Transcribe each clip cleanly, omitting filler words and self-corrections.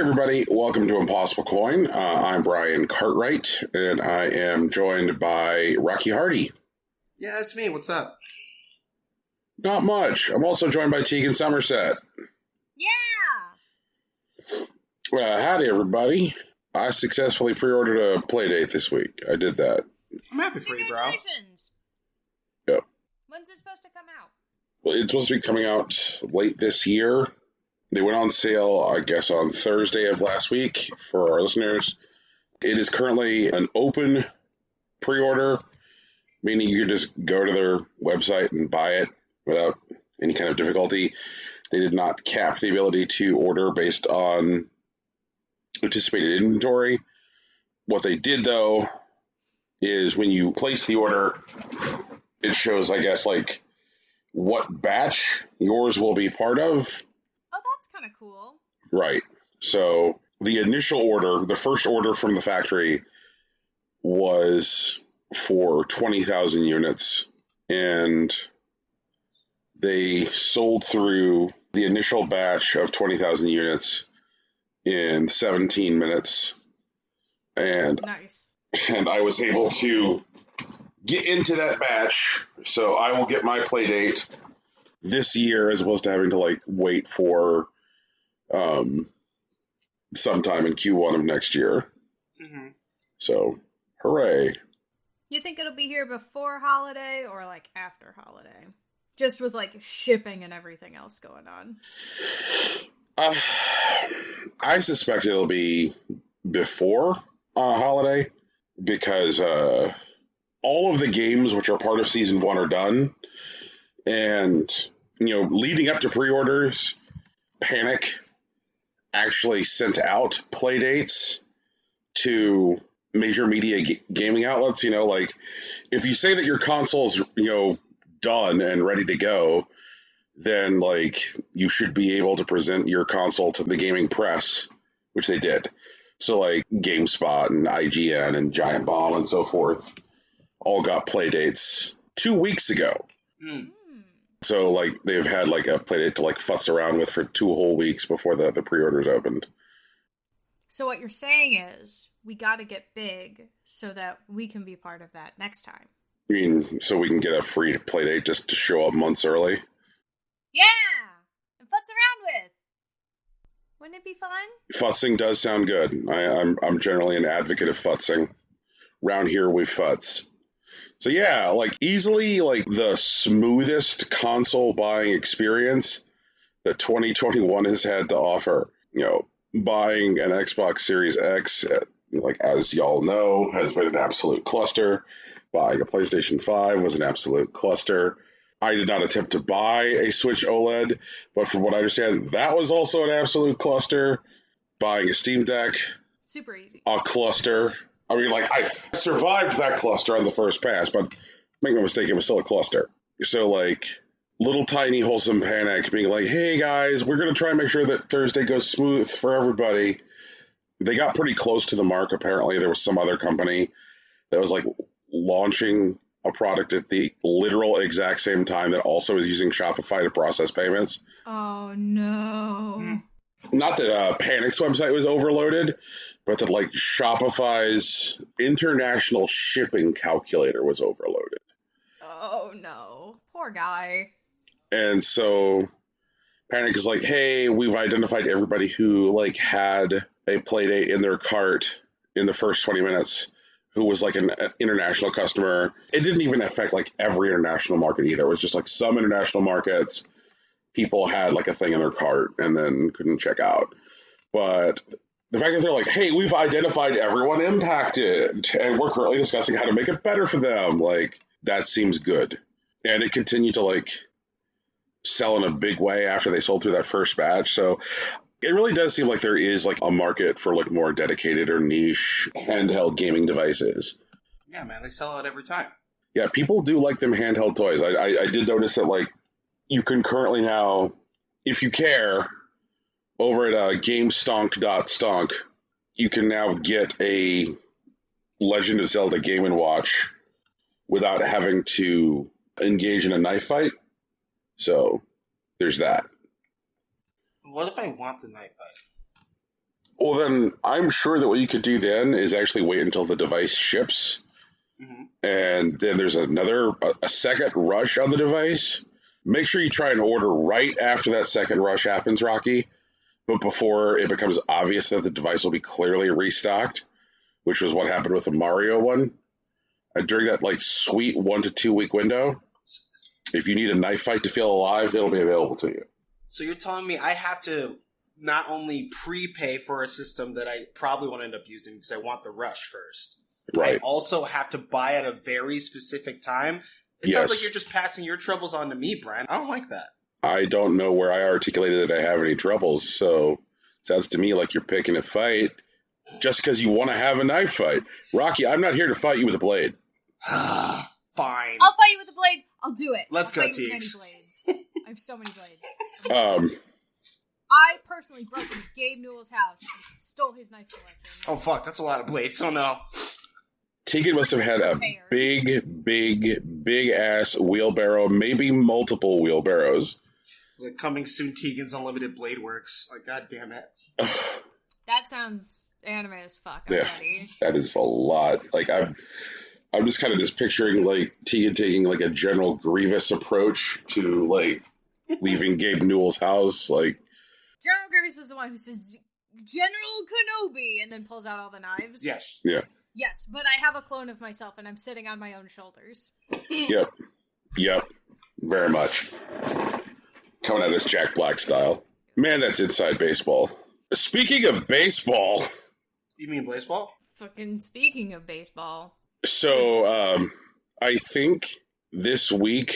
everybody, welcome to Impossible Coin. I'm Brian Cartwright, and I am joined by Rocky Hardy. Yeah, that's me. What's up? Not much. I'm also joined by Tegan Somerset. Yeah! Howdy, everybody. I successfully pre-ordered a Playdate this week. I did that. I'm happy for you, bro. Congratulations! Yep. When's it supposed to come out? Well, it's supposed to be coming out late this year. They went on sale, I guess, on Thursday of last week for our listeners. It is currently an open pre-order, meaning you can just go to their website and buy it without any kind of difficulty. They did not cap the ability to order based on anticipated inventory. What they did, though, is when you place the order, it shows, I guess, like what batch yours will be part of. Oh, that's kind of cool. Right. So the initial order, the first order from the factory was for 20,000 units, and they sold through the initial batch of 20,000 units in 17 minutes. And Nice. And I was able to get into that batch, so I will get my Playdate this year as opposed to having to wait for sometime in Q1 of next year. Mm-hmm. So, hooray. You think it'll be here before holiday or after holiday? Just with shipping and everything else going on. I suspect it'll be before holiday because all of the games which are part of Season 1 are done. And, leading up to pre-orders, Panic actually sent out Playdates to major media gaming outlets. If you say that your console's, done and ready to go, then, you should be able to present your console to the gaming press, which they did. So, GameSpot and IGN and Giant Bomb and so forth all got Playdates 2 weeks ago. Mm. So, they've had, a Playdate to, futz around with for 2 whole weeks before the pre-orders opened. So what you're saying is, we gotta get big so that we can be part of that next time. I mean, so we can get a free Playdate just to show up months early? Yeah! And futz around with! Wouldn't it be fun? Futzing does sound good. I'm generally an advocate of futzing. Round here we futz. So yeah, easily the smoothest console buying experience that 2021 has had to offer. Buying an Xbox Series X, as y'all know, has been an absolute cluster. Buying a PlayStation 5 was an absolute cluster. I did not attempt to buy a Switch OLED, but from what I understand, that was also an absolute cluster. Buying a Steam Deck, super easy. A cluster. I mean, I survived that cluster on the first pass, but make no mistake, it was still a cluster. So, little tiny wholesome Panic being hey guys, we're going to try and make sure that Thursday goes smooth for everybody. They got pretty close to the mark, apparently. There was some other company that was, launching a product at the literal exact same time that also is using Shopify to process payments. Oh, no. Not that Panic's website was overloaded, but that Shopify's international shipping calculator was overloaded. Oh, no. Poor guy. And so Panic is hey, we've identified everybody who had a Playdate in their cart in the first 20 minutes who was an international customer. It didn't even affect every international market either. It was just some international markets. People had a thing in their cart and then couldn't check out. But the fact that they're hey, we've identified everyone impacted and we're currently discussing how to make it better for them, that seems good. And it continued to sell in a big way after they sold through that first batch. So it really does seem there is a market for more dedicated or niche handheld gaming devices. Yeah, man, they sell out every time. Yeah, people do like them handheld toys. I did notice that you can currently now, if you care, over at GameStonk.stonk, you can now get a Legend of Zelda Game & Watch without having to engage in a knife fight. So there's that. What if I want the knife fight? Well, then I'm sure that what you could do then is actually wait until the device ships, and then there's a second rush on the device. Make sure you try and order right after that second rush happens, Rocky, but before it becomes obvious that the device will be clearly restocked, which was what happened with the Mario one. During that sweet 1 to 2 week window, if you need a knife fight to feel alive, it'll be available to you. So you're telling me I have to not only prepay for a system that I probably won't end up using because I want the rush first. Right. I also have to buy at a very specific time. It sounds like you're just passing your troubles on to me, Brian. I don't like that. I don't know where I articulated that I have any troubles, so it sounds to me like you're picking a fight just because you want to have a knife fight. Rocky, I'm not here to fight you with a blade. Fine. I'll fight you with a blade. I'll do it. Let's go, Teagues. I have so many blades. I personally broke into Gabe Newell's house and stole his knife collection. Oh, fuck. That's a lot of blades. Oh, no. Tegan must have had a big ass wheelbarrow, maybe multiple wheelbarrows. Like coming soon, Tegan's Unlimited Blade Works. Like, god damn it. That sounds anime as fuck Yeah, already. that is a lot. I'm just kind of picturing Tegan taking a General Grievous approach to leaving Gabe Newell's house. General Grievous is the one who says General Kenobi and then pulls out all the knives. Yes. Yeah. Yes, but I have a clone of myself and I'm sitting on my own shoulders. Yep. Very much. Coming at us Jack Black style. Man, that's inside baseball. Speaking of baseball. You mean Blaseball? Fucking speaking of baseball. So, I think this week,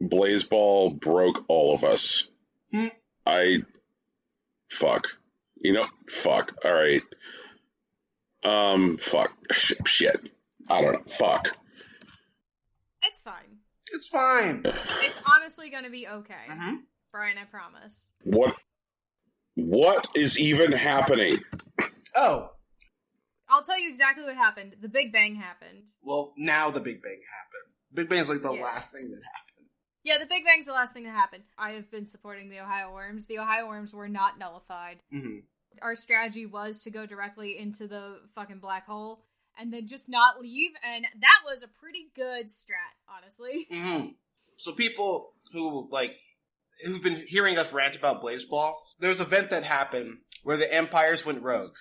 Blaseball broke all of us. Fuck. All right. Fuck. Shit. I don't know. Fuck. It's fine. It's fine. It's honestly gonna be okay. Brian, I promise. What is even happening? Oh. I'll tell you exactly what happened. The Big Bang happened. Well, now the Big Bang happened. Big Bang's the last thing that happened. Yeah, the Big Bang's the last thing that happened. I have been supporting the Ohio Worms. The Ohio Worms were not nullified. Our strategy was to go directly into the fucking black hole and then just not leave, and that was a pretty good strat, honestly. So people who've been hearing us rant about Blaseball, there's an event that happened where the umpires went rogue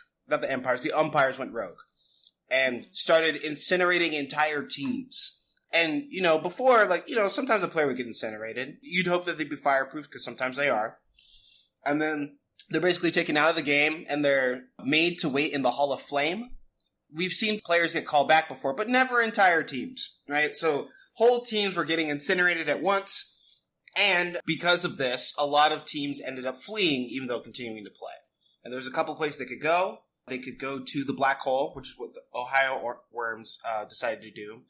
and started incinerating entire teams. And, before, sometimes a player would get incinerated. You'd hope that they'd be fireproof, because sometimes they are. And then they're basically taken out of the game, and they're made to wait in the Hall of Flame. We've seen players get called back before, but never entire teams, right? So whole teams were getting incinerated at once, and because of this, a lot of teams ended up fleeing, even though continuing to play. And there's a couple places they could go. They could go to the black hole, which is what the Ohio Worms decided to do.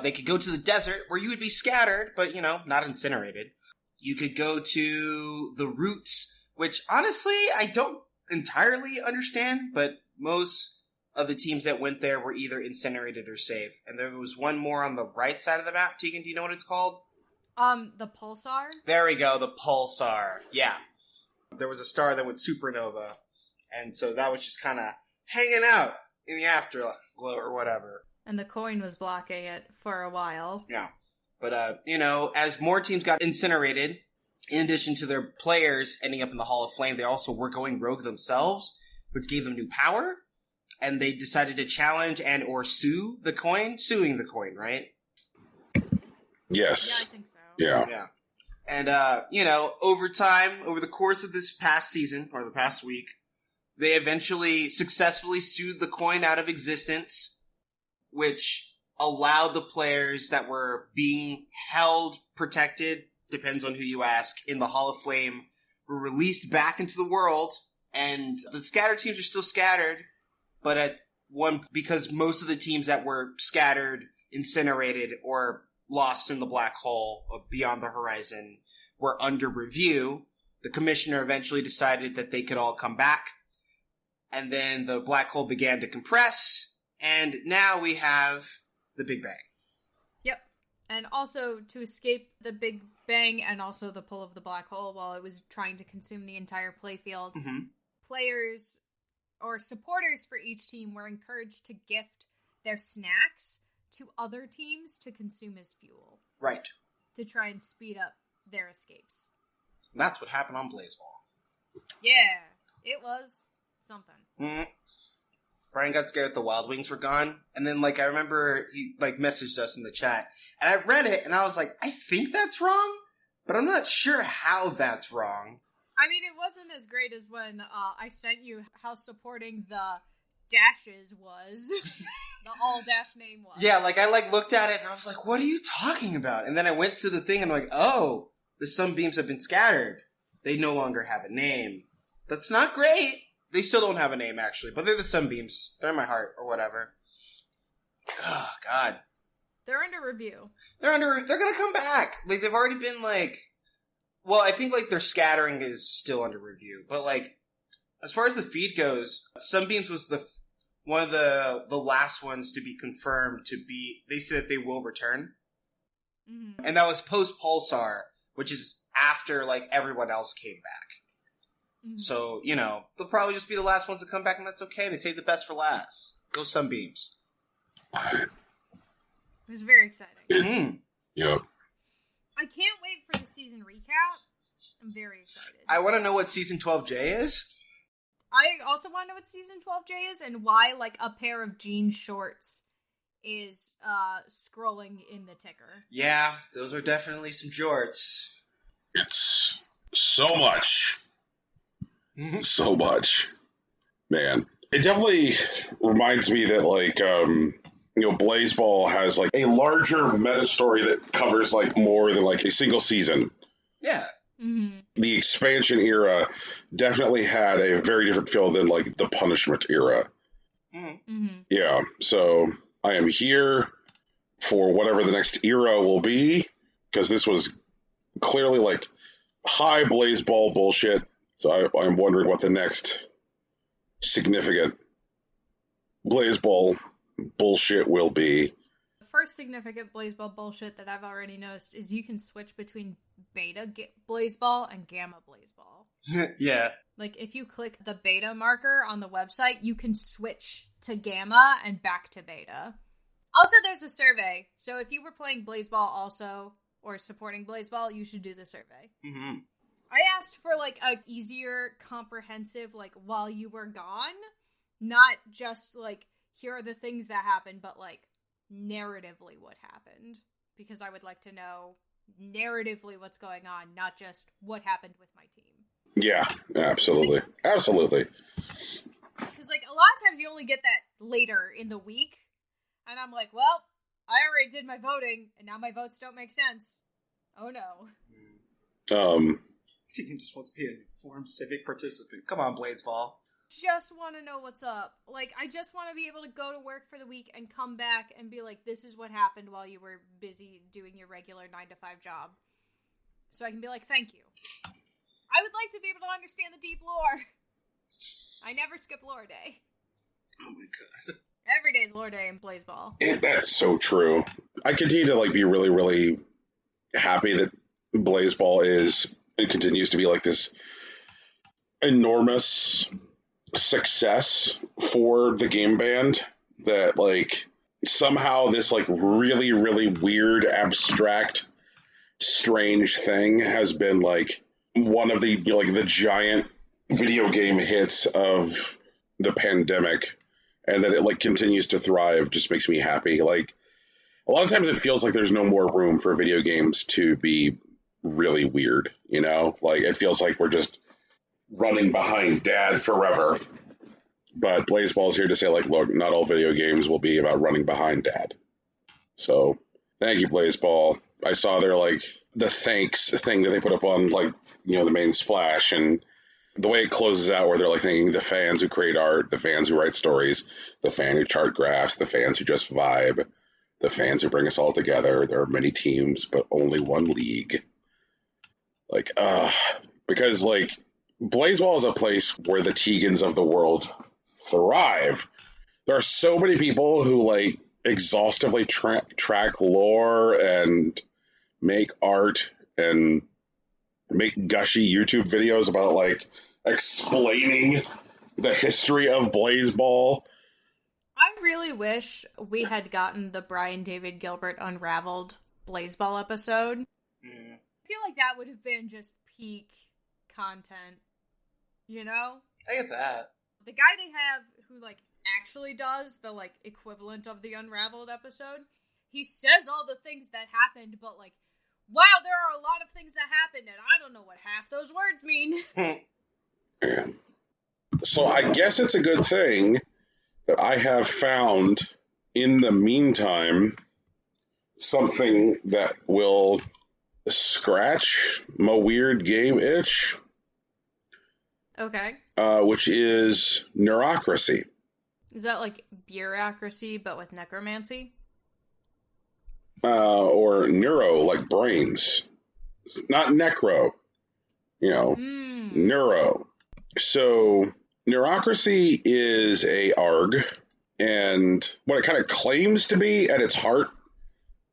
They could go to the desert, where you would be scattered, but, not incinerated. You could go to the roots, which, honestly, I don't entirely understand, but most of the teams that went there were either incinerated or safe. And there was one more on the right side of the map. Tegan, do you know what it's called? The Pulsar? There we go, the Pulsar. Yeah. There was a star that went supernova, and so that was just kind of hanging out in the afterglow or whatever. And the coin was blocking it for a while. Yeah. But, as more teams got incinerated, in addition to their players ending up in the Hall of Flame, they also were going rogue themselves, which gave them new power. And they decided to challenge and or sue the coin. Suing the coin, right? Yes. Yeah, I think so. Yeah. And, over time, over the course of this past season, or the past week, they eventually successfully sued the coin out of existence, which allowed the players that were being held, protected, depends on who you ask, in the Hall of Flame, were released back into the world, and the scattered teams are still scattered, but because most of the teams that were scattered, incinerated, or lost in the black hole beyond the horizon were under review, the commissioner eventually decided that they could all come back, and then the black hole began to compress, and now we have the Big Bang. Yep. And also, to escape the Big Bang and also the pull of the black hole while it was trying to consume the entire playfield, players or supporters for each team were encouraged to gift their snacks to other teams to consume as fuel. Right. To try and speed up their escapes. And that's what happened on Blaseball. Yeah, it was something. Mm-hmm. Brian got scared that the Wild Wings were gone, and then, like, I remember he, like, messaged us in the chat, and I read it, and I was like, I think that's wrong, but I'm not sure how that's wrong. I mean, it wasn't as great as when I sent you how supporting the dashes was. The all-dash name was. Yeah, like, I, like, looked at it, and I was like, what are you talking about? And then I went to the thing, and I'm like, oh, the sunbeams have been scattered. They no longer have a name. That's not great. They still don't have a name, actually, but they're the sunbeams. They're in my heart, or whatever. Oh, God. They're under review. They're gonna come back. Like, they've already been, like... Well, I think, like, their scattering is still under review. But, like, as far as the feed goes, Sunbeams was one of the last ones to be confirmed to be... They said that they will return. Mm-hmm. And that was post-Pulsar, which is after, like, everyone else came back. Mm-hmm. So, you know, they'll probably just be the last ones to come back, and that's okay. They saved the best for last. Go Sunbeams. It was very exciting. Mm-hmm. Yep. I can't wait for the season recap. I'm very excited. I want to know what Season 12J is. I also want to know what Season 12J is, and why, like, a pair of jean shorts is scrolling in the ticker. Yeah, those are definitely some jorts. It's so much. So much. Man. It definitely reminds me that, like, Blaseball has, like, a larger meta story that covers, like, more than, like, a single season. Yeah. Mm-hmm. The expansion era definitely had a very different feel than, like, the punishment era. Mm-hmm. Yeah, so I am here for whatever the next era will be, because this was clearly, like, high Blaseball bullshit. So I'm wondering what the next significant Blaseball bullshit will be. The first significant Blaseball bullshit that I've already noticed is you can switch between beta Blaseball and gamma Blaseball. Yeah. Like, if you click the beta marker on the website, you can switch to gamma and back to beta. Also, there's a survey. So if you were playing Blaseball also, or supporting Blaseball, you should do the survey. Mm-hmm. I asked for, like, a easier, comprehensive, like, while you were gone. Not just, like, here are the things that happened, but, like, narratively what happened. Because I would like to know narratively what's going on, not just what happened with my team. Yeah, absolutely. Absolutely. Because, like, a lot of times you only get that later in the week. And I'm like, well, I already did my voting, and now my votes don't make sense. Oh, no. Tegan just wants to be an informed civic participant. Come on, Blaseball. Just want to know what's up. Like, I just want to be able to go to work for the week and come back and be like, this is what happened while you were busy doing your regular 9-to-5 job. So I can be like, thank you. I would like to be able to understand the deep lore. I never skip lore day. Oh my god. Every day is lore day in Blaseball. That's so true. I continue to, like, be really, really happy that Blaseball is... It continues to be, like, this enormous success for the game band that, like, somehow this, like, really, really weird, abstract, strange thing has been, like, one of the, like, the giant video game hits of the pandemic, and that it, like, continues to thrive just makes me happy. Like, a lot of times it feels like there's no more room for video games to be really weird, you know? Like, it feels like we're just running behind dad forever. But Blaseball's here to say, like, look, not all video games will be about running behind dad. So, thank you, Blaseball. I saw their, like, the thanks thing that they put up on, like, the main splash, and the way it closes out where they're, like, thanking the fans who create art, the fans who write stories, the fan who chart graphs, the fans who just vibe, the fans who bring us all together. There are many teams, but only one league. Like, because, like, Blaseball is a place where the Tegans of the world thrive. There are so many people who, like, exhaustively track lore and make art and make gushy YouTube videos about, like, explaining the history of Blaseball. I really wish we had gotten the Brian David Gilbert Unraveled Blaseball episode. I feel like that would have been just peak content, you know? I get that. The guy they have who, like, actually does the, like, equivalent of the Unraveled episode, he says all the things that happened, but, like, wow, there are a lot of things that happened, and I don't know what half those words mean. So I guess it's a good thing that I have found, in the meantime, something that will scratch my weird game itch. Okay. Which is Neurocracy. Is that like bureaucracy, but with necromancy? Or neuro, like brains. Not necro. Neuro. So, Neurocracy is a ARG, and what it kind of claims to be at its heart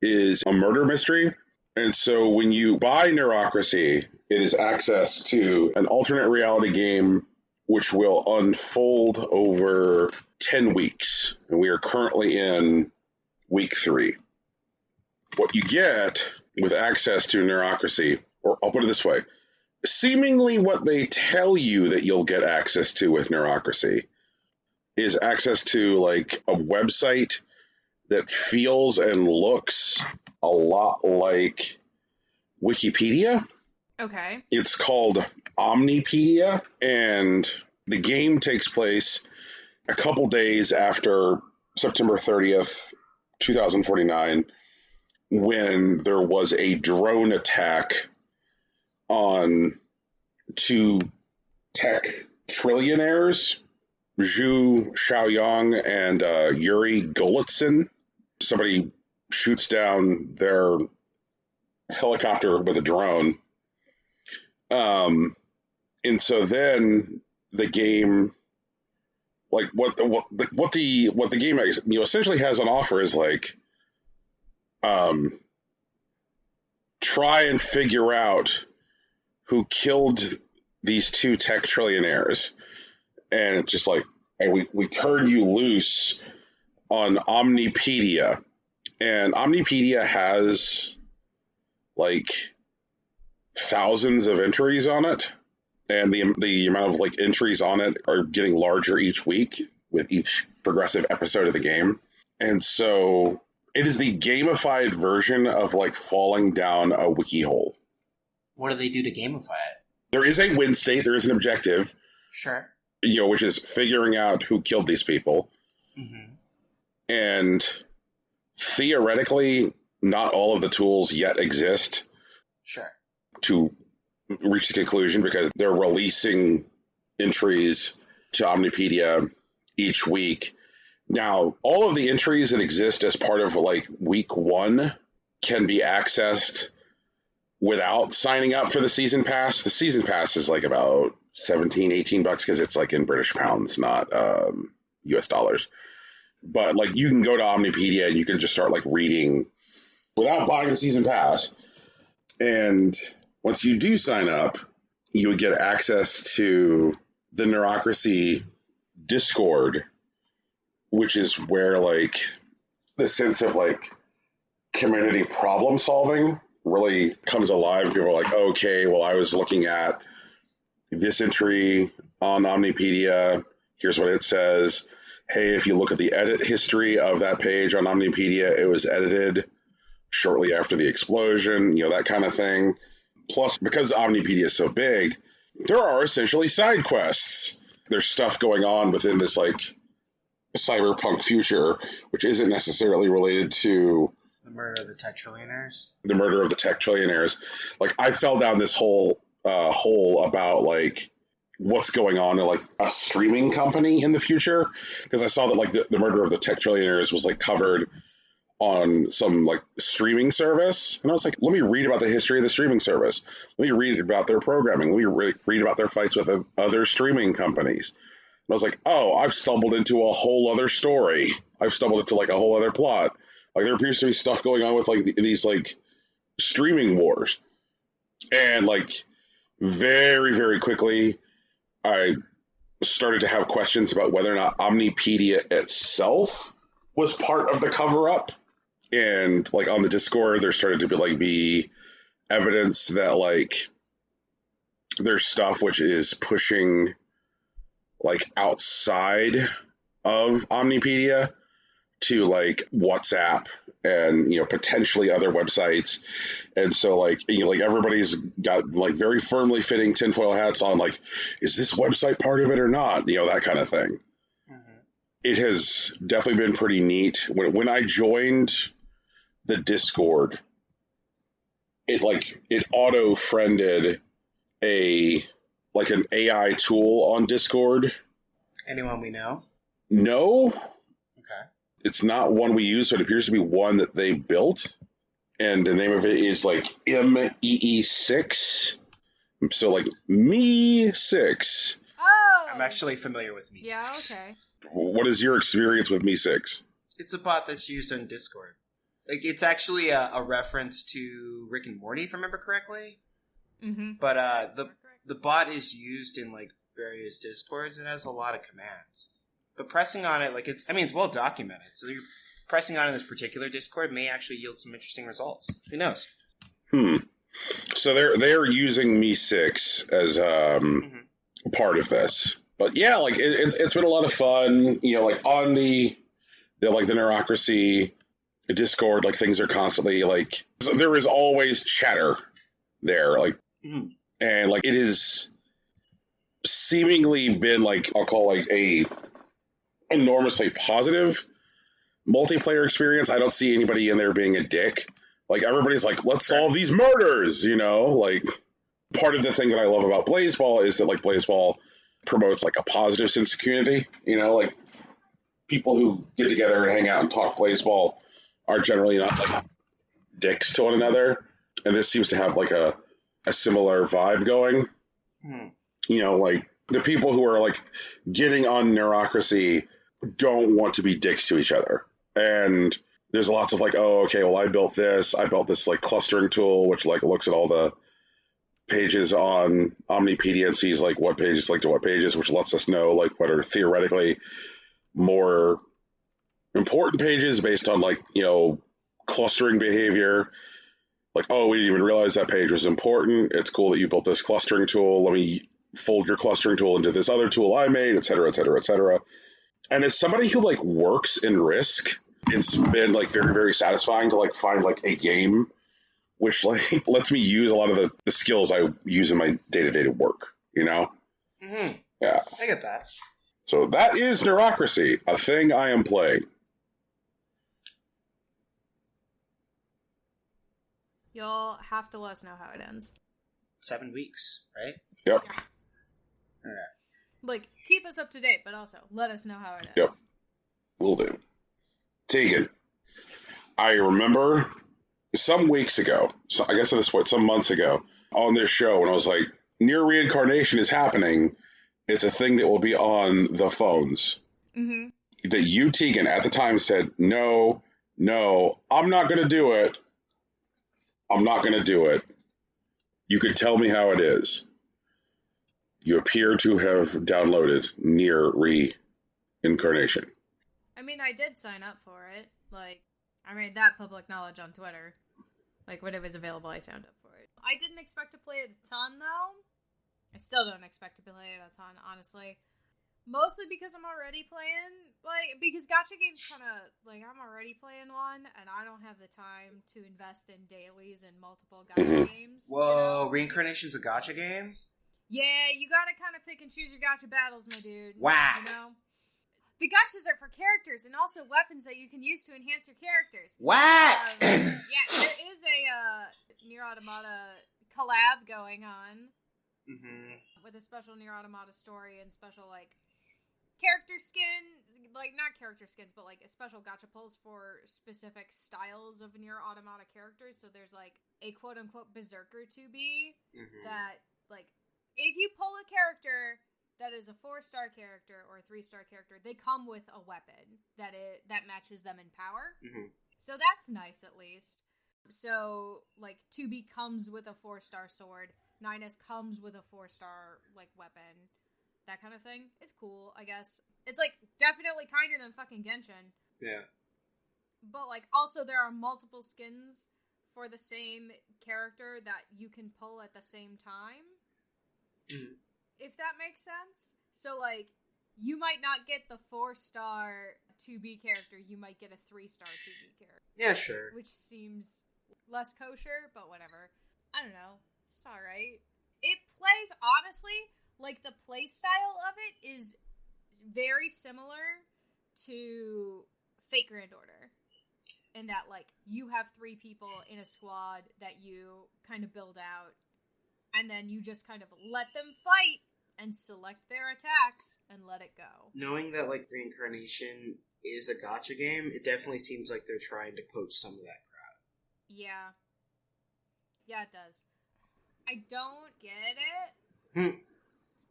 is a murder mystery. And so when you buy Neurocracy, it is access to an alternate reality game which will unfold over 10 weeks. And we are currently in week 3. What you get with access to Neurocracy, or I'll put it this way, seemingly what they tell you that you'll get access to with Neurocracy is access to like a website that feels and looks a lot like Wikipedia. Okay. It's called Omnipedia, and the game takes place a couple days after September 30th, 2049, when there was a drone attack on 2 tech trillionaires, Zhu Xiaoyang and Yuri Golitsyn. Somebody shoots down their helicopter with a drone. And so then the game, like what the game essentially has on offer is like, try and figure out who killed these 2 tech trillionaires. And it's just like, and we turn you loose on Omnipedia. And Omnipedia has like thousands of entries on it. And the amount of like entries on it are getting larger each week with each progressive episode of the game. And so it is the gamified version of like falling down a wiki hole. What do they do to gamify it? There is a win state. There is an objective. Sure. Which is figuring out who killed these people. Mm-hmm. And theoretically, not all of the tools yet exist. Sure. To reach the conclusion, because they're releasing entries to Omnipedia each week. Now, all of the entries that exist as part of like week 1 can be accessed without signing up for the season pass. The season pass is like about $17-18 because it's like in British pounds, not US dollars. But like you can go to Omnipedia and you can just start like reading without buying the season pass. And once you do sign up, you would get access to the Neurocracy Discord, which is where like the sense of like community problem solving really comes alive. People are like, okay, well, I was looking at this entry on Omnipedia. Here's what it says. Hey, if you look at the edit history of that page on Omnipedia, it was edited shortly after the explosion, that kind of thing. Plus, because Omnipedia is so big, there are essentially side quests. There's stuff going on within this like cyberpunk future, which isn't necessarily related to the murder of the tech trillionaires. Like, I fell down this whole hole about like what's going on in like a streaming company in the future, because I saw that like the murder of the tech trillionaires was like covered on some like streaming service, and I was like, let me read about the history of the streaming service. Let me read about their programming. Let me read about their fights with other streaming companies. And I was like, oh, I've stumbled into a whole other story. I've stumbled into like a whole other plot. Like, there appears to be stuff going on with like these like streaming wars. And like very, very quickly, I started to have questions about whether or not Omnipedia itself was part of the cover-up. And like on the Discord, there started to be evidence that like there's stuff which is pushing like outside of Omnipedia to like WhatsApp and potentially other websites. And so like like everybody's got like very firmly fitting tinfoil hats on, like, is this website part of it or not, that kind of thing. It has definitely been pretty neat. When I joined the Discord, it auto friended an AI tool on Discord. Anyone we know? No. Okay. It's not one we use, so it appears to be one that they built. And the name of it is like MEE6. So like Me6. Oh! I'm actually familiar with Me6. Yeah, okay. What is your experience with Me6? It's a bot that's used on Discord. Like, it's actually a reference to Rick and Morty, if I remember correctly. Mm-hmm. But the bot is used in like various Discords. It has a lot of commands. But pressing on it, like it's well documented. So you're pressing on in this particular Discord may actually yield some interesting results. Who knows? So they're using Me6 as part of this. But yeah, like it's been a lot of fun. Like on the Neurocracy Discord, like things are constantly like there is always chatter there, like, and like it is seemingly been like I'll call like a enormously positive multiplayer experience. I don't see anybody in there being a dick. Like everybody's like, let's solve these murders, like part of the thing that I love about Blaseball is that like Blaseball promotes like a positive sense of community, like people who get together and hang out and talk Blaseball are generally not like dicks to one another. And this seems to have like a similar vibe going. Like the people who are like getting on Neurocracy don't want to be dicks to each other. And there's lots of like, oh, okay, well, I built this like clustering tool, which like looks at all the pages on Omnipedia and sees like what pages like to what pages, which lets us know like what are theoretically more important pages based on like, clustering behavior. Like, oh, we didn't even realize that page was important. It's cool that you built this clustering tool. Let me fold your clustering tool into this other tool I made, et cetera, et cetera, et cetera. And as somebody who like works in Risk, it's been like very, very satisfying to like find like a game which like lets me use a lot of the skills I use in my day-to-day work, Yeah. I get that. So that is Neurocracy, a thing I am playing. You'll have to let us know how it ends. 7 weeks, right? Yep. Yeah. All right. Like, keep us up to date, but also let us know how it ends. Yep. Will do. Tegan, I remember some weeks ago, so I guess it was some months ago, on this show, when I was like, Nier Reincarnation is happening. It's a thing that will be on the phones. Mm-hmm. That you, Tegan, at the time said, no, I'm not going to do it. I'm not going to do it. You could tell me how it is. You appear to have downloaded Nier Reincarnation. I mean, I did sign up for it. Like, I made that public knowledge on Twitter. Like, when it was available, I signed up for it. I didn't expect to play it a ton, though. I still don't expect to play it a ton, honestly. Mostly because I'm already playing, like, because gacha games kind of, like, I'm already playing one, and I don't have the time to invest in dailies and multiple gacha games. Whoa, Reincarnation's a gacha game? Yeah, you gotta kind of pick and choose your gacha battles, my dude. Whack! The gachas are for characters and also weapons that you can use to enhance your characters. Whack! Yeah, there is a Nier Automata collab going on. With a special Nier Automata story and special, like, character skin, like, not character skins, but, like, a special gacha pulls for specific styles of Nier Automata characters. So there's, like, a quote-unquote berserker to be that, like, if you pull a character that is a 4-star character or a 3-star character, they come with a weapon that matches them in power. So that's nice, at least. So, like, 2B comes with a 4-star sword. 9S comes with a 4-star, like, weapon. that kind of thing. It's cool, I guess. It's, like, definitely kinder than fucking Genshin. Yeah. But, like, also there are multiple skins for the same character that you can pull at the same time. Mm. If that makes sense. So, like, you might not get the 4-star 2B character, you might get a 3-star 2B character. Yeah, sure. Which seems less kosher, but whatever. I don't know. It's alright. It plays, honestly, like, the play style of it is very similar to Fate Grand Order. In that, like, you have 3 people in a squad that you kind of build out, and then you just kind of let them fight and select their attacks and let it go. Knowing that, like, Reincarnation is a gacha game, it definitely seems like they're trying to poach some of that crowd. Yeah. Yeah, it does. I don't get it.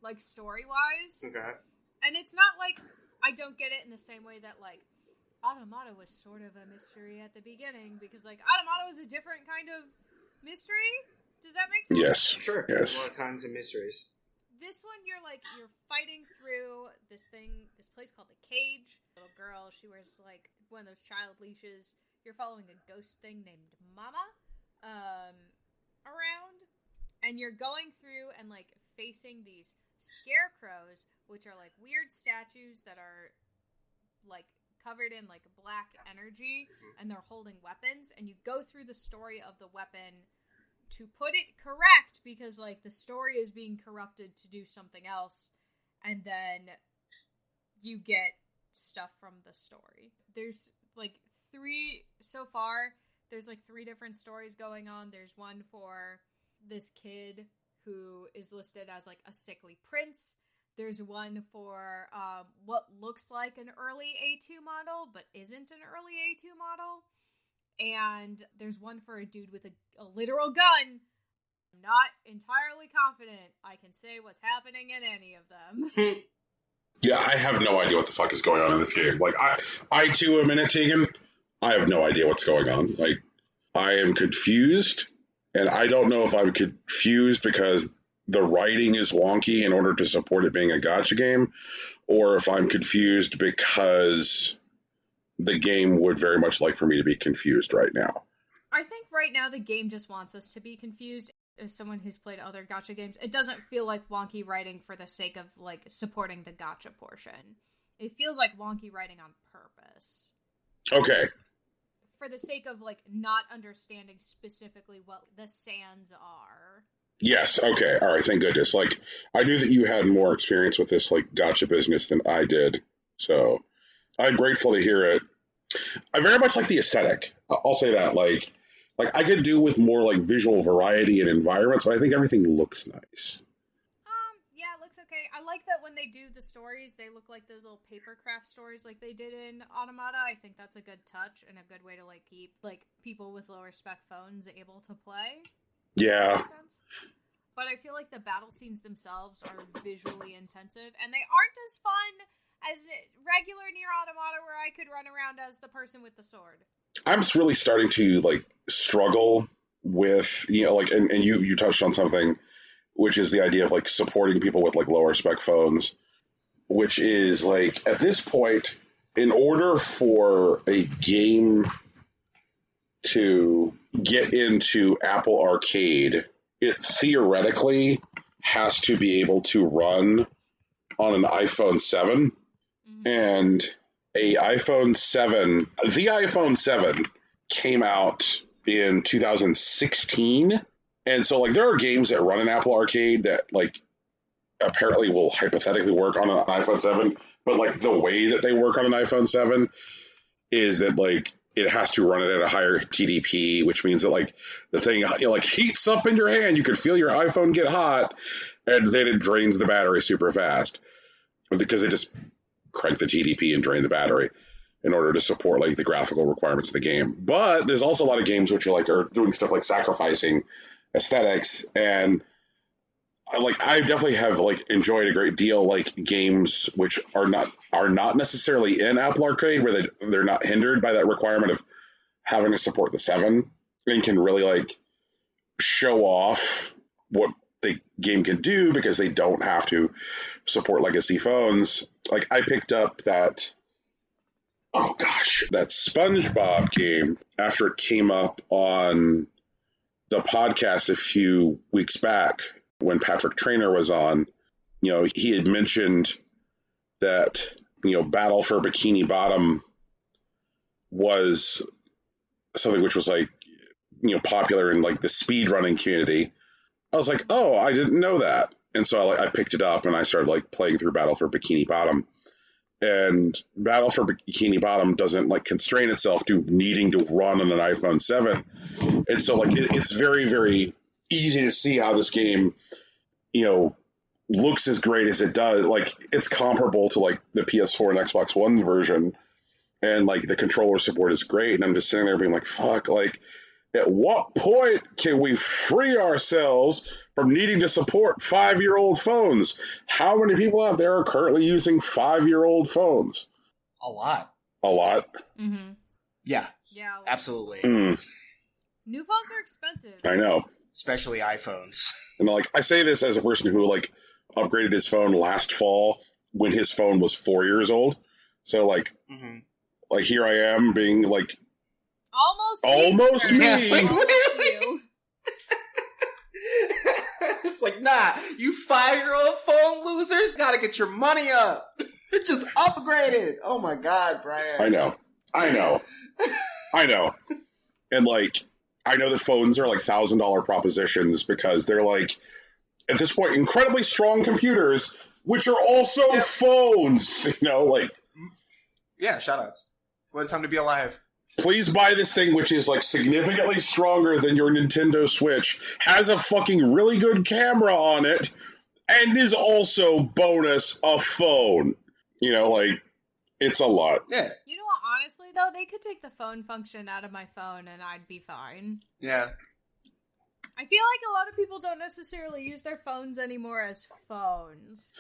Like, story-wise. Okay. And it's not like I don't get it in the same way that, like, Automata was sort of a mystery at the beginning, because, like, Automata was a different kind of mystery? Does that make sense? Yes. Sure. Yes. A lot of kinds of mysteries. This one, you're fighting through this place called the Cage. Little girl, she wears, like, one of those child leashes. You're following a ghost thing named Mama, around. And you're going through and, like, facing these scarecrows, which are, like, weird statues that are, like, covered in, like, black energy, and they're holding weapons, and you go through the story of the weapon to put it correct, because, like, the story is being corrupted to do something else, and then you get stuff from the story. There's, like, 3 different stories going on. There's one for this kid who is listed as, like, a sickly prince. There's one for what looks like an early A2 model, but isn't an early A2 model. And there's one for a dude with a literal gun. I'm not entirely confident I can say what's happening in any of them. Yeah, I have no idea what the fuck is going on in this game. Like, I too am in it, Tegan. I have no idea what's going on. Like, I am confused, and I don't know if I'm confused because the writing is wonky in order to support it being a gacha game, or if I'm confused because the game would very much like for me to be confused right now. I think right now the game just wants us to be confused. As someone who's played other gacha games, it doesn't feel like wonky writing for the sake of, like, supporting the gacha portion. It feels like wonky writing on purpose. Okay. For the sake of, like, not understanding specifically what the sands are. Yes, okay, all right, thank goodness. Like, I knew that you had more experience with this, like, gacha business than I did, so I'm grateful to hear it. I very much like the aesthetic. I'll say that, like I could do with more, like, visual variety and environments, but I think everything looks nice. Yeah, it looks okay. I like that when they do the stories, they look like those little paper craft stories like they did in Automata. I think that's a good touch and a good way to, like, keep, like, people with lower spec phones able to play. Yeah. Makes sense? But I feel like the battle scenes themselves are visually intensive, and they aren't as fun as regular Nier Automata, where I could run around as the person with the sword. I'm just really starting to, like, struggle with, you know, like, and you touched on something, which is the idea of, like, supporting people with, like, lower spec phones, which is, like, at this point, in order for a game to get into Apple Arcade, it theoretically has to be able to run on an iPhone 7. Mm-hmm. And the iPhone 7 came out in 2016. And so, like, there are games that run in Apple Arcade that, like, apparently will hypothetically work on an iPhone 7. But, like, the way that they work on an iPhone 7 is that, like, it has to run it at a higher TDP, which means that, like, the thing, you know, like, heats up in your hand. You can feel your iPhone get hot, and then it drains the battery super fast because it just crank the TDP and drain the battery in order to support, like, the graphical requirements of the game. But there's also a lot of games which are doing stuff like sacrificing aesthetics, and like, I definitely have, like, enjoyed a great deal, like, games which are not necessarily in Apple Arcade, where they're not hindered by that requirement of having to support the 7, and can really, like, show off what the game can do because they don't have to support legacy phones. Like, I picked up that SpongeBob game after it came up on the podcast a few weeks back when Patrick Traynor was on. You know, he had mentioned that, you know, Battle for Bikini Bottom was something which was like, you know, popular in like the speedrunning community. I was like, oh, I didn't know that. And so I picked it up and I started like playing through Battle for Bikini Bottom. And Battle for Bikini Bottom doesn't like constrain itself to needing to run on an iPhone 7. And so like it's very, very easy to see how this game, you know, looks as great as it does. Like, it's comparable to like the PS4 and Xbox One version. And like the controller support is great. And I'm just sitting there being like, fuck, like, at what point can we free ourselves from needing to support 5-year-old phones? How many people out there are currently using 5-year-old phones? A lot. A lot? Mm-hmm. Yeah. Yeah. Absolutely. New phones are expensive. I know. Especially iPhones. And like, I say this as a person who like upgraded his phone last fall when his phone was 4 years old. So like, like here I am being like, almost you, me. Yeah, almost you. It's like, nah, you 5-year-old phone losers gotta get your money up. Just upgrade it. Oh my God, Brian. I know. And like, I know that phones are like $1,000 propositions because they're like, at this point, incredibly strong computers, which are also phones. You know, like. Yeah, shoutouts. What a time to be alive. Please buy this thing, which is like significantly stronger than your Nintendo Switch, has a fucking really good camera on it, and is also bonus a phone. You know, like, it's a lot. Yeah. You know what, honestly, though, they could take the phone function out of my phone and I'd be fine. Yeah. I feel like a lot of people don't necessarily use their phones anymore as phones.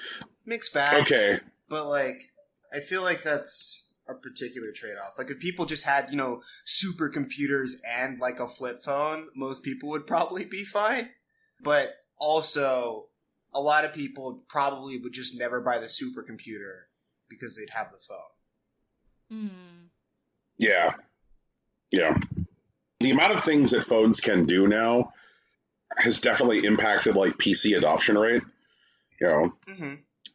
Mixed bag. Okay. But, like, I feel like that's a particular trade-off. Like, if people just had, you know, supercomputers and, like, a flip phone, most people would probably be fine. But also, a lot of people probably would just never buy the supercomputer because they'd have the phone. Yeah. The amount of things that phones can do now has definitely impacted, like, PC adoption rate. You know?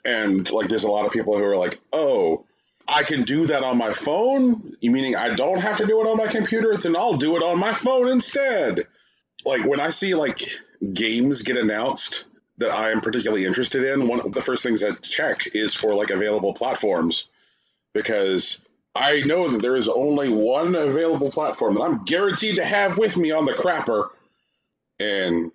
And, like, there's a lot of people who are like, oh, I can do that on my phone? You meaning I don't have to do it on my computer? Then I'll do it on my phone instead. Like, when I see, like, games get announced that I am particularly interested in, one of the first things I check is for, like, available platforms. Because I know that there is only one available platform that I'm guaranteed to have with me on the crapper. And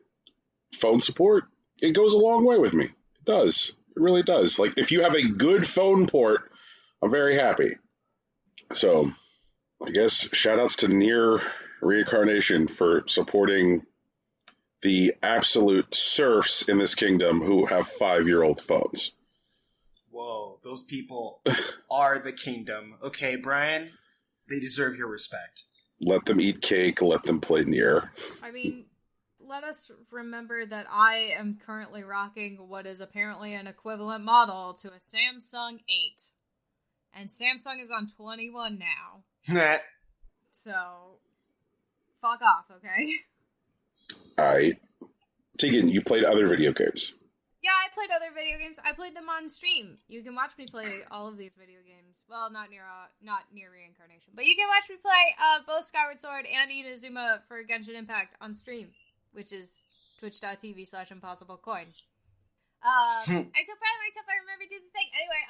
phone support, it goes a long way with me. It does. It really does. Like, if you have a good phone port, I'm very happy. So, I guess shout-outs to Nier Reincarnation for supporting the absolute serfs in this kingdom who have 5-year-old phones. Whoa, those people are the kingdom. Okay, Brian? They deserve your respect. Let them eat cake, let them play Nier. I mean, let us remember that I am currently rocking what is apparently an equivalent model to a Samsung 8. And Samsung is on 21 now. So, fuck off, okay? Alright. Tegan, you played other video games. Yeah, I played other video games. I played them on stream. You can watch me play all of these video games. Well, not near Reincarnation. But you can watch me play both Skyward Sword and Inazuma for Genshin Impact on stream, which is twitch.tv/impossiblecoin. I'm so proud of myself. I remember doing the thing. Anyway,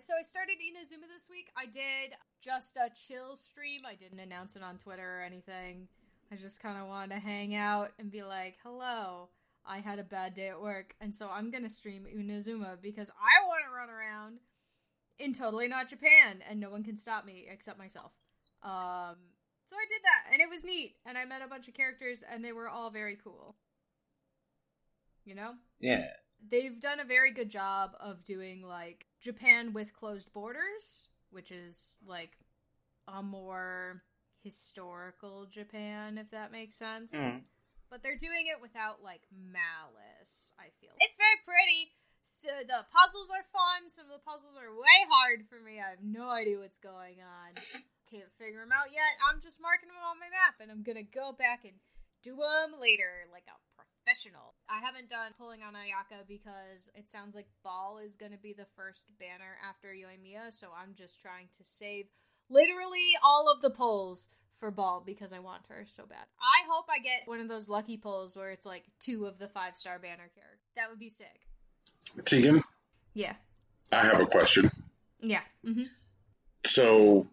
so I started Inazuma this week. I did just a chill stream. I didn't announce it on Twitter or anything. I just kind of wanted to hang out and be like, hello, I had a bad day at work, and so I'm gonna stream Inazuma because I want to run around in totally not Japan, and no one can stop me except myself. So I did that, and it was neat, and I met a bunch of characters, and they were all very cool. You know? Yeah. They've done a very good job of doing, like, Japan with closed borders, which is, like, a more historical Japan, if that makes sense. but they're doing it without, like, malice, I feel. It's very pretty. So the puzzles are fun. Some of the puzzles are way hard for me. I have no idea what's going on. Can't figure them out yet. I'm just marking them on my map, and I'm gonna go back and do them later, like a professional. I haven't done pulling on Ayaka because it sounds like Ball is gonna be the first banner after Yoimiya, so I'm just trying to save literally all of the pulls for Ball because I want her so bad. I hope I get one of those lucky pulls where it's like 2 of the 5-star banner characters. That would be sick. Tegan? Yeah. I have a question. Yeah. Mm-hmm. So,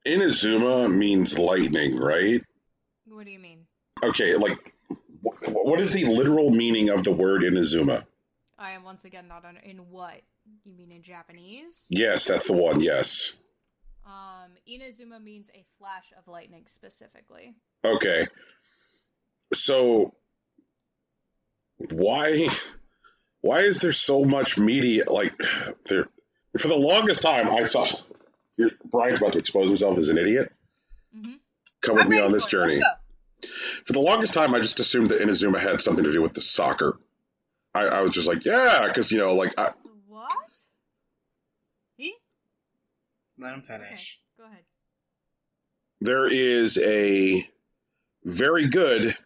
Inazuma means lightning, right? What do you mean? Okay, like, what is the literal meaning of the word Inazuma? I am once again not in what? You mean in Japanese? Yes, that's the one, yes. Inazuma means a flash of lightning specifically. Okay. So, why is there so much media, like, there, for the longest time, I thought, Brian's about to expose himself as an idiot. Mm-hmm. Come with me on this journey. Let's go. For the longest time, I just assumed that Inazuma had something to do with the soccer. I was just like, yeah, because, like... What? He? Let him finish. Okay, go ahead. There is a very good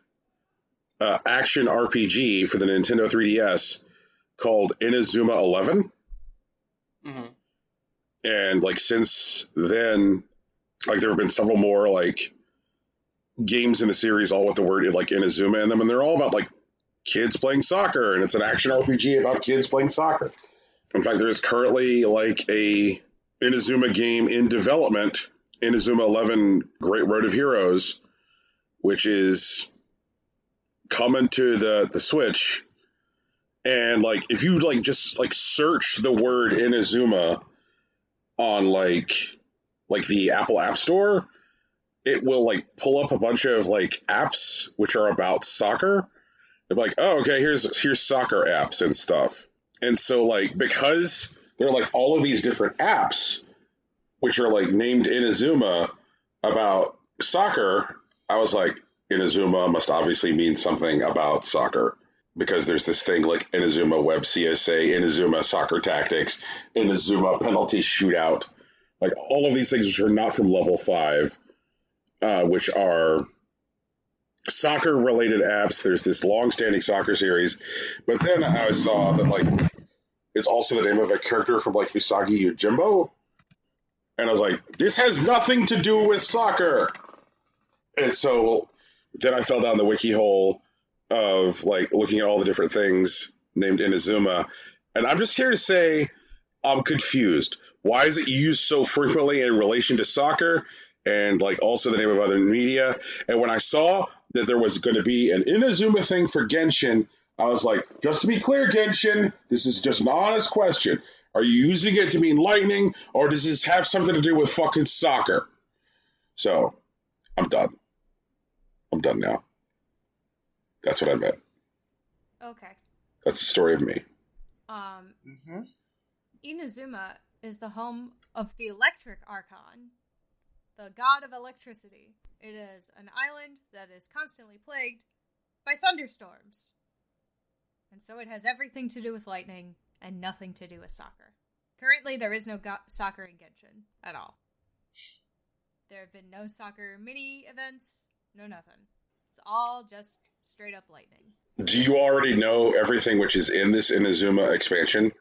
action RPG for the Nintendo 3DS called Inazuma 11. Mm-hmm. And, like, since then, like, there have been several more, like, games in the series all with the word, like, Inazuma in them, and they're all about, like, kids playing soccer, and it's an action RPG about kids playing soccer. In fact, there is currently, like, a Inazuma game in development, Inazuma 11 Great Road of Heroes, which is coming to the Switch. And, like, if you, like, just, like, search the word Inazuma on, like the Apple App Store, it will, like, pull up a bunch of, like, apps which are about soccer. They're like, oh, okay, here's soccer apps and stuff. And so, like, because there are, like, all of these different apps which are, like, named Inazuma about soccer, I was like, Inazuma must obviously mean something about soccer. Because there's this thing like Inazuma Web CSA, Inazuma Soccer Tactics, Inazuma Penalty Shootout. Like, all of these things which are not from level 5, which are soccer-related apps. There's this long-standing soccer series. But then I saw that, like, it's also the name of a character from, like, Usagi Yojimbo. And I was like, this has nothing to do with soccer! And so then I fell down the wiki hole of, like, looking at all the different things named Inazuma. And I'm just here to say I'm confused. Why is it used so frequently in relation to soccer and, like, also the name of other media? And when I saw that there was going to be an Inazuma thing for Genshin, I was like, just to be clear, Genshin, this is just an honest question. Are you using it to mean lightning, or does this have something to do with fucking soccer? So, I'm done. I'm done now. That's what I meant. Okay. That's the story of me. Inazuma is the home of the Electric Archon, the god of electricity. It is an island that is constantly plagued by thunderstorms. And so it has everything to do with lightning and nothing to do with soccer. Currently, there is no soccer in Genshin at all. There have been no soccer mini events, no nothing. It's all just straight up lightning. Do you already know everything which is in this Inazuma expansion?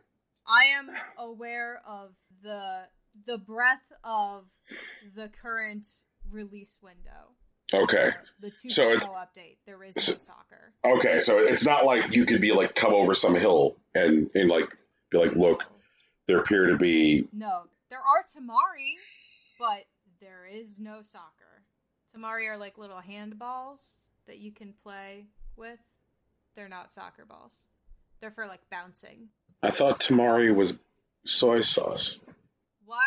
I am aware of the breadth of the current release window. Okay. The 2.0 update. There is no soccer. Okay, so it's not like you could be like, come over some hill and like be like, look, there appear to be... No, there are Tamari, but there is no soccer. Tamari are like little handballs that you can play with. They're not soccer balls. They're for like bouncing. I thought Tamari was soy sauce. What?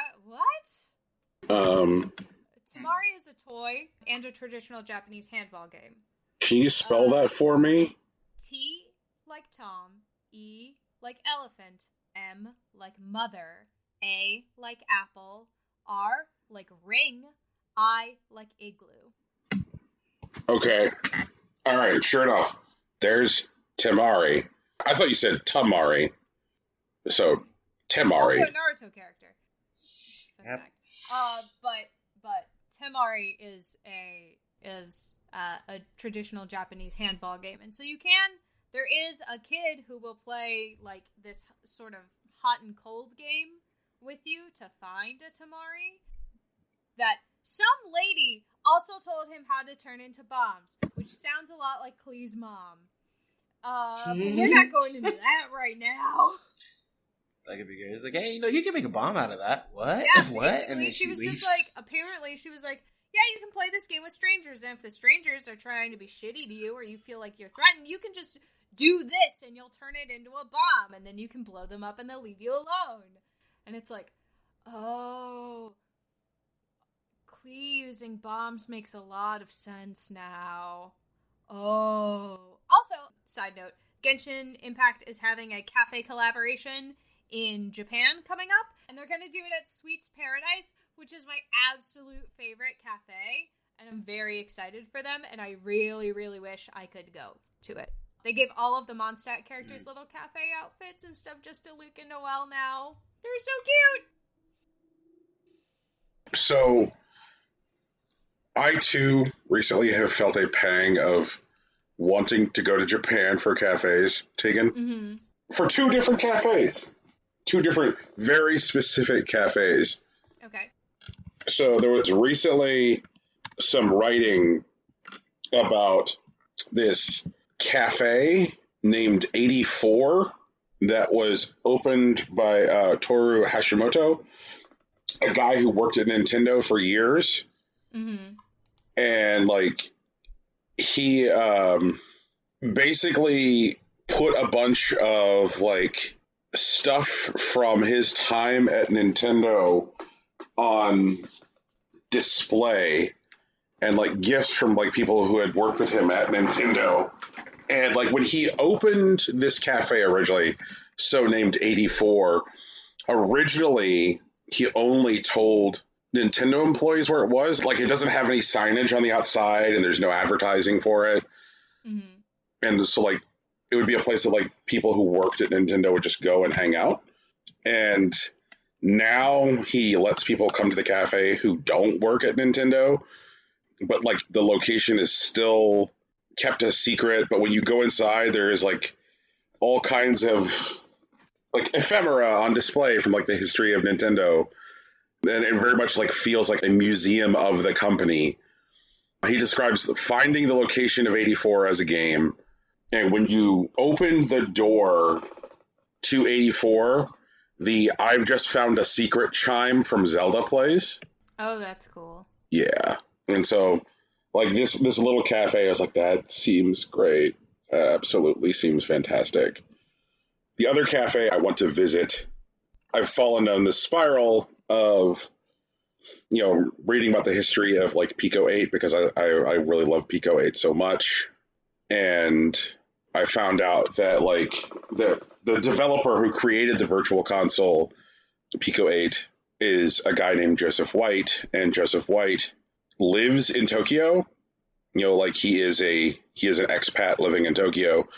Tamari is a toy and a traditional Japanese handball game. Can you spell that for me? T like Tom, E like elephant, M like mother, A like apple, R like ring, I like igloo. Okay. All right, sure enough, there's Temari. I thought you said Tamari. So, Temari. He's also a Naruto character. Yep. But Temari is a traditional Japanese handball game, and so there is a kid who will play like this sort of hot and cold game with you to find a Temari. That some lady also told him how to turn into bombs, which sounds a lot like Klee's mom. But we're not going into that right now. That could be good. It's like, hey, you can make a bomb out of that. What? Yeah, what? And then she was leaves. just like, apparently she was like, yeah, you can play this game with strangers, and if the strangers are trying to be shitty to you, or you feel like you're threatened, you can just do this, and you'll turn it into a bomb, and then you can blow them up, and they'll leave you alone. And it's like, oh, Klee using bombs makes a lot of sense now. Oh. Also, side note, Genshin Impact is having a Cafè collaboration in Japan coming up, and they're going to do it at Sweet's Paradise, which is my absolute favorite cafe, and I'm very excited for them, and I really, really wish I could go to it. They gave all of the Mondstadt characters little cafe outfits and stuff just to Luke and Noelle now. They're so cute! So, I too recently have felt a pang of wanting to go to Japan for cafes, Tegan. Mm-hmm. For 2 different cafes. 2 different, very specific cafes. Okay. So there was recently some writing about this cafe named 84 that was opened by Toru Hashimoto, a guy who worked at Nintendo for years. Mm-hmm. And, he basically put a bunch of, stuff from his time at Nintendo on display, and gifts from people who had worked with him at Nintendo. And when he opened this cafe originally, so named 84, originally he only told Nintendo employees where it was. It doesn't have any signage on the outside, and there's no advertising for it. Mm-hmm. And so it would be a place that people who worked at Nintendo would just go and hang out. And now he lets people come to the cafe who don't work at Nintendo, but the location is still kept a secret. But when you go inside, there is all kinds of ephemera on display from the history of Nintendo. And it very much feels like a museum of the company. He describes finding the location of 84 as a game. And when you open the door to 84, the I've just found a secret chime from Zelda plays. Oh, that's cool. Yeah. And so this little cafe, I was like, that seems great. Absolutely seems fantastic. The other cafe I want to visit, I've fallen down this spiral of, reading about the history of Pico 8 because I really love Pico 8 so much. And I found out that the developer who created the virtual console, Pico 8, is a guy named Joseph White, and Joseph White lives in Tokyo. He is an expat living in Tokyo,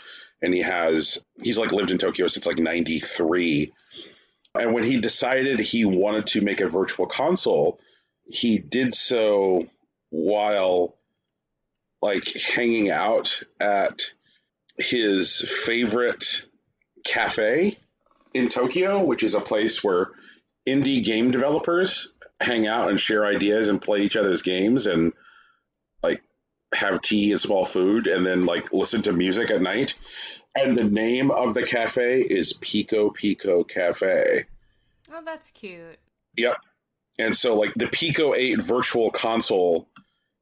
and he's lived in Tokyo since 93. And when he decided he wanted to make a virtual console, he did so while hanging out at his favorite cafe in Tokyo, which is a place where indie game developers hang out and share ideas and play each other's games and have tea and small food and then listen to music at night. And the name of the cafe is Pico Pico Cafe. Oh, that's cute. Yep. And so the Pico 8 virtual console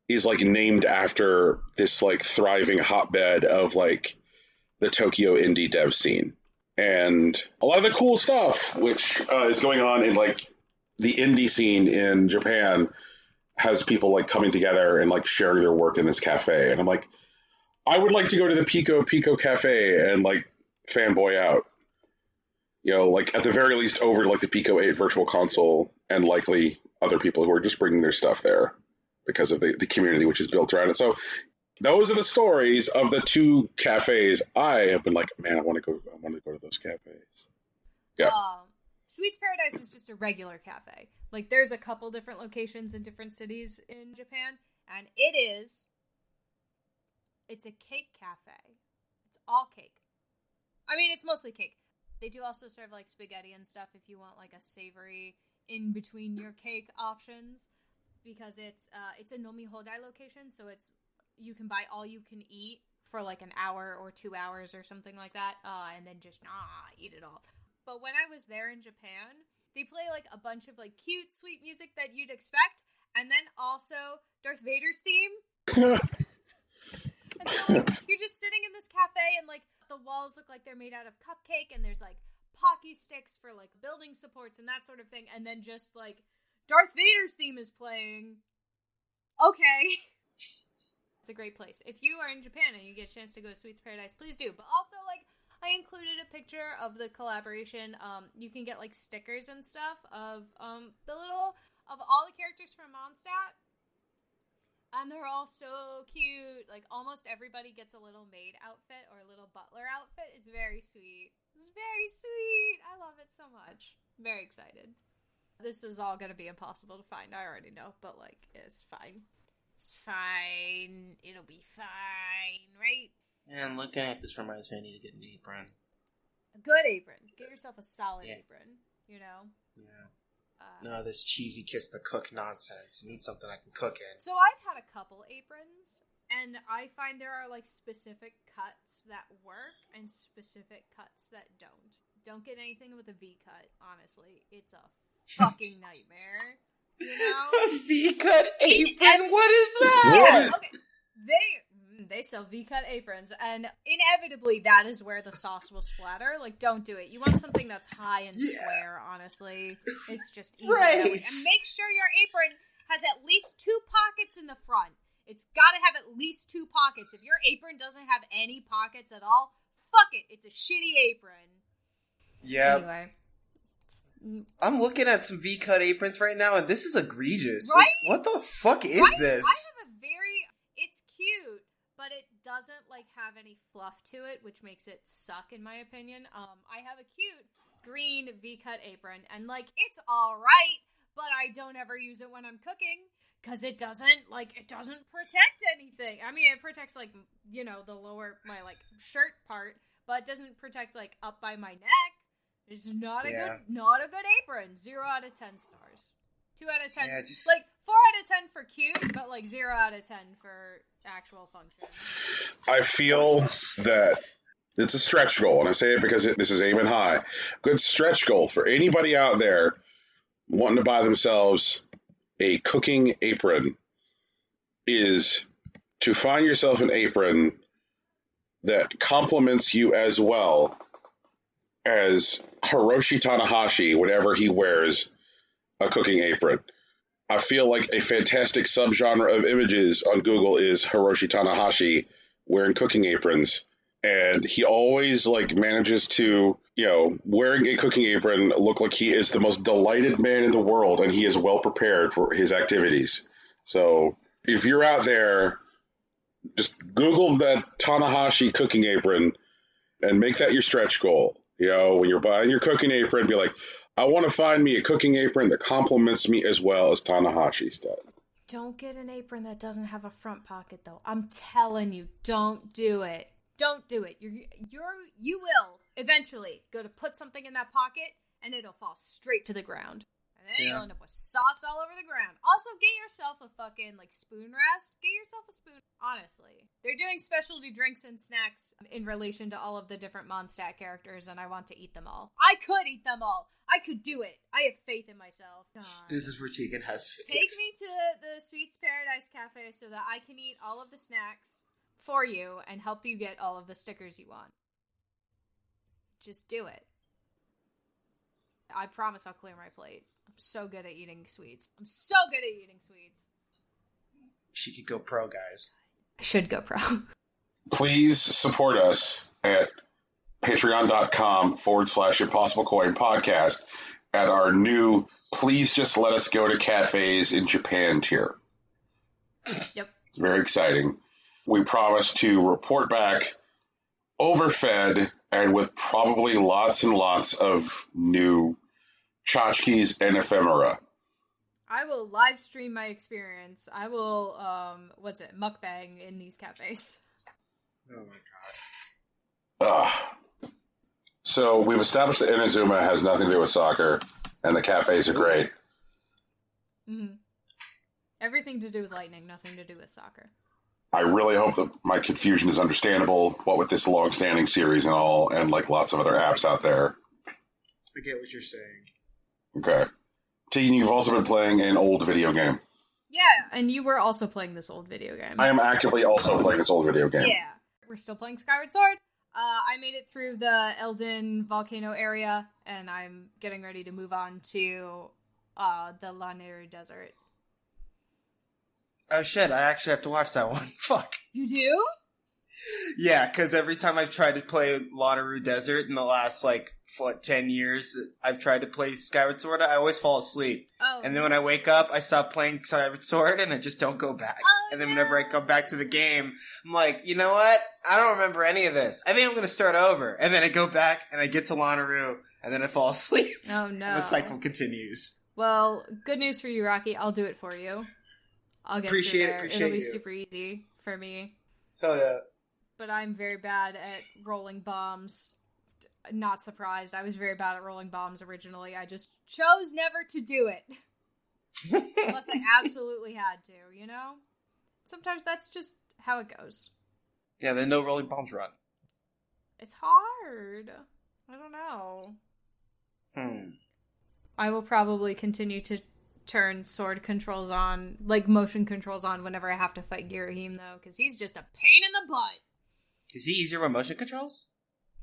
is named after this thriving hotbed of the Tokyo indie dev scene. And a lot of the cool stuff which is going on in the indie scene in Japan has people coming together and sharing their work in this cafe. And I'm I would like to go to the Pico Pico Cafe and fanboy out. At the very least over the Pico 8 virtual console, and likely other people who are just bringing their stuff there because of the community which is built around it. So Those are the stories of the 2 cafes. I have been like, man, I want to go to those cafes. Yeah. Sweets Paradise is just a regular cafe. Like, there's a couple different locations in different cities in Japan, and it's a cake cafe. It's all cake. I mean, it's mostly cake. They do also serve, like, spaghetti and stuff if you want, like, a savory in between your cake options, because it's a Nomi Hodai location, so you can buy all you can eat for, like, an hour or 2 hours or something like that, and then just, eat it all. But when I was there in Japan, they play, like, a bunch of, like, cute, sweet music that you'd expect, and then also Darth Vader's theme. And so, like, you're just sitting in this cafe, and, like, the walls look like they're made out of cupcake, and there's, like, Pocky sticks for, like, building supports and that sort of thing, and then just, like, Darth Vader's theme is playing. Okay. It's a great place. If you are in Japan and you get a chance to go to Sweets Paradise, please do. But also, like, I included a picture of the collaboration. You can get, like, stickers and stuff of all the characters from Mondstadt. And they're all so cute. Like, almost everybody gets a little maid outfit or a little butler outfit. It's very sweet. It's very sweet. I love it so much. Very excited. This is all going to be impossible to find. I already know, but, like, it's fine. It's fine. It'll be fine, right? And looking at this reminds me I need to get an apron. A good apron. Get yourself a solid apron, you know? Yeah. No, this cheesy kiss the cook nonsense. I need something I can cook in. So I've had a couple aprons, and I find there are, like, specific cuts that work and specific cuts that don't. Don't get anything with a V cut, honestly. It's a fucking nightmare. You know? A V-cut apron? What is that? Okay. They sell V-cut aprons, and inevitably that is where the sauce will splatter. Like, don't do it. You want something that's high and square, honestly. It's just easy. Right. And make sure your apron has at least 2 pockets in the front. It's gotta have at least 2 pockets. If your apron doesn't have any pockets at all, fuck it. It's a shitty apron. Yeah. Anyway. I'm looking at some V-cut aprons right now, and this is egregious. Right? Like, what the fuck is this? I have it's cute, but it doesn't, like, have any fluff to it, which makes it suck, in my opinion. I have a cute green V-cut apron, and, like, it's alright, but I don't ever use it when I'm cooking, because it doesn't protect anything. I mean, it protects, like, you know, my, like, shirt part, but it doesn't protect, like, up by my neck. It's not a good apron. 0 out of 10 stars. 2 out of 10. Yeah, just... Like, 4 out of 10 for cute, but, like, 0 out of 10 for actual function. I feel that it's a stretch goal, and I say it because this is aiming high. Good stretch goal for anybody out there wanting to buy themselves a cooking apron is to find yourself an apron that complements you as well as Hiroshi Tanahashi whenever he wears a cooking apron. I feel like a fantastic subgenre of images on Google is Hiroshi Tanahashi wearing cooking aprons. And he always, like, manages to, you know, wearing a cooking apron look like he is the most delighted man in the world, and he is well prepared for his activities. So if you're out there, just Google that Tanahashi cooking apron and make that your stretch goal. You know, when you're buying your cooking apron, be like, I want to find me a cooking apron that complements me as well as Tanahashi's does. Don't get an apron that doesn't have a front pocket, though. I'm telling you, don't do it. Don't do it. You will eventually go to put something in that pocket, and it'll fall straight to the ground. And then you'll end up with sauce all over the ground. Also, get yourself a fucking, like, spoon rest. Get yourself a spoon. Honestly. They're doing specialty drinks and snacks in relation to all of the different Mondstadt characters, and I want to eat them all. I could eat them all. I could do it. I have faith in myself. God. This is where Tegan has faith. Take me to the Sweets Paradise Cafe so that I can eat all of the snacks for you and help you get all of the stickers you want. Just do it. I promise I'll clear my plate. I'm so good at eating sweets. She could go pro, guys. I should go pro. Please support us at patreon.com/impossiblecoin podcast at our new Please Just Let Us Go to Cafes in Japan tier. Yep. It's very exciting. We promise to report back overfed and with probably lots and lots of new tchotchkes and ephemera. I will live stream my experience. I will, mukbang in these cafes. Oh my god. So we've established that Inazuma has nothing to do with soccer, and the cafes are great. Mm-hmm. Everything to do with lightning, nothing to do with soccer. I really hope that my confusion is understandable, what with this long-standing series and all, and like lots of other apps out there. I get what you're saying. Okay. Tegan, you've also been playing an old video game. Yeah, and you were also playing this old video game. I am actively also playing this old video game. Yeah. We're still playing Skyward Sword. I made it through the Elden volcano area, and I'm getting ready to move on to the Lanayru Desert. Oh shit, I actually have to watch that one. Fuck. You do? Yeah, because every time I've tried to play Lanayru Desert in the last, 10 years, I've tried to play Skyward Sword, I always fall asleep. Oh. And then when I wake up, I stop playing Skyward Sword, and I just don't go back. Oh, and then whenever I come back to the game, I'm like, you know what? I don't remember any of this. I think I'm going to start over. And then I go back, and I get to Lanayru, and then I fall asleep. Oh, no. And the cycle continues. Well, good news for you, Rocky. I'll do it for you. I'll get through there. It'll be super easy for me. Hell yeah. But I'm very bad at rolling bombs. Not surprised. I was very bad at rolling bombs originally. I just chose never to do it. Unless I absolutely had to, you know? Sometimes that's just how it goes. Yeah, then no rolling bombs run. It's hard. I don't know. I will probably continue to turn sword controls on, motion controls on whenever I have to fight Girahim, though, because he's just a pain in the butt. Is he easier with motion controls?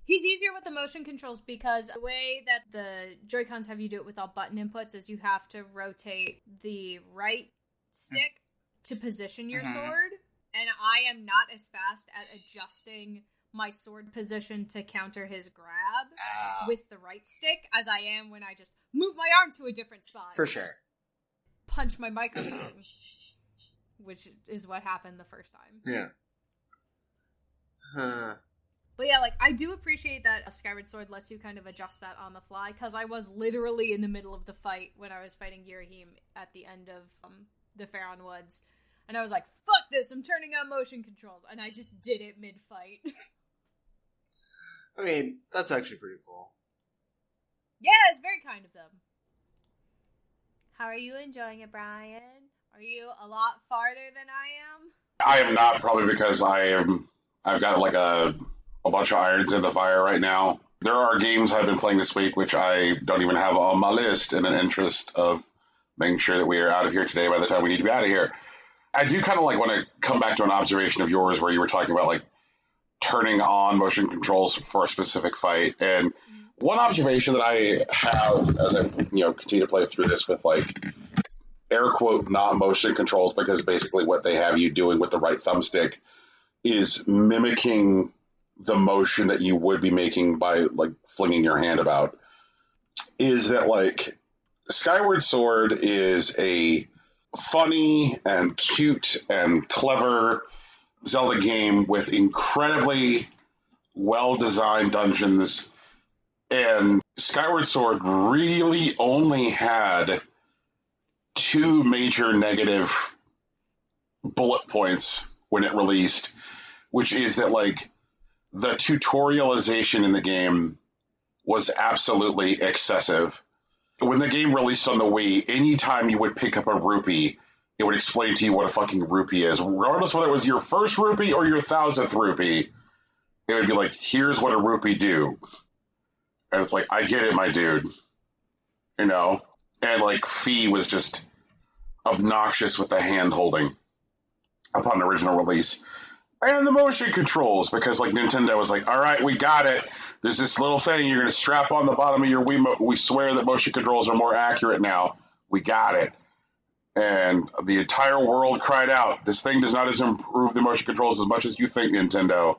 He's easier with the motion controls because the way that the Joy-Cons have you do it with all button inputs is you have to rotate the right stick to position your sword, and I am not as fast at adjusting my sword position to counter his grab with the right stick as I am when I just move my arm to a different spot. For sure. Punch my microphone, which is what happened the first time. Yeah. Huh. But yeah, I do appreciate that a Skyward Sword lets you kind of adjust that on the fly, because I was literally in the middle of the fight when I was fighting Girahim at the end of the Faron Woods, and I was like, fuck this, I'm turning on motion controls, and I just did it mid-fight. I mean, that's actually pretty cool. Yeah, it's very kind of them. How are you enjoying it, Brian? Are you a lot farther than I am? I am not, probably because I've got a bunch of irons in the fire right now. There are games I've been playing this week which I don't even have on my list in an interest of making sure that we are out of here today by the time we need to be out of here. I do kind of want to come back to an observation of yours where you were talking about turning on motion controls for a specific fight. And one observation that I have as I continue to play through this with air quote not motion controls, because basically what they have you doing with the right thumbstick is mimicking the motion that you would be making by flinging your hand about, is that Skyward Sword is a funny and cute and clever Zelda game with incredibly well-designed dungeons, and Skyward Sword really only had two major negative bullet points when it released, which is that the tutorialization in the game was absolutely excessive. When the game released on the Wii, anytime you would pick up a rupee, it would explain to you what a fucking rupee is. Regardless whether it was your first rupee or your 1,000th rupee, it would be here's what a rupee do. And it's I get it, my dude. And Fee was just obnoxious with the hand-holding upon original release. And the motion controls, because Nintendo was all right, we got it. There's this little thing you're going to strap on the bottom of your Wiimote. We swear that motion controls are more accurate now. We got it. And the entire world cried out, this thing does not improve the motion controls as much as you think, Nintendo.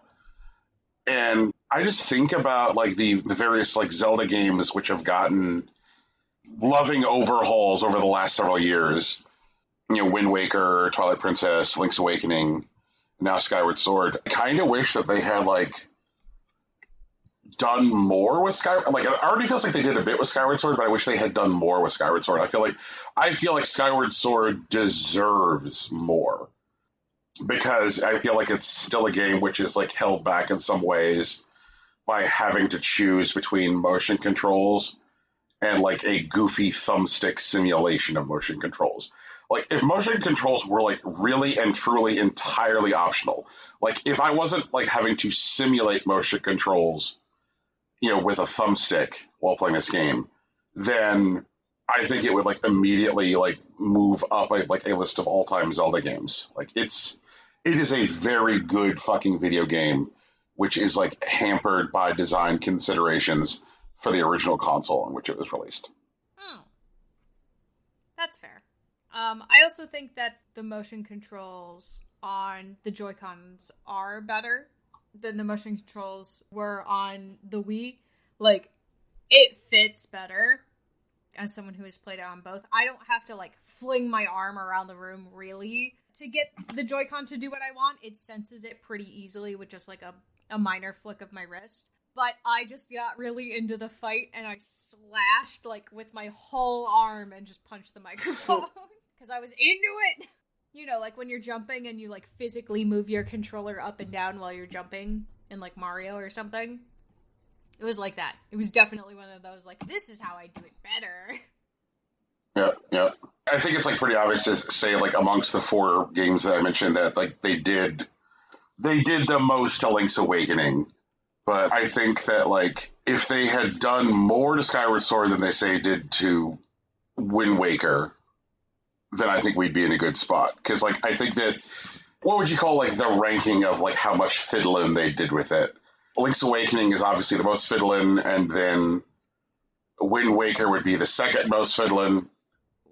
And I just think about the various Zelda games which have gotten loving overhauls over the last several years. Wind Waker, Twilight Princess, Link's Awakening. now Skyward Sword. I kind of wish that they had, like, done more with Skyward. Like, it already feels like they did a bit with Skyward Sword, but I wish they had done more with Skyward Sword. I feel like Skyward Sword deserves more, because I feel like it's still a game which is, like, held back in some ways by having to choose between motion controls and, like, a goofy thumbstick simulation of motion controls. Like, if motion controls were, like, really and truly entirely optional, like, if I wasn't, like, having to simulate motion controls, you know, with a thumbstick while playing this game, then I think it would, like, immediately, like, move up, like, a list of all-time Zelda games. Like, it is a very good fucking video game, which is, like, hampered by design considerations for the original console in which it was released. Oh. That's fair. I also think that the motion controls on the Joy-Cons are better than the motion controls were on the Wii. Like, it fits better as someone who has played it on both. I don't have to, like, fling my arm around the room, really, to get the Joy-Con to do what I want. It senses it pretty easily with just, like, a minor flick of my wrist. But I just got really into the fight, and I slashed, like, with my whole arm and just punched the microphone. Because I was into it! You know, like when you're jumping and you, like, physically move your controller up and down while you're jumping in, like, Mario or something. It was like that. It was definitely one of those, like, this is how I do it better. Yeah. I think it's, like, pretty obvious to say, like, amongst the 4 games that I mentioned that, like, they did the most to Link's Awakening. But I think that, like, if they had done more to Skyward Sword than they say did to Wind Waker, then I think we'd be in a good spot. Because, like, I think that, what would you call, like, the ranking of, like, how much fiddling they did with it? Link's Awakening is obviously the most fiddling, and then Wind Waker would be the second most fiddling.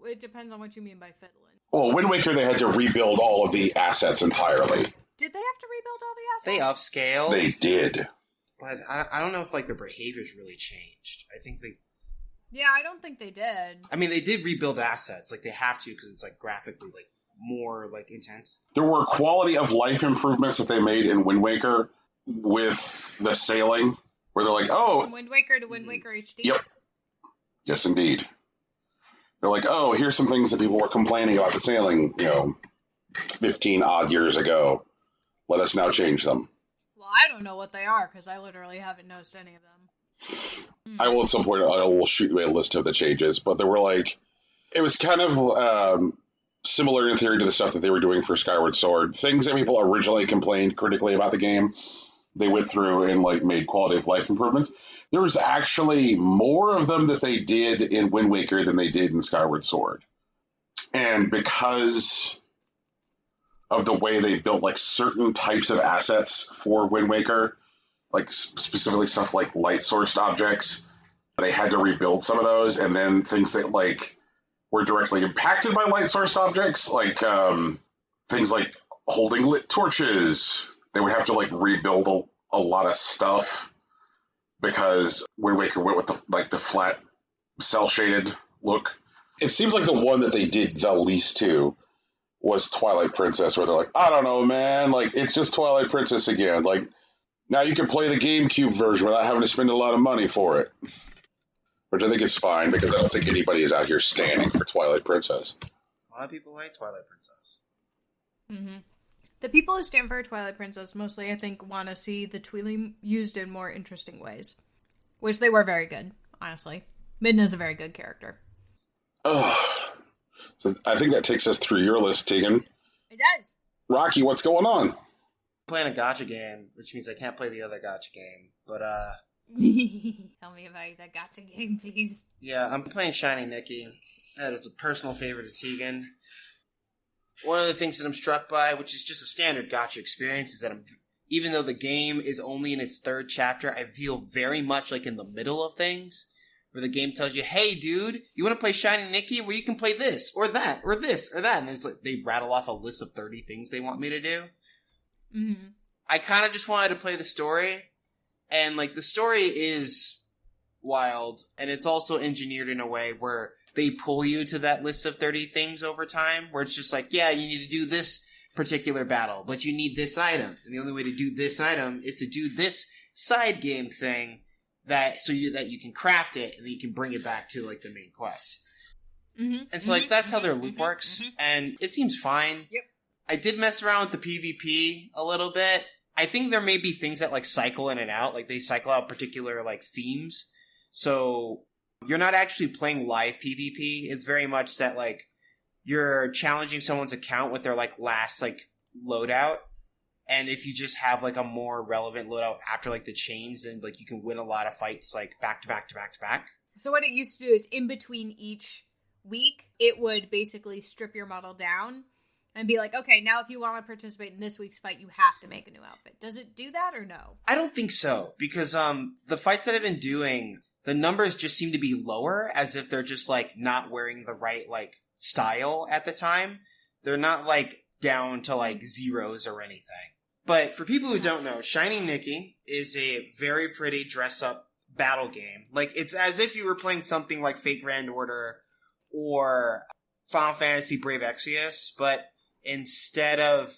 It depends on what you mean by fiddling. Well, Wind Waker, they had to rebuild all of the assets entirely. Did they have to rebuild all the assets? They upscaled. They did. But I don't know if, like, their behaviors really changed. I think they... Yeah, I don't think they did. I mean, they did rebuild assets. Like, they have to, because it's, like, graphically, like, more, like, intense. There were quality of life improvements that they made in Wind Waker with the sailing, where they're like, oh... From Wind Waker to Wind Waker HD? Yep. Yes, indeed. They're like, oh, here's some things that people were complaining about the sailing, 15-odd years ago. Let us now change them. Well, I don't know what they are, because I literally haven't noticed any of them. I will at some point, I will shoot you a list of the changes, but they were like, it was kind of similar in theory to the stuff that they were doing for Skyward Sword. Things that people originally complained critically about the game, they went through and, like, made quality of life improvements. There was actually more of them that they did in Wind Waker than they did in Skyward Sword. And because of the way they built, like, certain types of assets for Wind Waker, like specifically stuff like light-sourced objects, they had to rebuild some of those, and then things that, like, were directly impacted by light-sourced objects, like things like holding lit torches, they would have to, like, rebuild a lot of stuff because Wind Waker went with the flat cel-shaded look. It seems like the one that they did the least to was Twilight Princess, where they're like, I don't know, man, like, it's just Twilight Princess again, like, now you can play the GameCube version without having to spend a lot of money for it. Which I think is fine, because I don't think anybody is out here standing for Twilight Princess. A lot of people like Twilight Princess. Mm-hmm. The people who stand for Twilight Princess mostly, I think, want to see the Tweely used in more interesting ways. Which they were very good, honestly. Midna's a very good character. Oh, so I think that takes us through your list, Tegan. It does. Rocky, what's going on? I'm playing a gacha game, which means I can't play the other gacha game. But, Tell me about that gacha game, please. Yeah, I'm playing Shiny Nikki. That is a personal favorite of Tegan. One of the things that I'm struck by, which is just a standard gacha experience, is that even though the game is only in its 3rd chapter, I feel very much like in the middle of things, where the game tells you, hey, dude, you want to play Shiny Nikki? Well, you can play this, or that, or this, or that. And it's like they rattle off a list of 30 things they want me to do. Mm-hmm. I kind of just wanted to play the story. And, like, the story is wild, and it's also engineered in a way where they pull you to that list of 30 things over time, where it's just like, yeah, you need to do this particular battle, but you need this item. And the only way to do this item is to do this side game thing that you can craft it and then you can bring it back to like the main quest. Mm-hmm. And so like that's how their loop works, and it seems fine. Yep. I did mess around with the PvP a little bit. I think there may be things that like cycle in and out, like they cycle out particular like themes. So you're not actually playing live PvP. It's very much that like you're challenging someone's account with their like last like loadout. And if you just have like a more relevant loadout after like the change, then like you can win a lot of fights like back to back to back to back. So what it used to do is in between each week, it would basically strip your model down and be like, okay, now if you want to participate in this week's fight, you have to make a new outfit. Does it do that or no? I don't think so, because the fights that I've been doing, the numbers just seem to be lower, as if they're just like not wearing the right like style at the time. They're not like down to like zeros or anything. But for people who don't know, Shining Nikki is a very pretty dress-up battle game. Like, it's as if you were playing something like Fate Grand Order or Final Fantasy Brave Exvius, but instead of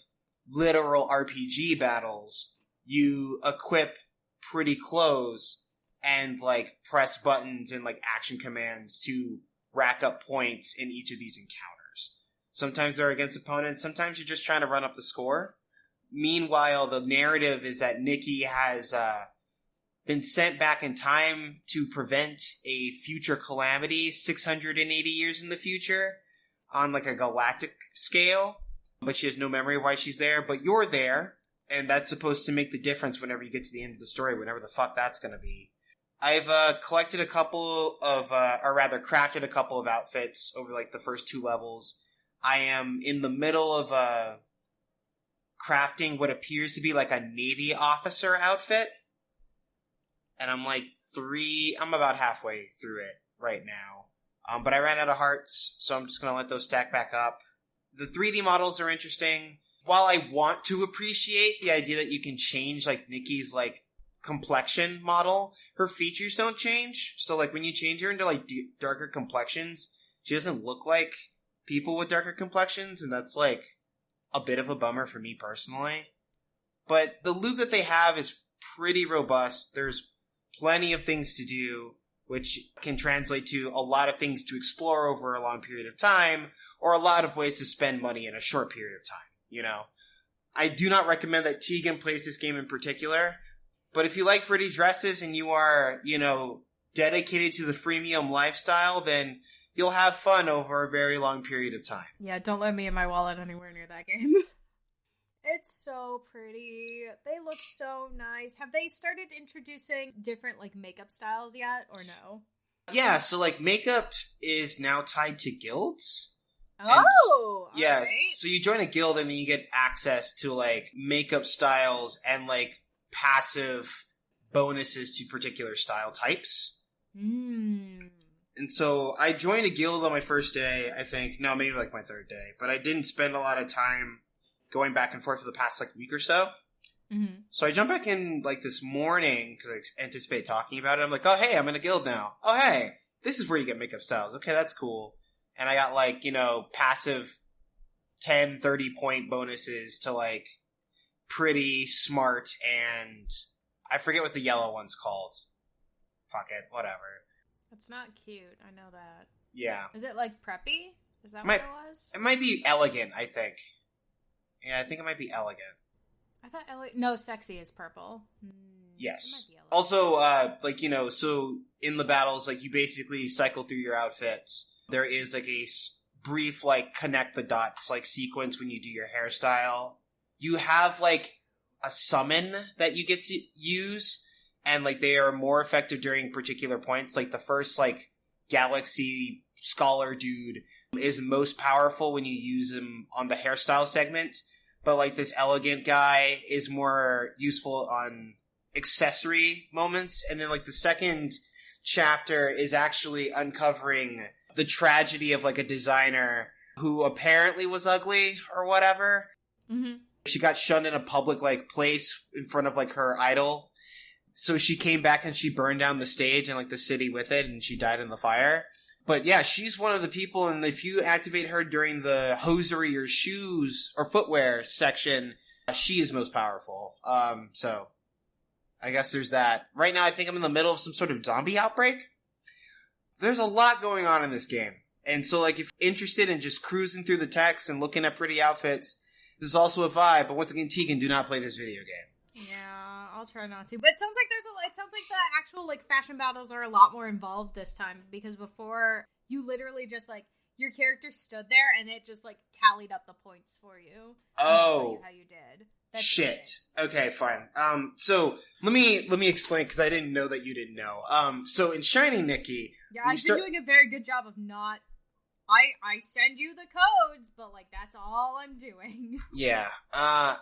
literal RPG battles, you equip pretty clothes and, like, press buttons and, like, action commands to rack up points in each of these encounters. Sometimes they're against opponents, sometimes you're just trying to run up the score. Meanwhile, the narrative is that Nikki has been sent back in time to prevent a future calamity 680 years in the future on like a galactic scale, but she has no memory of why she's there, but you're there, and that's supposed to make the difference whenever you get to the end of the story, whenever the fuck that's going to be. I've crafted a couple of outfits over like the first 2 levels. I am in the middle of crafting what appears to be like a Navy officer outfit. And I'm about halfway through it right now. But I ran out of hearts, so I'm just going to let those stack back up. The 3D models are interesting. While I want to appreciate the idea that you can change like Nikki's like complexion model, her features don't change. So like when you change her into like darker complexions, she doesn't look like people with darker complexions, and that's like a bit of a bummer for me personally. But the loop that they have is pretty robust. There's plenty of things to do, which can translate to a lot of things to explore over a long period of time, or a lot of ways to spend money in a short period of time, you know? I do not recommend that Tegan plays this game in particular, but if you like pretty dresses and you are, you know, dedicated to the freemium lifestyle, then you'll have fun over a very long period of time. Yeah, don't let me and my wallet anywhere near that game. It's so pretty. They look so nice. Have they started introducing different, like, makeup styles yet, or no? Yeah, so, like, makeup is now tied to guilds. Oh! Yeah, right. So you join a guild and then you get access to, like, makeup styles and, like, passive bonuses to particular style types. Mm. And so I joined a guild on my first day, I think. No, maybe, like, my third day. But I didn't spend a lot of time going back and forth for the past, like, week or so. Mm-hmm. So I jumped back in, like, this morning because I anticipate talking about it. I'm like, oh, hey, I'm in a guild now. Oh, hey, this is where you get makeup styles. Okay, that's cool. And I got, like, you know, passive 10, 30-point bonuses to, like, pretty, smart, and I forget what the yellow one's called. Fuck it, whatever. That's not cute. I know that. Yeah. Is it, like, preppy? Is that what it was? It might be elegant, I think. Yeah, I think it might be elegant. I thought no, sexy is purple. Yes. It might be elegant. Also, like, you know, so in the battles, like, you basically cycle through your outfits. There is, like, a brief, like, connect the dots, like, sequence when you do your hairstyle. You have, like, a summon that you get to use, and, like, they are more effective during particular points. Like, the first, like, Galaxy Scholar dude is most powerful when you use him on the hairstyle segment, but, like, this elegant guy is more useful on accessory moments. And then, like, the second chapter is actually uncovering the tragedy of, like, a designer who apparently was ugly or whatever. Mm-hmm. She got shunned in a public, like, place in front of, like, her idol. So she came back and she burned down the stage and, like, the city with it, and she died in the fire. But yeah, she's one of the people, and if you activate her during the hosiery or shoes or footwear section, she is most powerful. So I guess there's that. Right now, I think I'm in the middle of some sort of zombie outbreak. There's a lot going on in this game. And so, like, if you're interested in just cruising through the text and looking at pretty outfits, this is also a vibe. But once again, Tegan, do not play this video game. Yeah, I'll try not to. But it sounds like it sounds like the actual, like, fashion battles are a lot more involved this time. Because before, you literally just, like, your character stood there and it just, like, tallied up the points for you. Oh. How you did. That's shit. Okay, fine. So let me explain, because I didn't know that you didn't know. So in Shiny Nikki... Yeah, I've been doing a very good job of not... I send you the codes, but, like, that's all I'm doing. Yeah.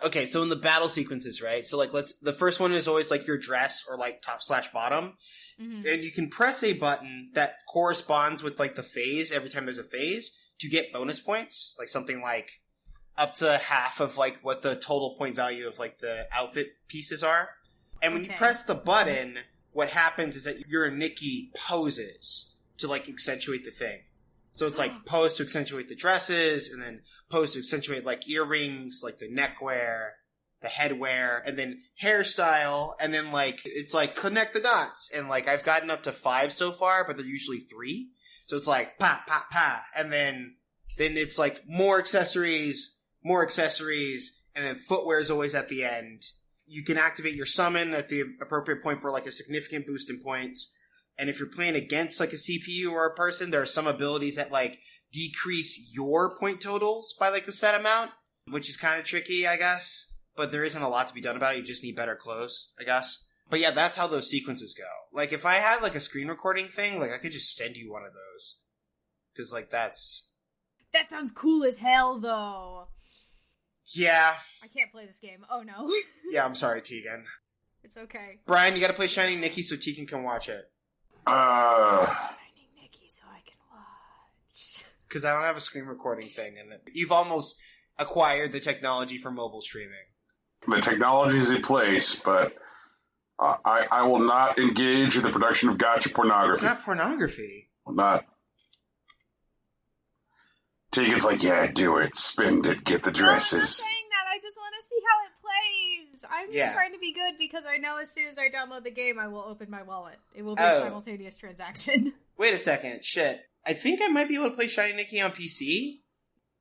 Okay, so in the battle sequences, right? So, like, the first one is always, like, your dress or, like, top/bottom. Mm-hmm. And you can press a button that corresponds with, like, the phase every time there's a phase to get bonus points. Like, something like up to half of, like, what the total point value of, like, the outfit pieces are. And when you press the button, what happens is that your Nikki poses to, like, accentuate the thing. So it's like pose to accentuate the dresses, and then pose to accentuate like earrings, like the neckwear, the headwear, and then hairstyle, and then like it's like connect the dots. And like I've gotten up to 5 so far, but they're usually 3. So it's like pa pa pa, and then it's like more accessories, and then footwear is always at the end. You can activate your summon at the appropriate point for like a significant boost in points. And if you're playing against, like, a CPU or a person, there are some abilities that, like, decrease your point totals by, like, a set amount, which is kind of tricky, I guess. But there isn't a lot to be done about it. You just need better clothes, I guess. But yeah, that's how those sequences go. Like, if I had, like, a screen recording thing, like, I could just send you one of those. Because, like, that's... That sounds cool as hell, though. Yeah. I can't play this game. Oh, no. Yeah, I'm sorry, Tegan. It's okay. Brian, you gotta play Shiny Nikki so Tegan can watch it. Shiny Nikki so I can watch. Because I don't have a screen recording thing, and you've almost acquired the technology for mobile streaming. The technology is in place, but I will not engage in the production of gacha pornography. It's not pornography. Well, not. Tegan's like, yeah, do it. Spend it. Get the dresses. No, I'm not saying that. I just want to see how it plays. I'm just trying to be good because I know as soon as I download the game, I will open my wallet. It will be a simultaneous transaction. Wait a second. Shit. I think I might be able to play Shiny Nikki on PC.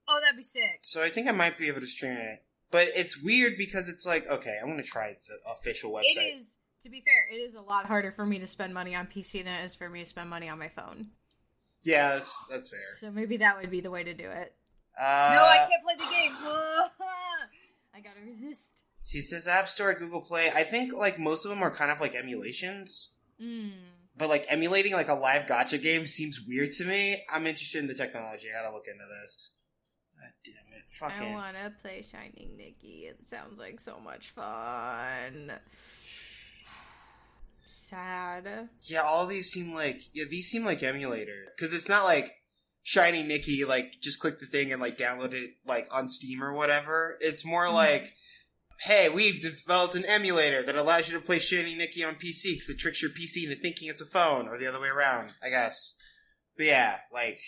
Oh, that'd be sick. So I think I might be able to stream it. But it's weird because it's like, okay, I'm going to try the official website. It is, to be fair, it is a lot harder for me to spend money on PC than it is for me to spend money on my phone. Yeah, that's fair. So maybe that would be the way to do it. No, I can't play the game. I gotta resist. See, it says App Store, Google Play. I think, like, most of them are kind of like emulations. But, like, emulating, like, a live gacha game seems weird to me. I'm interested in the technology. I gotta look into this. God damn it. Fucking. I wanna play Shining Nikki. It sounds like so much fun. Sad. Yeah, all these seem like... Yeah, these seem like emulators. Because it's not like Shiny Nikki, like, just click the thing and, like, download it, like, on Steam or whatever. It's more like... Hey, we've developed an emulator that allows you to play Shiny Nikki on PC because it tricks your PC into thinking it's a phone, or the other way around, I guess. But yeah, like...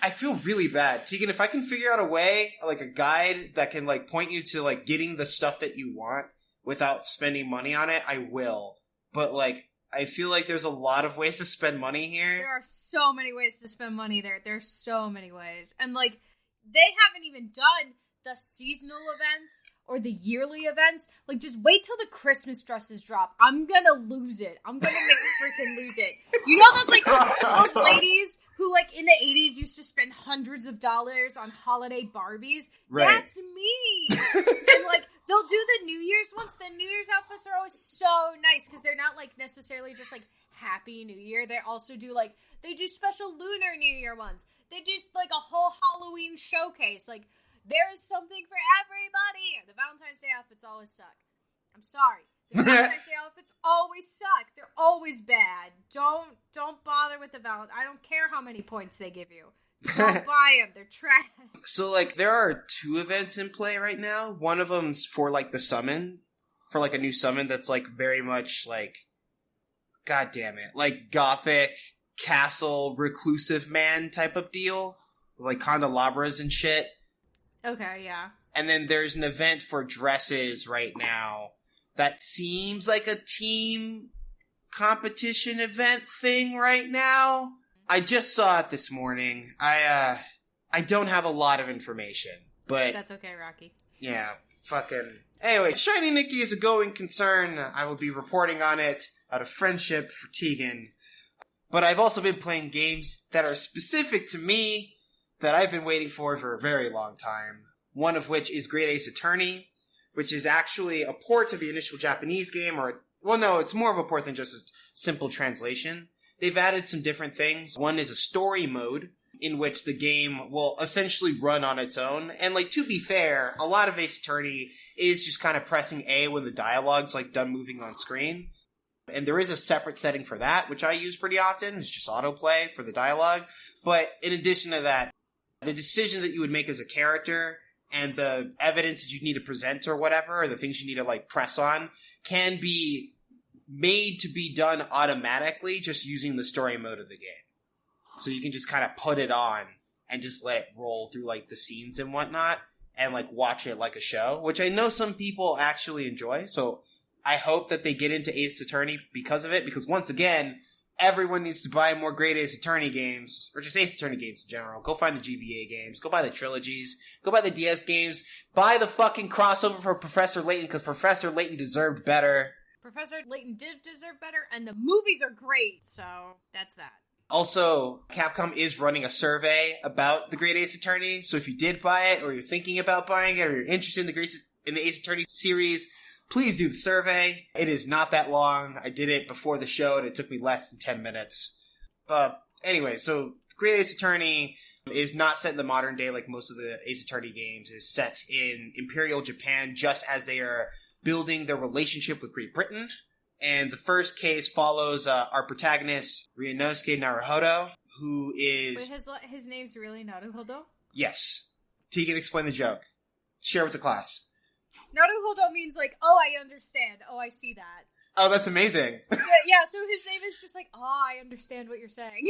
I feel really bad. Tegan, if I can figure out a way, like a guide that can, like, point you to, like, getting the stuff that you want without spending money on it, I will. But, like, I feel like there's a lot of ways to spend money here. There are so many ways to spend money there. There's so many ways. And, like, they haven't even done the seasonal events or the yearly events. Like, just wait till the Christmas dresses drop. I'm gonna lose it. I'm gonna freaking lose it. You know those, like, those ladies who, like, in the 80s used to spend hundreds of dollars on holiday Barbies? Right. That's me! And, like, they'll do the New Year's ones. The New Year's outfits are always so nice because they're not, like, necessarily just, like, Happy New Year. They also do, like, they do special Lunar New Year ones. They do, like, a whole Halloween showcase. Like, there is something for everybody. The Valentine's Day outfits always suck. I'm sorry. The Valentine's Day outfits always suck. They're always bad. Don't bother with the Valentine. I don't care how many points they give you. Don't buy them. They're trash. So, like, there are 2 events in play right now. One of them's for, like, the summon. For, like, a new summon that's, like, very much, like, God damn it. Like, gothic castle reclusive man type of deal, with like candelabras and shit. Okay, yeah. And then there's an event for dresses right now that seems like a team competition event thing right now. I just saw it this morning. I don't have a lot of information, but... That's okay, Rocky. Yeah, fucking... Anyway, Shiny Nikki is a going concern. I will be reporting on it out of friendship for Tegan. But I've also been playing games that are specific to me that I've been waiting for a very long time. One of which is Great Ace Attorney, which is actually a port of the initial Japanese game, or... Well, no, it's more of a port than just a simple translation. They've added some different things. One is a story mode, in which the game will essentially run on its own. And, like, to be fair, a lot of Ace Attorney is just kind of pressing A when the dialogue's, like, done moving on screen. And there is a separate setting for that, which I use pretty often. It's just autoplay for the dialogue. But in addition to that, the decisions that you would make as a character and the evidence that you need to present or whatever, or the things you need to, like, press on, can be made to be done automatically just using the story mode of the game. So you can just kind of put it on and just let it roll through, like, the scenes and whatnot and, like, watch it like a show, which I know some people actually enjoy. So I hope that they get into Ace Attorney because of it, because once again, everyone needs to buy more Great Ace Attorney games, or just Ace Attorney games in general. Go find the GBA games. Go buy the trilogies. Go buy the DS games. Buy the fucking crossover for Professor Layton, because Professor Layton deserved better. Professor Layton did deserve better, and the movies are great, so that's that. Also, Capcom is running a survey about the Great Ace Attorney, so if you did buy it, or you're thinking about buying it, or you're interested in the Ace Attorney series, please do the survey. It is not that long. I did it before the show, and it took me less than 10 minutes. Anyway, so Great Ace Attorney is not set in the modern day like most of the Ace Attorney games. It's set in Imperial Japan, just as they are building their relationship with Great Britain. And the first case follows our protagonist, Ryunosuke Naruhodo, who is... Wait, his name's really Naruhodo? Yes. Tegan, explain the joke. Share with the class. Naruhodo means like, oh, I understand. Oh, I see that. Oh, that's amazing. So his name is just like, oh, I understand what you're saying.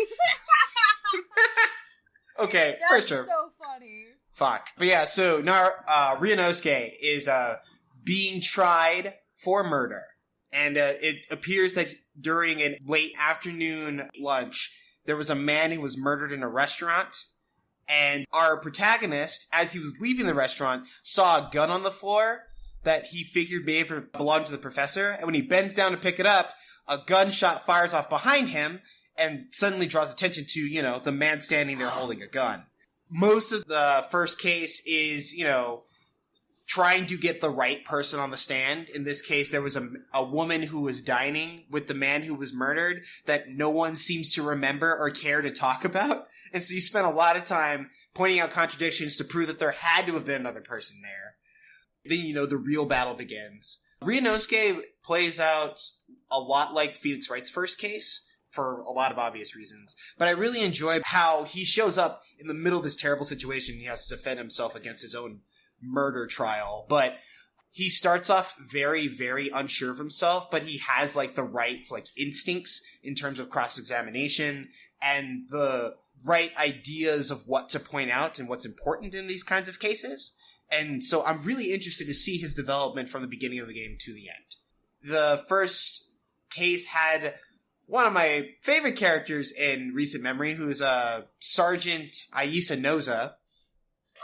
Okay, that's for sure. That's so funny. Fuck. But yeah, so Ryunosuke is being tried for murder. And it appears that during a late afternoon lunch, there was a man who was murdered in a restaurant. And our protagonist, as he was leaving the restaurant, saw a gun on the floor that he figured may have belonged to the professor. And when he bends down to pick it up, a gunshot fires off behind him and suddenly draws attention to, the man standing there holding a gun. Most of the first case is, trying to get the right person on the stand. In this case, there was a woman who was dining with the man who was murdered that no one seems to remember or care to talk about. And so you spent a lot of time pointing out contradictions to prove that there had to have been another person there. Then, the real battle begins. Ryunosuke plays out a lot like Phoenix Wright's first case for a lot of obvious reasons. But I really enjoy how he shows up in the middle of this terrible situation. He has to defend himself against his own murder trial, but he starts off very, very unsure of himself, but he has the right instincts in terms of cross-examination and the right ideas of what to point out and what's important in these kinds of cases. And so I'm really interested to see his development from the beginning of the game to the end. The first case had one of my favorite characters in recent memory, who's Sergeant Ayisa Noza,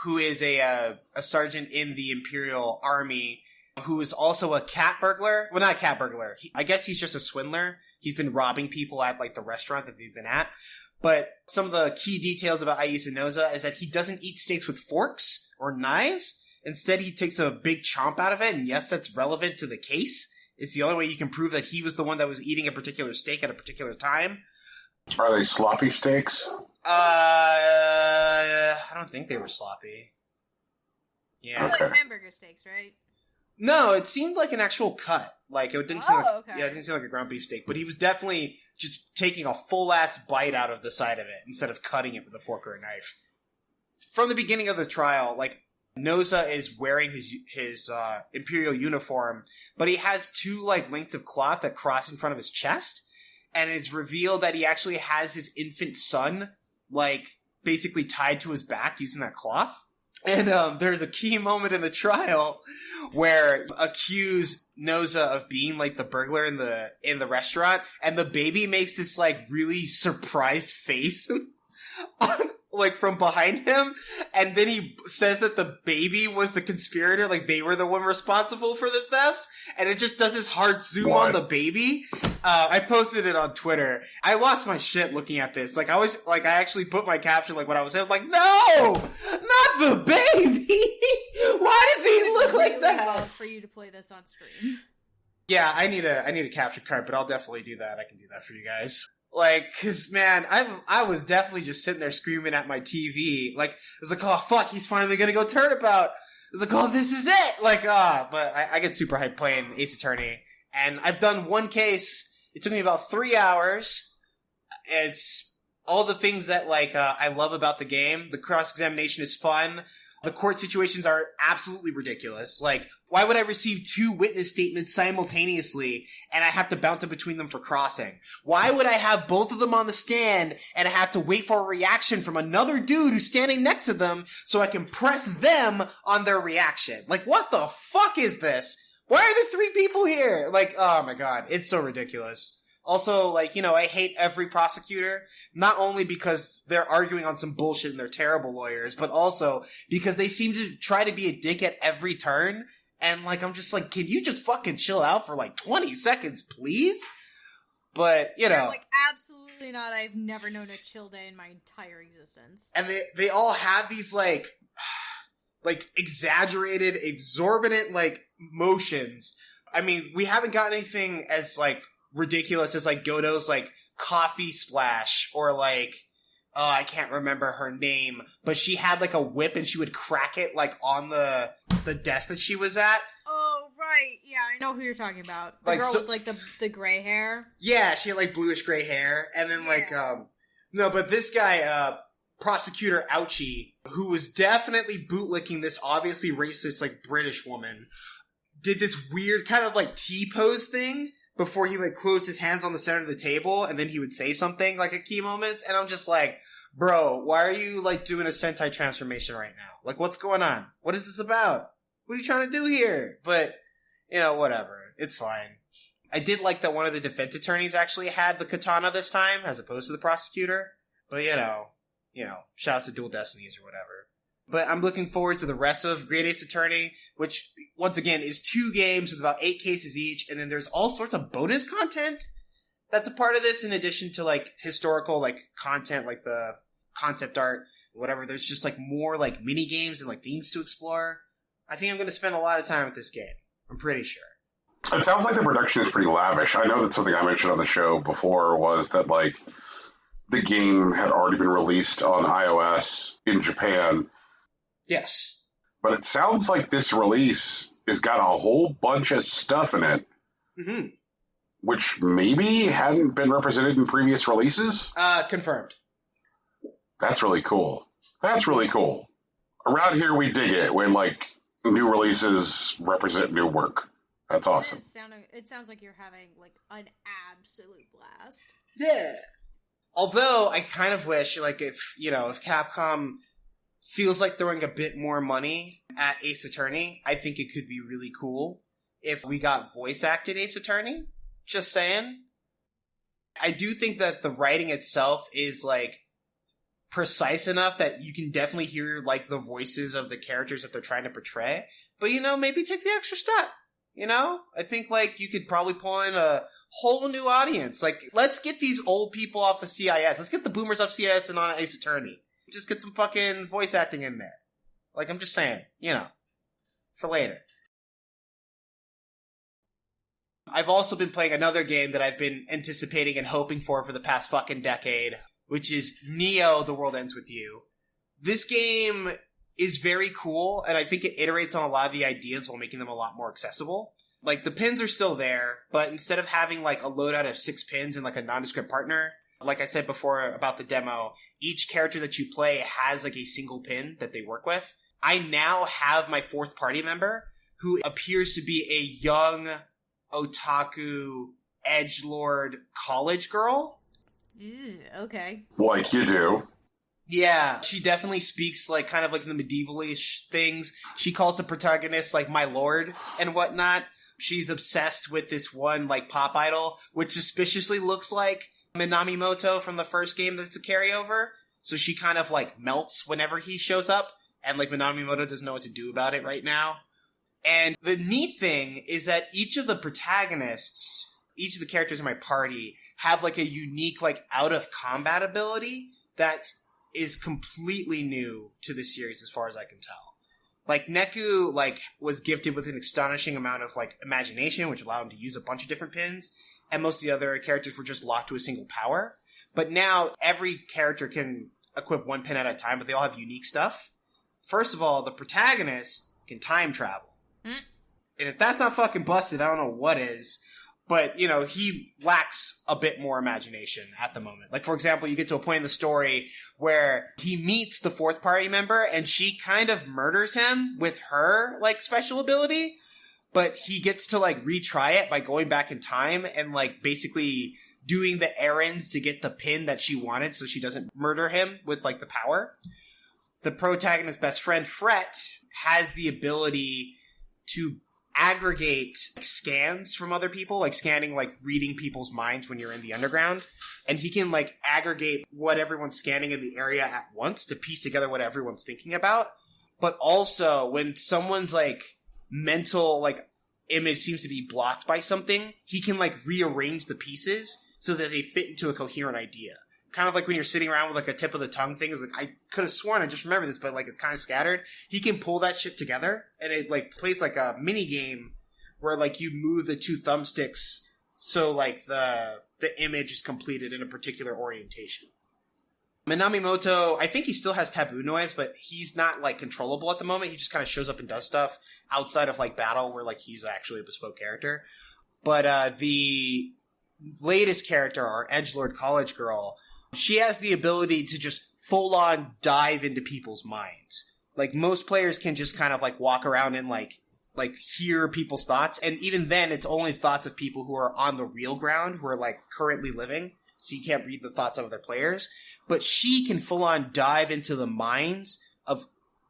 who is a sergeant in the Imperial Army, who is also a cat burglar. Well, not a cat burglar. I guess he's just a swindler. He's been robbing people at, the restaurant that they've been at. But some of the key details about Ayisa Noza is that he doesn't eat steaks with forks or knives. Instead, he takes a big chomp out of it, and yes, that's relevant to the case. It's the only way you can prove that he was the one that was eating a particular steak at a particular time. Are they sloppy steaks? I don't think they were sloppy. Yeah. They're like hamburger steaks, right? No, it seemed like an actual cut. It didn't seem okay. it didn't seem like a ground beef steak, but he was definitely just taking a full ass bite out of the side of it instead of cutting it with a fork or a knife. From the beginning of the trial, Noza is wearing his Imperial uniform, but he has two lengths of cloth that cross in front of his chest. and it's revealed that he actually has his infant son, like, basically tied to his back using that cloth. And there's a key moment in the trial where accuse Noza of being like the burglar in the restaurant, and the baby makes this like really surprised face like from behind him, and then he says that the baby was the conspirator, like they were the one responsible for the thefts, and it just does this hard zoom on the baby. I posted it on Twitter. I lost my shit looking at this. Like I actually put my caption like when I was like, no, not the baby. Why does he look like that? For you to play this on stream. Yeah, I need a capture card, but I'll definitely do that. I can do that for you guys. Like, cause man, I was definitely just sitting there screaming at my TV. Like, I was like, oh fuck, he's finally gonna go turnabout. I was like, oh, this is it. Like, but I get super hyped playing Ace Attorney, and I've done one case. It took me about 3 hours. It's all the things that like I love about the game. The cross-examination is fun. The court situations are absolutely ridiculous. Like, why would I receive 2 witness statements simultaneously and I have to bounce in between them for crossing? Why would I have both of them on the stand and I have to wait for a reaction from another dude who's standing next to them so I can press them on their reaction? Like, what the fuck is this? Why are there 3 people here? Like, oh my god, it's so ridiculous. Also, like, you know, I hate every prosecutor, not only because they're arguing on some bullshit and they're terrible lawyers, but also because they seem to try to be a dick at every turn. And, like, I'm just like, can you just fucking chill out for, like, 20 seconds, please? But, you know. Like, absolutely not. I've never known a chill day in my entire existence. And they all have these, like exaggerated, exorbitant, like, motions. I mean, we haven't got anything as, like, ridiculous as like Godo's like coffee splash, or like I can't remember her name, but she had like a whip and she would crack it like on the desk that she was at. Oh right, yeah, I know who you're talking about. The girl with like the gray hair. Yeah, she had like bluish gray hair, and then like no, but this guy prosecutor Ouchie, who was definitely bootlicking this obviously racist like British woman, did this weird kind of like T-pose thing before he, like, closed his hands on the center of the table, and then he would say something, like, at key moments, and I'm just like, bro, why are you, like, doing a Sentai transformation right now? Like, what's going on? What is this about? What are you trying to do here? But, you know, whatever. It's fine. I did like that one of the defense attorneys actually had the katana this time, as opposed to the prosecutor. But, you know, shouts to Dual Destinies or whatever. But I'm looking forward to the rest of Great Ace Attorney, which, once again, is 2 games with about 8 cases each, and then there's all sorts of bonus content that's a part of this, in addition to, like, historical, like, content, like the concept art, whatever. There's just, like, more, like, mini-games and, like, things to explore. I think I'm going to spend a lot of time with this game. I'm pretty sure. It sounds like the production is pretty lavish. I know that something I mentioned on the show before was that, like, the game had already been released on iOS in Japan. Yes. But it sounds like this release has got a whole bunch of stuff in it, which maybe hadn't been represented in previous releases? Confirmed. That's really cool. That's really cool. Around here, we dig it when, like, new releases represent new work. That's awesome. It sounds like you're having, like, an absolute blast. Yeah. Although, I kind of wish, like, if Capcom feels like throwing a bit more money at Ace Attorney, I think it could be really cool if we got voice-acted Ace Attorney. Just saying. I do think that the writing itself is, like, precise enough that you can definitely hear, like, the voices of the characters that they're trying to portray. But, maybe take the extra step. I think, like, you could probably pull in a whole new audience. Like, let's get these old people off of CIS. Let's get the boomers off CIS and on Ace Attorney. Just get some fucking voice acting in there. Like, I'm just saying, for later. I've also been playing another game that I've been anticipating and hoping for the past fucking decade, which is Neo: The World Ends With You. This game is very cool, and I think it iterates on a lot of the ideas while making them a lot more accessible. Like, the pins are still there, but instead of having, like, a loadout of 6 pins and, like, a nondescript partner, like I said before about the demo, each character that you play has, like, a single pin that they work with. I now have my 4th party member, who appears to be a young otaku edgelord college girl. Ew, okay. Like you do. Yeah, she definitely speaks like kind of like the medieval-ish things. She calls the protagonist like my lord and whatnot. She's obsessed with this one like pop idol, which suspiciously looks like Minamimoto from the first game that's a carryover. So she kind of like melts whenever he shows up, and like Minamimoto doesn't know what to do about it right now. And the neat thing is that each of the protagonists, each of the characters in my party have like a unique like out of combat ability that is completely new to the series as far as I can tell. Like Neku like was gifted with an astonishing amount of like imagination, which allowed him to use a bunch of different pins, and most of the other characters were just locked to a single power. But now every character can equip one pin at a time, but they all have unique stuff. First of all, the protagonist can time travel. And if that's not fucking busted, I don't know what is. But, you know, he lacks a bit more imagination at the moment. Like, for example, you get to a point in the story where he meets the fourth party member and she kind of murders him with her, like, special ability. But he gets to, like, retry it by going back in time and, like, basically doing the errands to get the pin that she wanted so she doesn't murder him with, like, the power. The protagonist's best friend, Fret, has the ability to aggregate scans from other people, like scanning, like reading people's minds when you're in the underground. And he can like aggregate what everyone's scanning in the area at once to piece together what everyone's thinking about. But also when someone's like mental like image seems to be blocked by something, he can like rearrange the pieces so that they fit into a coherent idea. Kind of like when you're sitting around with like a tip of the tongue thing. It's like, I could have sworn I just remember this, but like it's kind of scattered. He can pull that shit together, and it like plays like a mini game where like you move the two thumbsticks so like the image is completed in a particular orientation. Minamimoto, I think he still has taboo noise, but he's not like controllable at the moment. He just kind of shows up and does stuff outside of like battle where like he's actually a bespoke character. But the latest character, our edgelord college girl, she has the ability to just full-on dive into people's minds. Like, most players can just kind of, like, walk around and, like hear people's thoughts. And even then, it's only thoughts of people who are on the real ground, who are, like, currently living. So you can't read the thoughts of other players. But she can full-on dive into the minds of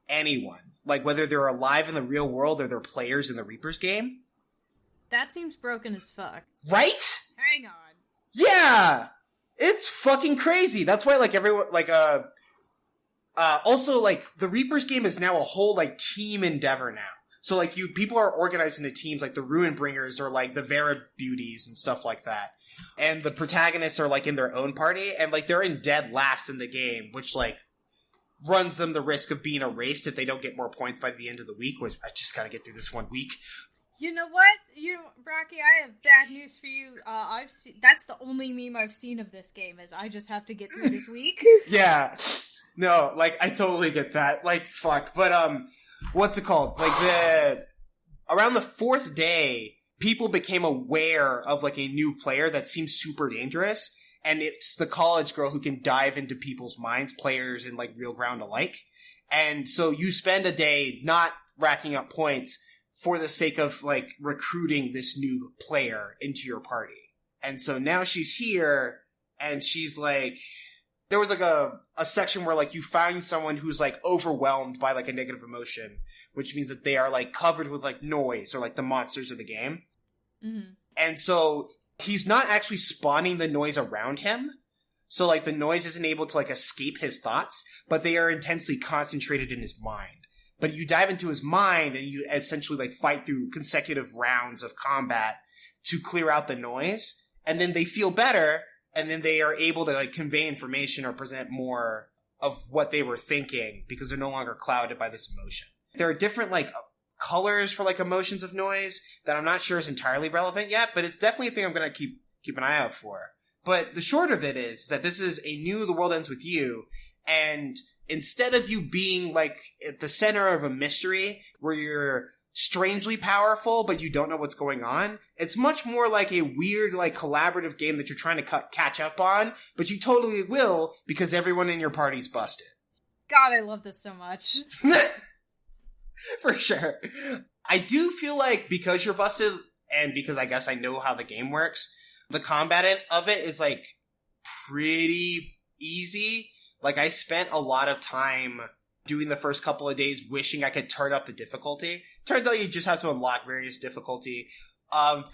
anyone. Like, whether they're alive in the real world or they're players in the Reaper's game. That seems broken as fuck. Right? Hang on. Yeah! It's fucking crazy. That's why, like, everyone, like, also, like, the Reaper's game is now a whole, like, team endeavor now. So, like, people are organized into teams, like the Ruin Bringers or, like, the Vera Beauties and stuff like that. And the protagonists are, like, in their own party, and, like, they're in dead last in the game, which, like, runs them the risk of being erased if they don't get more points by the end of the week, which I just gotta get through this one week. You know what? Rocky, I have bad news for you. That's the only meme I've seen of this game, is I just have to get through this week. Yeah. No, like, I totally get that. Like, fuck. But, what's it called? Like, around the fourth day, people became aware of, like, a new player that seems super dangerous, and it's the college girl who can dive into people's minds, players and, like, real ground alike. And so you spend a day not racking up points for the sake of, like, recruiting this new player into your party. And so now she's here, and she's, like... There was, like, a section where, like, you find someone who's, like, overwhelmed by, like, a negative emotion, which means that they are, like, covered with, like, noise, or, like, the monsters of the game. Mm-hmm. And so he's not actually spawning the noise around him, so, like, the noise isn't able to, like, escape his thoughts, but they are intensely concentrated in his mind. But you dive into his mind and you essentially like fight through consecutive rounds of combat to clear out the noise. And then they feel better, and then they are able to like convey information or present more of what they were thinking because they're no longer clouded by this emotion. There are different like colors for like emotions of noise that I'm not sure is entirely relevant yet, but it's definitely a thing I'm going to keep an eye out for. But the short of it is that this is a new The World Ends With You, and instead of you being, like, at the center of a mystery where you're strangely powerful but you don't know what's going on, it's much more like a weird, like, collaborative game that you're trying to catch up on, but you totally will because everyone in your party's busted. God, I love this so much. For sure. I do feel like because you're busted, and because I guess I know how the game works, The combat of it is, like, pretty easy. Like, I spent a lot of time doing the first couple of days wishing I could turn up the difficulty. Turns out you just have to unlock various difficulty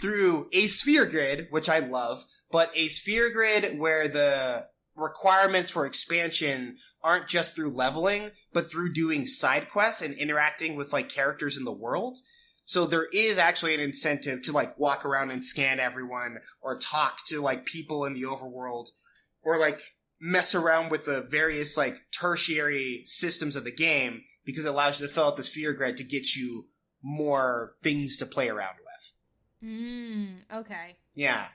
through a sphere grid, which I love, but a sphere grid where the requirements for expansion aren't just through leveling, but through doing side quests and interacting with, like, characters in the world. So there is actually an incentive to, like, walk around and scan everyone, or talk to, like, people in the overworld, or, like, mess around with the various, like, tertiary systems of the game, because it allows you to fill out the sphere grid to get you more things to play around with. Okay. Yeah.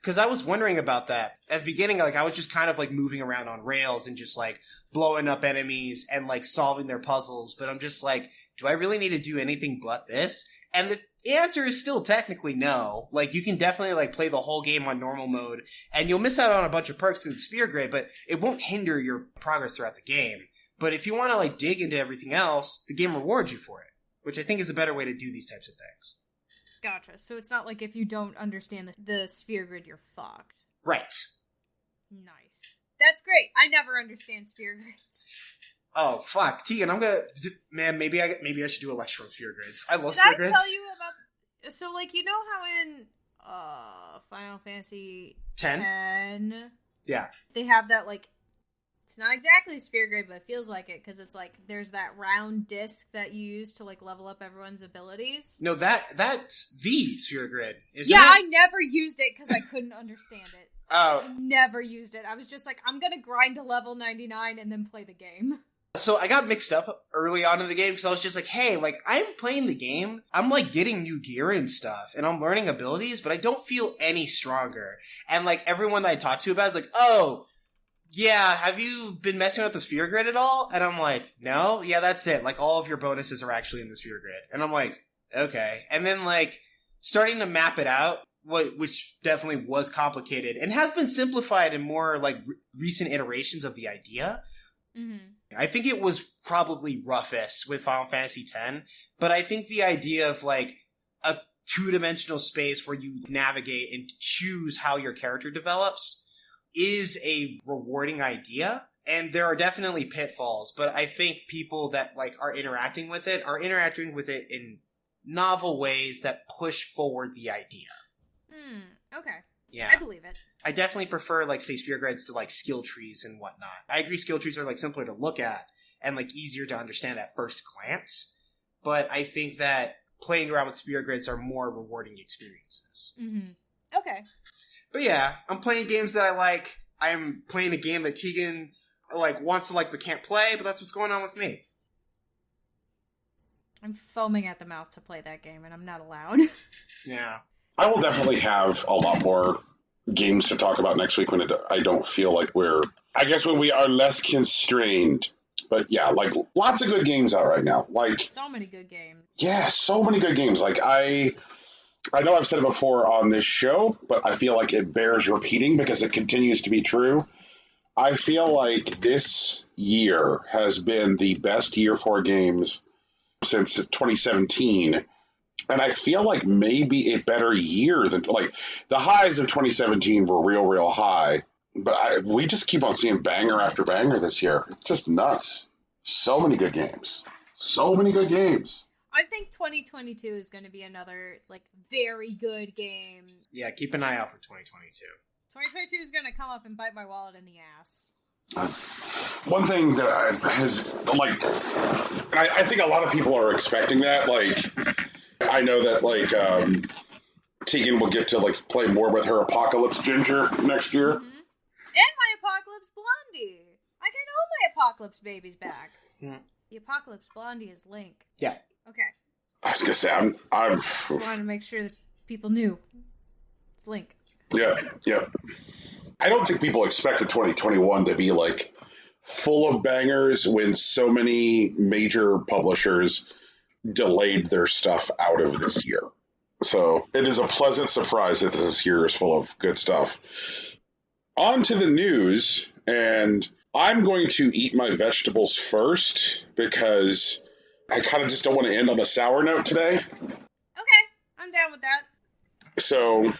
Because I was wondering about that. At the beginning, like, I was just kind of, like, moving around on rails and just, like, blowing up enemies and, like, solving their puzzles. But I'm just like, do I really need to do anything but this? And the answer is still technically no. Like, you can definitely, like, play the whole game on normal mode, and you'll miss out on a bunch of perks through the sphere grid, but it won't hinder your progress throughout the game. But if you want to, like, dig into everything else, the game rewards you for it, which I think is a better way to do these types of things. Gotcha. So it's not like if you don't understand the sphere grid, you're fucked. Right. Nice. That's great. I never understand sphere grids. Oh, fuck. Tegan, man, maybe I should do a lecture on sphere grids. I love sphere grids. Did I tell you about... So, like, you know how in Final Fantasy 10? Yeah. They have that, like... It's not exactly a sphere grid, but it feels like it, because it's, like, there's that round disc that you use to, like, level up everyone's abilities. No, that's the sphere grid, isn't it? Yeah, I never used it, because I couldn't understand it. Oh. I never used it. I was just like, I'm gonna grind to level 99 and then play the game. So I got mixed up early on in the game because I was just like, hey, like, I'm playing the game. I'm, like, getting new gear and stuff, and I'm learning abilities, but I don't feel any stronger. And, like, everyone that I talked to about it is like, oh, yeah, have you been messing with the sphere grid at all? And I'm like, no? Yeah, that's it. Like, all of your bonuses are actually in the sphere grid. And I'm like, okay. And then, like, starting to map it out, which definitely was complicated, and has been simplified in more, like, recent iterations of the idea. Mm-hmm. I think it was probably roughest with Final Fantasy X, but I think the idea of, like, a two-dimensional space where you navigate and choose how your character develops is a rewarding idea, and there are definitely pitfalls, but I think people that, like, are interacting with it in novel ways that push forward the idea. Okay. Yeah. I believe it. I definitely prefer, like, say, sphere grids to, like, skill trees and whatnot. I agree skill trees are, like, simpler to look at and, like, easier to understand at first glance, but I think that playing around with sphere grids are more rewarding experiences. Mm-hmm. Okay. But yeah, I'm playing games that I like. I'm playing a game that Tegan, like, wants to like but can't play, but that's what's going on with me. I'm foaming at the mouth to play that game, and I'm not allowed. Yeah. I will definitely have a lot more games to talk about next week when I don't feel like when we are less constrained. But yeah, like, lots of good games out right now. Like, so many good games. Yeah, so many good games. Like, I know I've said it before on this show, but I feel like it bears repeating because it continues to be true. I feel like this year has been the best year for games since 2017. And I feel like maybe a better year than, like, the highs of 2017 were real high. But we just keep on seeing banger after banger this year. It's just nuts. So many good games. So many good games. I think 2022 is going to be another, like, very good game. Yeah, keep an eye out for 2022. 2022 is going to come up and bite my wallet in the ass. One thing that I think a lot of people are expecting that. Like, I know that, like, Tegan will get to, like, play more with her Apocalypse Ginger next year. Mm-hmm. And my Apocalypse Blondie. I can know my Apocalypse baby's back. Mm. The Apocalypse Blondie is Link. Yeah. Okay. I was gonna say I just wanted to make sure that people knew it's Link. Yeah. I don't think people expected 2021 to be, like, full of bangers when so many major publishers delayed their stuff out of this year. So it is a pleasant surprise that this year is full of good stuff. On to the news, and I'm going to eat my vegetables first because I kind of just don't want to end on a sour note today. Okay, I'm down with that. So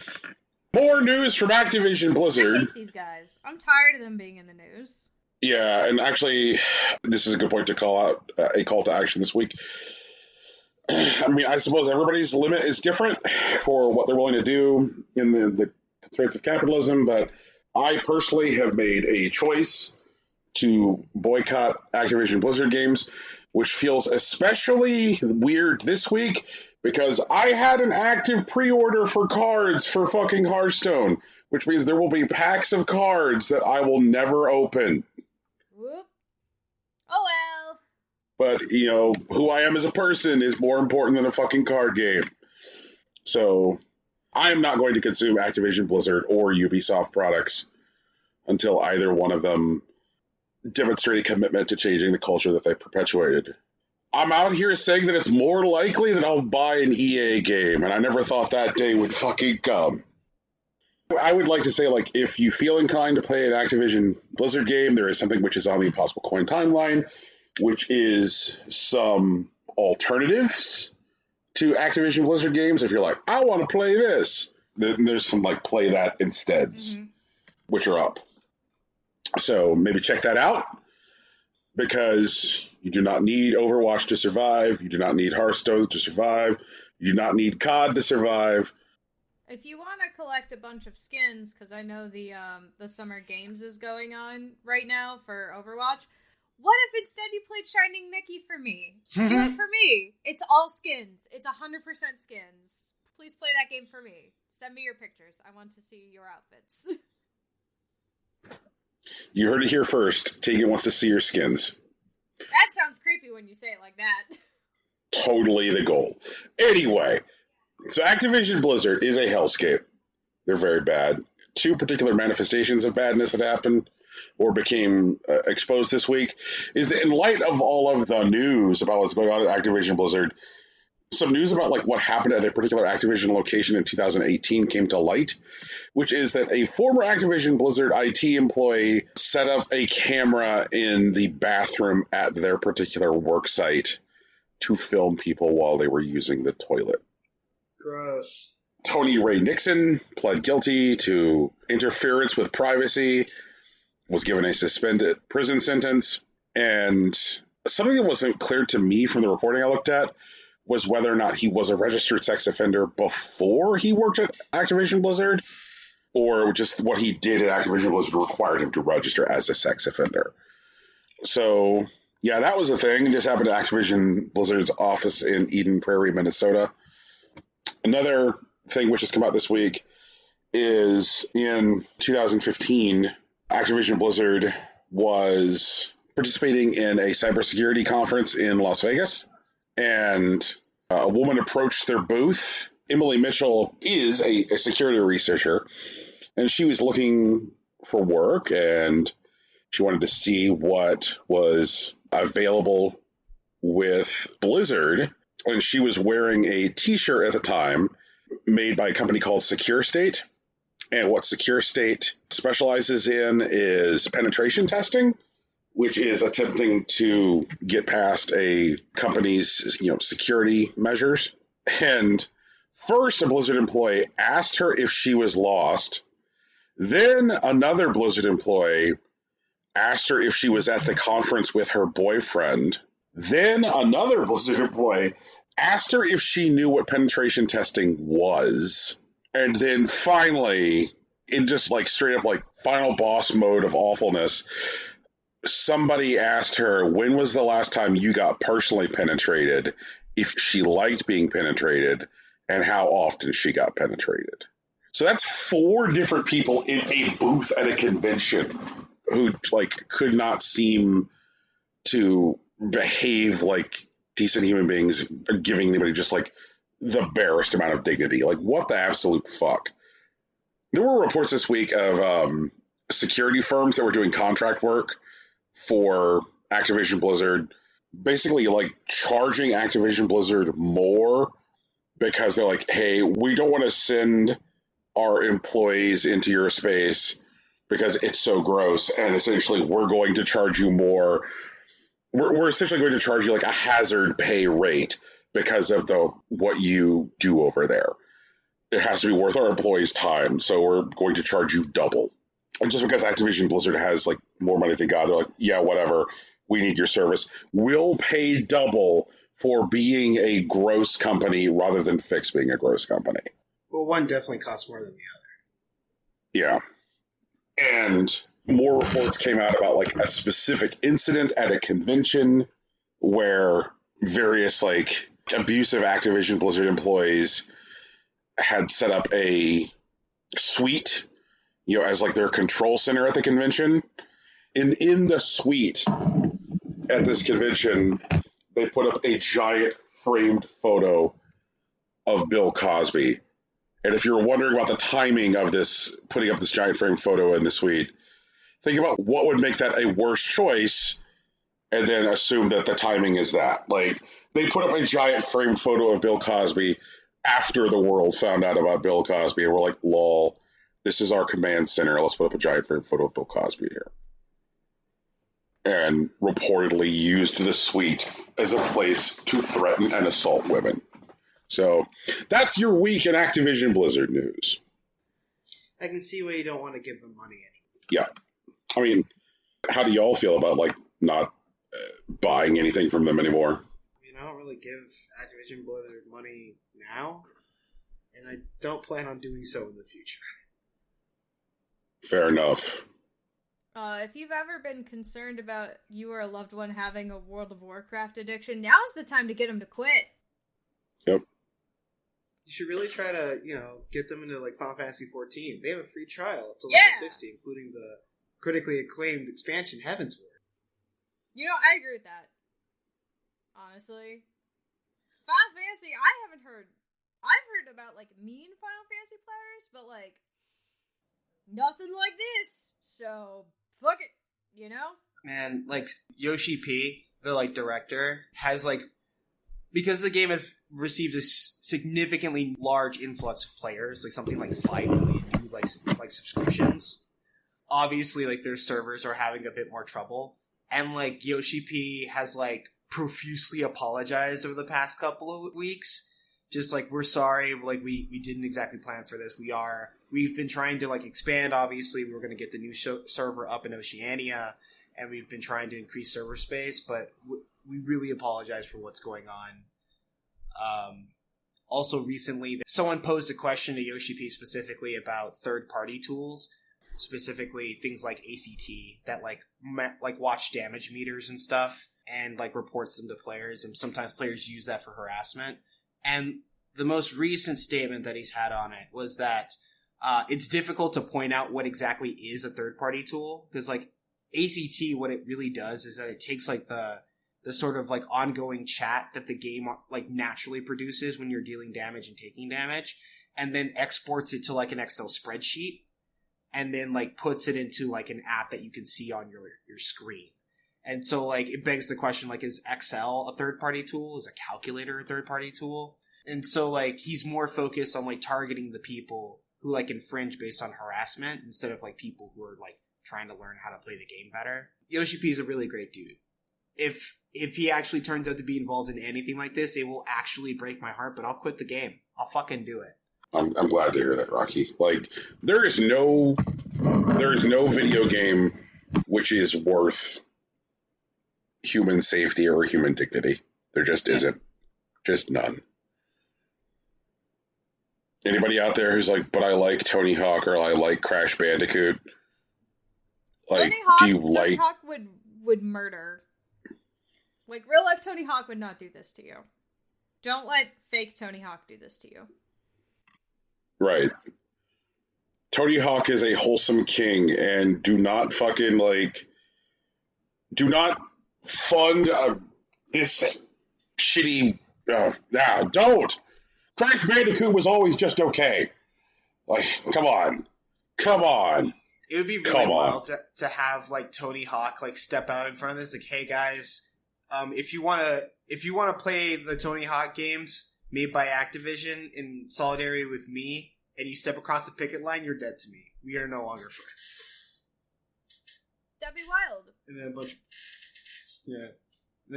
More news from Activision Blizzard. I hate these guys. I'm tired of them being in the news. Yeah, and actually, this is a good point to call out a call to action this week. I mean, I suppose everybody's limit is different for what they're willing to do in the constraints of capitalism, but I personally have made a choice to boycott Activision Blizzard games, which feels especially weird this week because I had an active pre-order for cards for fucking Hearthstone, which means there will be packs of cards that I will never open. Whoop. Oh well. But, you know, who I am as a person is more important than a fucking card game. So, I am not going to consume Activision Blizzard or Ubisoft products until either one of them demonstrate a commitment to changing the culture that they perpetuated. I'm out here saying that it's more likely that I'll buy an EA game, and I never thought that day would fucking come. I would like to say, like, if you feel inclined to play an Activision Blizzard game, there is something which is on the Impossible Coin timeline, which is some alternatives to Activision Blizzard games. If you're like, I want to play this, then there's some, like, play that insteads, which are up. So maybe check that out, because you do not need Overwatch to survive. You do not need Hearthstone to survive. You do not need COD to survive. If you want to collect a bunch of skins, because I know the Summer Games is going on right now for Overwatch, what if instead you played Shining Nikki for me? Do it for me. It's all skins. It's 100% skins. Please play that game for me. Send me your pictures. I want to see your outfits. You heard it here first. Tegan wants to see your skins. That sounds creepy when you say it like that. Totally the goal. Anyway, so Activision Blizzard is a hellscape. They're very bad. Two particular manifestations of badness that happened or became exposed this week is in light of all of the news about what's going on at Activision Blizzard, some news about like what happened at a particular Activision location in 2018 came to light, which is that a former Activision Blizzard IT employee set up a camera in the bathroom at their particular work site to film people while they were using the toilet. Gross. Tony Ray Nixon pled guilty to interference with privacy, was given a suspended prison sentence, and something that wasn't clear to me from the reporting I looked at was whether or not he was a registered sex offender before he worked at Activision Blizzard, or just what he did at Activision Blizzard required him to register as a sex offender. So, yeah, that was a thing. It just happened at Activision Blizzard's office in Eden Prairie, Minnesota. Another thing which has come out this week is in 2015, Activision Blizzard was participating in a cybersecurity conference in Las Vegas, and a woman approached their booth. Emily Mitchell is a security researcher, and she was looking for work, and she wanted to see what was available with Blizzard, and she was wearing a t-shirt at the time made by a company called Secure State. And what Secure State specializes in is penetration testing, which is attempting to get past a company's, security measures. And first, a Blizzard employee asked her if she was lost. Then another Blizzard employee asked her if she was at the conference with her boyfriend. Then another Blizzard employee asked her if she knew what penetration testing was. And then finally, in just like straight up like final boss mode of awfulness, somebody asked her, when was the last time you got personally penetrated, if she liked being penetrated, and how often she got penetrated. So that's 4 different people in a booth at a convention who like could not seem to behave like decent human beings, or giving anybody just like the barest amount of dignity. Like, what the absolute fuck? There were reports this week of security firms that were doing contract work for Activision Blizzard, basically like charging Activision Blizzard more because they're like, hey, we don't want to send our employees into your space because it's so gross, and essentially we're going to charge you more. We're essentially going to charge you like a hazard pay rate because of what you do over there. it has to be worth our employees' time, so we're going to charge you double. And just because Activision Blizzard has like more money than God, they're like, yeah, whatever, we need your service. We'll pay double for being a gross company rather than Fix being a gross company. Well, one definitely costs more than the other. Yeah. And more reports came out about like a specific incident at a convention where various like abusive Activision Blizzard employees had set up a suite, as like their control center at the convention. And in the suite at this convention, they put up a giant framed photo of Bill Cosby. And if you're wondering about the timing of this, putting up this giant framed photo in the suite, think about what would make that a worse choice, and then assume that the timing is that. Like, they put up a giant framed photo of Bill Cosby after the world found out about Bill Cosby, and we're like, lol, this is our command center. Let's put up a giant framed photo of Bill Cosby here. And reportedly used the suite as a place to threaten and assault women. So that's your week in Activision Blizzard news. I can see why you don't want to give them money anymore. Yeah. I mean, how do y'all feel about, like, not buying anything from them anymore? I don't really give Activision Blizzard money now, and I don't plan on doing so in the future. Fair enough. If you've ever been concerned about you or a loved one having a World of Warcraft addiction, now's the time to get them to quit. Yep. You should really try to, get them into, like, Final Fantasy XIV. They have a free trial up to level 60, including the critically acclaimed expansion, Heavensward. I agree with that. Honestly. Final Fantasy, I've heard about, like, mean Final Fantasy players, but, like, nothing like this. So, fuck it, Man, like, Yoshi P, the, like, director, has, like, because the game has received a significantly large influx of players, like something like 5 million new, like subscriptions. Obviously, like, their servers are having a bit more trouble. And, like, Yoshi P has, like, profusely apologized over the past couple of weeks. Just, like, we're sorry, like, we didn't exactly plan for this. We've been trying to, like, expand, obviously. We were going to get the new server up in Oceania, and we've been trying to increase server space, but we really apologize for what's going on. Also, recently, someone posed a question to Yoshi P specifically about third-party tools, specifically things like ACT that, like watch damage meters and stuff, and, like, reports them to players, and sometimes players use that for harassment. And the most recent statement that he's had on it was that it's difficult to point out what exactly is a third-party tool, because, like, ACT, what it really does is that it takes, like, the sort of, like, ongoing chat that the game, like, naturally produces when you're dealing damage and taking damage, and then exports it to, like, an Excel spreadsheet, and then, like, puts it into, like, an app that you can see on your screen. And so, like, it begs the question, like, is Excel a third-party tool? Is a calculator a third-party tool? And so, like, he's more focused on, like, targeting the people who, like, infringe based on harassment instead of, like, people who are, like, trying to learn how to play the game better. Yoshi P is a really great dude. If he actually turns out to be involved in anything like this, it will actually break my heart, but I'll quit the game. I'll fucking do it. I'm glad to hear that, Rocky. Like, there is no video game which is worth human safety or human dignity. There just isn't. Just none. Anybody out there who's like, but I like Tony Hawk or I like Crash Bandicoot? Like, Tony Hawk would murder. Like, real life Tony Hawk would not do this to you. Don't let fake Tony Hawk do this to you. Right. Tony Hawk is a wholesome king, and do not fucking, like, do not fund this shitty, don't! Crash Bandicoot was always just okay. Like, come on. It would be really wild to have, like, Tony Hawk, like, step out in front of this, like, hey guys, if you wanna play the Tony Hawk games made by Activision in solidarity with me, and you step across the picket line, you're dead to me. We are no longer friends. That'd be wild. And then a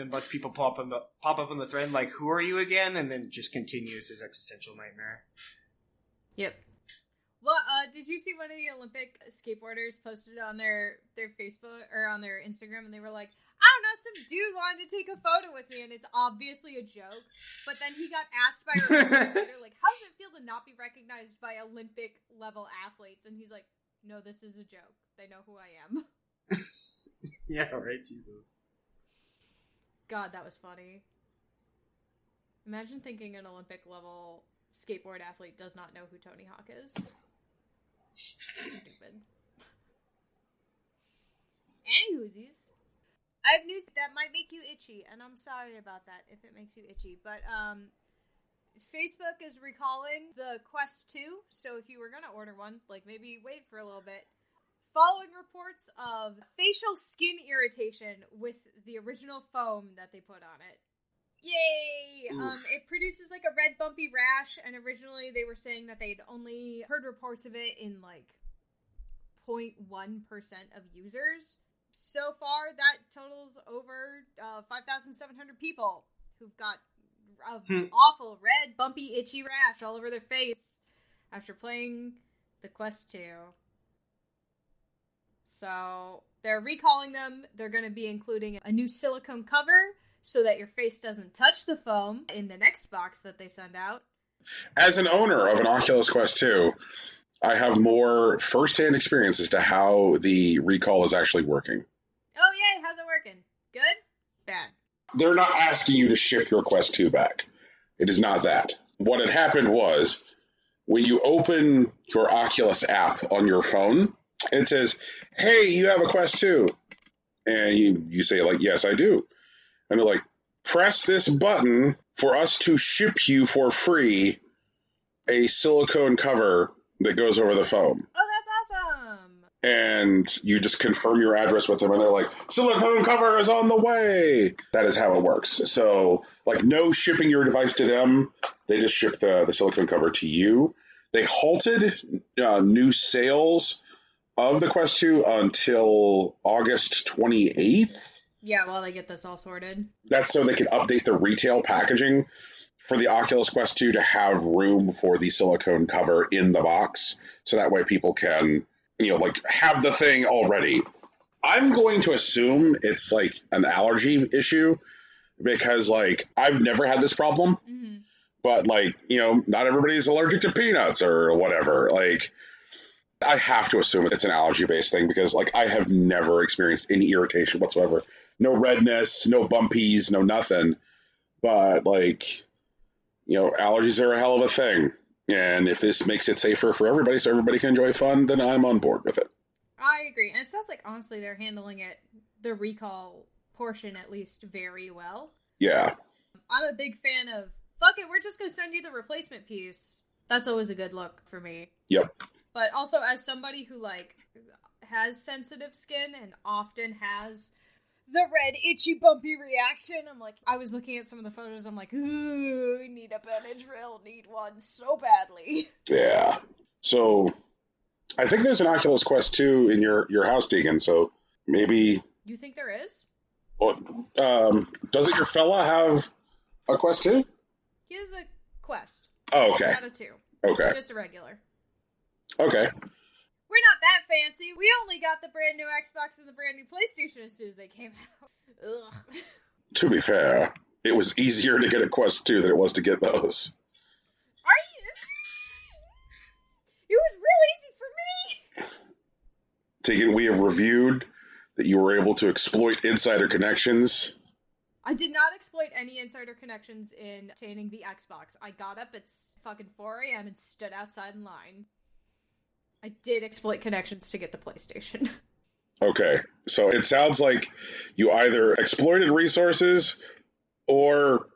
bunch of people pop up on the thread, like, who are you again? And then just continues his existential nightmare. Yep. Well, did you see one of the Olympic skateboarders posted on their Facebook or on their Instagram, and they were like, I don't know, some dude wanted to take a photo with me, and it's obviously a joke. But then he got asked by a reporter, like, how does it feel to not be recognized by Olympic level athletes? And he's like, no, this is a joke. They know who I am. Yeah, right, Jesus. God, that was funny. Imagine thinking an Olympic level skateboard athlete does not know who Tony Hawk is. Stupid. Anywhoosies. I have news that might make you itchy, and I'm sorry about that if it makes you itchy, but Facebook is recalling the Quest 2, so if you were going to order one, like, maybe wait for a little bit. Following reports of facial skin irritation with the original foam that they put on it. Yay! It produces like a red bumpy rash, and originally they were saying that they'd only heard reports of it in like 0.1% of users. So far, that totals over 5,700 people who've got an awful red bumpy itchy rash all over their face after playing the Quest 2. So they're recalling them. They're going to be including a new silicone cover so that your face doesn't touch the foam in the next box that they send out. As an owner of an Oculus Quest 2, I have more first-hand experience as to how the recall is actually working. Oh, yay. How's it working? Good? Bad? They're not asking you to ship your Quest 2 back. It is not that. What had happened was, when you open your Oculus app on your phone, it says, hey, you have a Quest 2. And you say, like, yes, I do. And they're like, press this button for us to ship you for free a silicone cover that goes over the foam. Oh, that's awesome. And you just confirm your address with them, and they're like, silicone cover is on the way. That is how it works. So, like, no shipping your device to them. They just ship the silicone cover to you. They halted new sales of the Quest 2 until August 28th. Yeah, while they get this all sorted. That's so they can update the retail packaging for the Oculus Quest 2 to have room for the silicone cover in the box. So that way people can, like, have the thing already. I'm going to assume it's, like, an allergy issue because, like, I've never had this problem. Mm-hmm. But, like, not everybody's allergic to peanuts or whatever. Like, I have to assume it's an allergy-based thing because, like, I have never experienced any irritation whatsoever. No redness, no bumpies, no nothing. But, like, allergies are a hell of a thing. And if this makes it safer for everybody so everybody can enjoy fun, then I'm on board with it. I agree. And it sounds like, honestly, they're handling it, the recall portion at least, very well. Yeah. I'm a big fan of, fuck it, we're just going to send you the replacement piece. That's always a good look for me. Yep. But also, as somebody who, like, has sensitive skin and often has the red, itchy, bumpy reaction, I was looking at some of the photos, I'm like, ooh, need a Benadryl, need one so badly. Yeah. So, I think there's an Oculus Quest 2 in your house, Tegan, so maybe... You think there is? Well, doesn't your fella have a Quest 2? He has a Quest. Oh, okay. Not a 2. Okay. Just a regular. Okay. We're not that fancy. We only got the brand new Xbox and the brand new PlayStation as soon as they came out. Ugh. To be fair, it was easier to get a Quest 2 than it was to get those. Are you? It was real easy for me. Tegan, we have reviewed that you were able to exploit insider connections. I did not exploit any insider connections in obtaining the Xbox. I got up at fucking 4 a.m. and stood outside in line. I did exploit connections to get the PlayStation. Okay, so it sounds like you either exploited resources or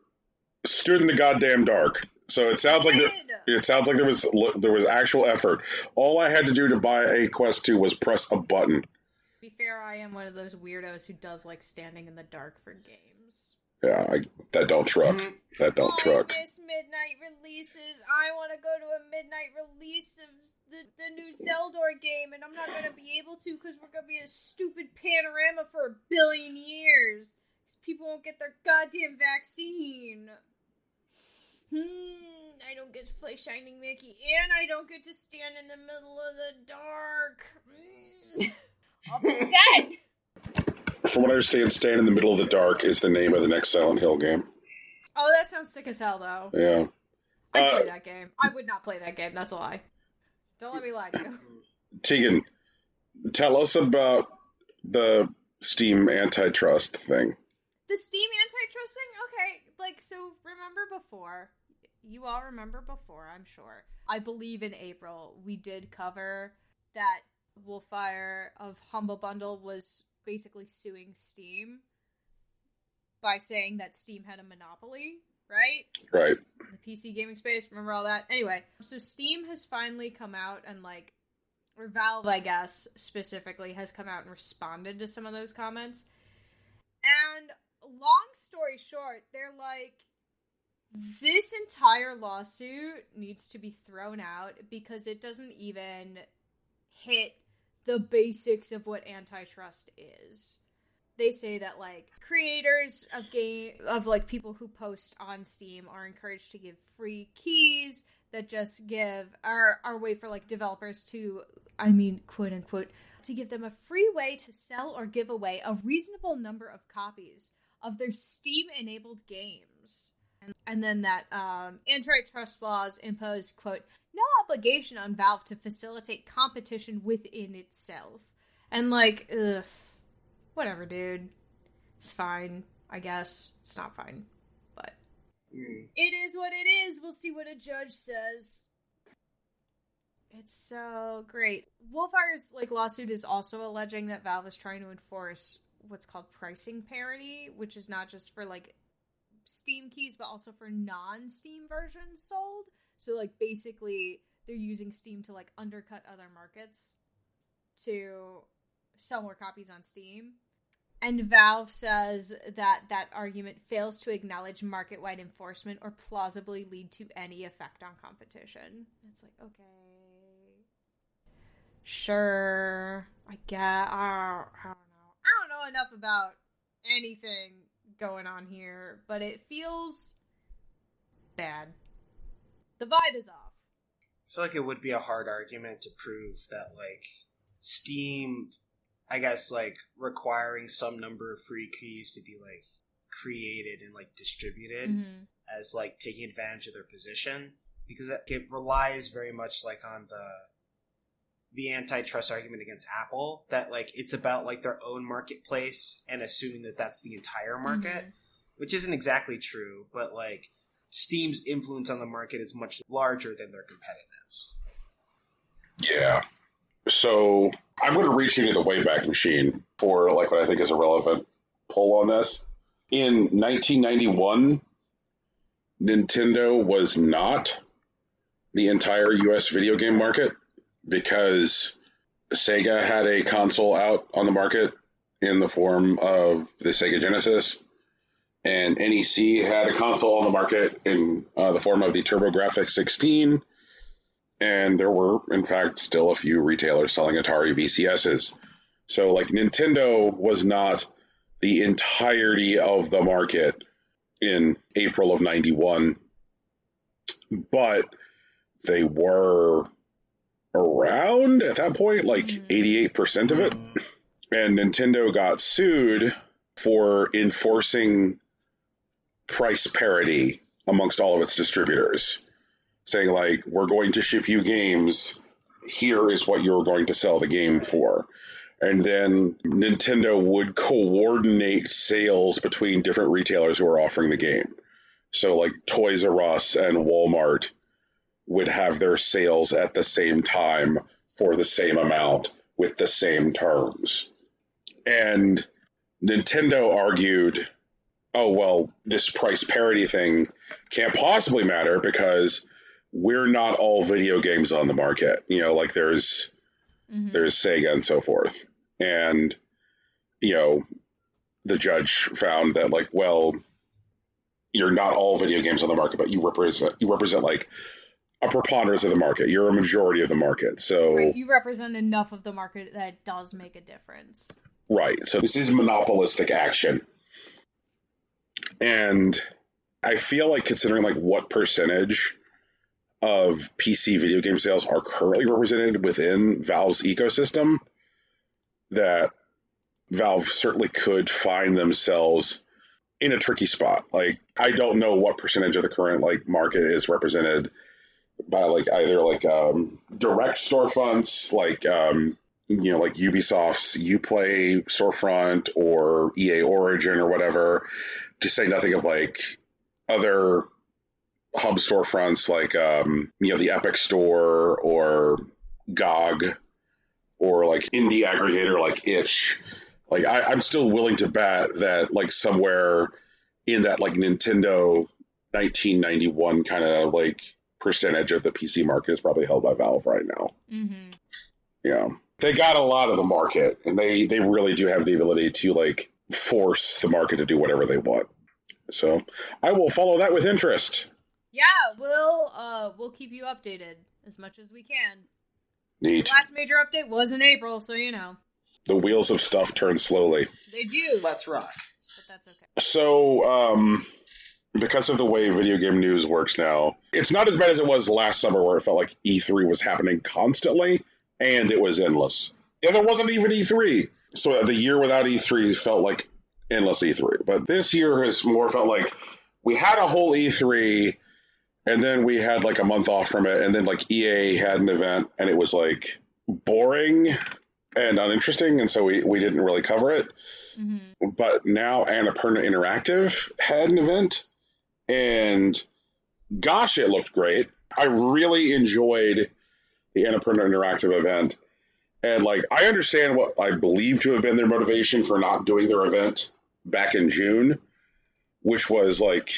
stood in the goddamn dark. So it sounds like there was actual effort. All I had to do to buy a Quest 2 was press a button. To be fair, I am one of those weirdos who does like standing in the dark for games. Yeah, that don't truck. That don't truck. I miss midnight releases. I want to go to a midnight release of the new Zeldor game, and I'm not going to be able to because we're going to be in a stupid panorama for 1 billion years. Because people won't get their goddamn vaccine. I don't get to play Shining Mickey, and I don't get to stand in the middle of the dark. Upset! From what I understand, Stand in the Middle of the Dark is the name of the next Silent Hill game. Oh, that sounds sick as hell, though. Yeah. I'd play that game. I would not play that game, that's a lie. Don't let me lie to you. Tegan, tell us about the Steam antitrust thing. The Steam antitrust thing? Okay, so remember before, you all remember before, I'm sure. I believe in April, we did cover that Wolfire of Humble Bundle was basically suing Steam by saying that Steam had a monopoly, right? Right. The PC gaming space, remember all that? Anyway, so Steam has finally come out and or Valve, I guess, specifically, has come out and responded to some of those comments. And long story short, they're like, this entire lawsuit needs to be thrown out because it doesn't even hit the basics of what antitrust is. They say that, creators of people who post on Steam are encouraged to give free keys that just are a way for, developers to, quote unquote, to give them a free way to sell or give away a reasonable number of copies of their Steam-enabled games. And then that antitrust laws impose, quote, no obligation on Valve to facilitate competition within itself. And, whatever, dude. It's fine, I guess. It's not fine, but it is what it is. We'll see what a judge says. It's so great. Wolfire's lawsuit is also alleging that Valve is trying to enforce what's called pricing parity, which is not just for Steam keys, but also for non-Steam versions sold. So basically they're using Steam to undercut other markets to sell more copies on Steam. And Valve says that argument fails to acknowledge market-wide enforcement or plausibly lead to any effect on competition. It's okay. Sure. I guess. I don't know. I don't know enough about anything going on here, but it feels bad. The vibe is off. I feel like it would be a hard argument to prove that, Steam, I guess, requiring some number of free keys to be, created and, distributed as, taking advantage of their position. Because it relies very much, on the antitrust argument against Apple, that, it's about, their own marketplace and assuming that that's the entire market, which isn't exactly true, but, Steam's influence on the market is much larger than their competitiveness. Yeah. So I'm going to reach into the Wayback Machine for what I think is a relevant poll on this. In 1991, Nintendo was not the entire US video game market because Sega had a console out on the market in the form of the Sega Genesis, and NEC had a console on the market in the form of the TurboGrafx 16, and there were, in fact, still a few retailers selling Atari VCSs. So, Nintendo was not the entirety of the market in April of 91, but they were around, at that point, 88% of it. And Nintendo got sued for enforcing price parity amongst all of its distributors, saying we're going to ship you games, here is what you're going to sell the game for. And then Nintendo would coordinate sales between different retailers who are offering the game. So Toys R Us and Walmart would have their sales at the same time for the same amount with the same terms. And Nintendo argued, oh, well, this price parity thing can't possibly matter because we're not all video games on the market. There's Sega and so forth. And, the judge found that well, you're not all video games on the market, but you represent a preponderance of the market. You're a majority of the market. So right, you represent enough of the market that it does make a difference. Right. So this is monopolistic action. And I feel considering what percentage of PC video game sales are currently represented within Valve's ecosystem, that Valve certainly could find themselves in a tricky spot. Like, I don't know what percentage of the current like market is represented by like either like direct storefronts, like like Ubisoft's Uplay storefront or EA Origin or whatever, to say nothing of like other hub storefronts like the Epic Store or GOG or like indie aggregator like Itch. Like I'm still willing to bet that like somewhere in that like Nintendo 1991 kind of like percentage of the PC market is probably held by Valve right now. Mm-hmm. Yeah, they got a lot of the market, and they really do have the ability to like force the market to do whatever they want. So I will follow that with interest. Yeah, we'll keep you updated as much as we can. Neat. The last major update was in April, so you know. The wheels of stuff turn slowly. They do. Let's rock. But that's okay. So, because of the way video game news works now, it's not as bad as it was last summer where it felt like E3 was happening constantly and it was endless. And there wasn't even E3. So the year without E3 felt like endless E3. But this year has more felt like we had a whole E3 and then we had like a month off from it. And then like EA had an event and it was like boring and uninteresting. And so we didn't really cover it. Mm-hmm. But now Annapurna Interactive had an event, and gosh, it looked great. I really enjoyed the Annapurna Interactive event, and like I understand what I believe to have been their motivation for not doing their event back in June, which was like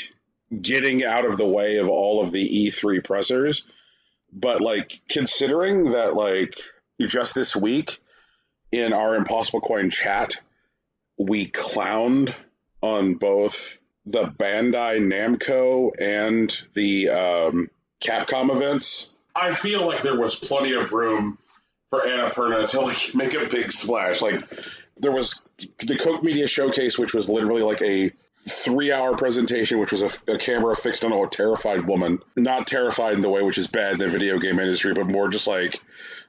getting out of the way of all of the E3 pressers. But like considering that like just this week in our Impossible Coin chat, we clowned on both the Bandai Namco and the Capcom events. I feel like there was plenty of room for Annapurna to like make a big splash. Like there was the Koch Media Showcase, which was literally like a 3-hour presentation, which was a camera fixed on a terrified woman. Not terrified in the way which is bad in the video game industry, but more just like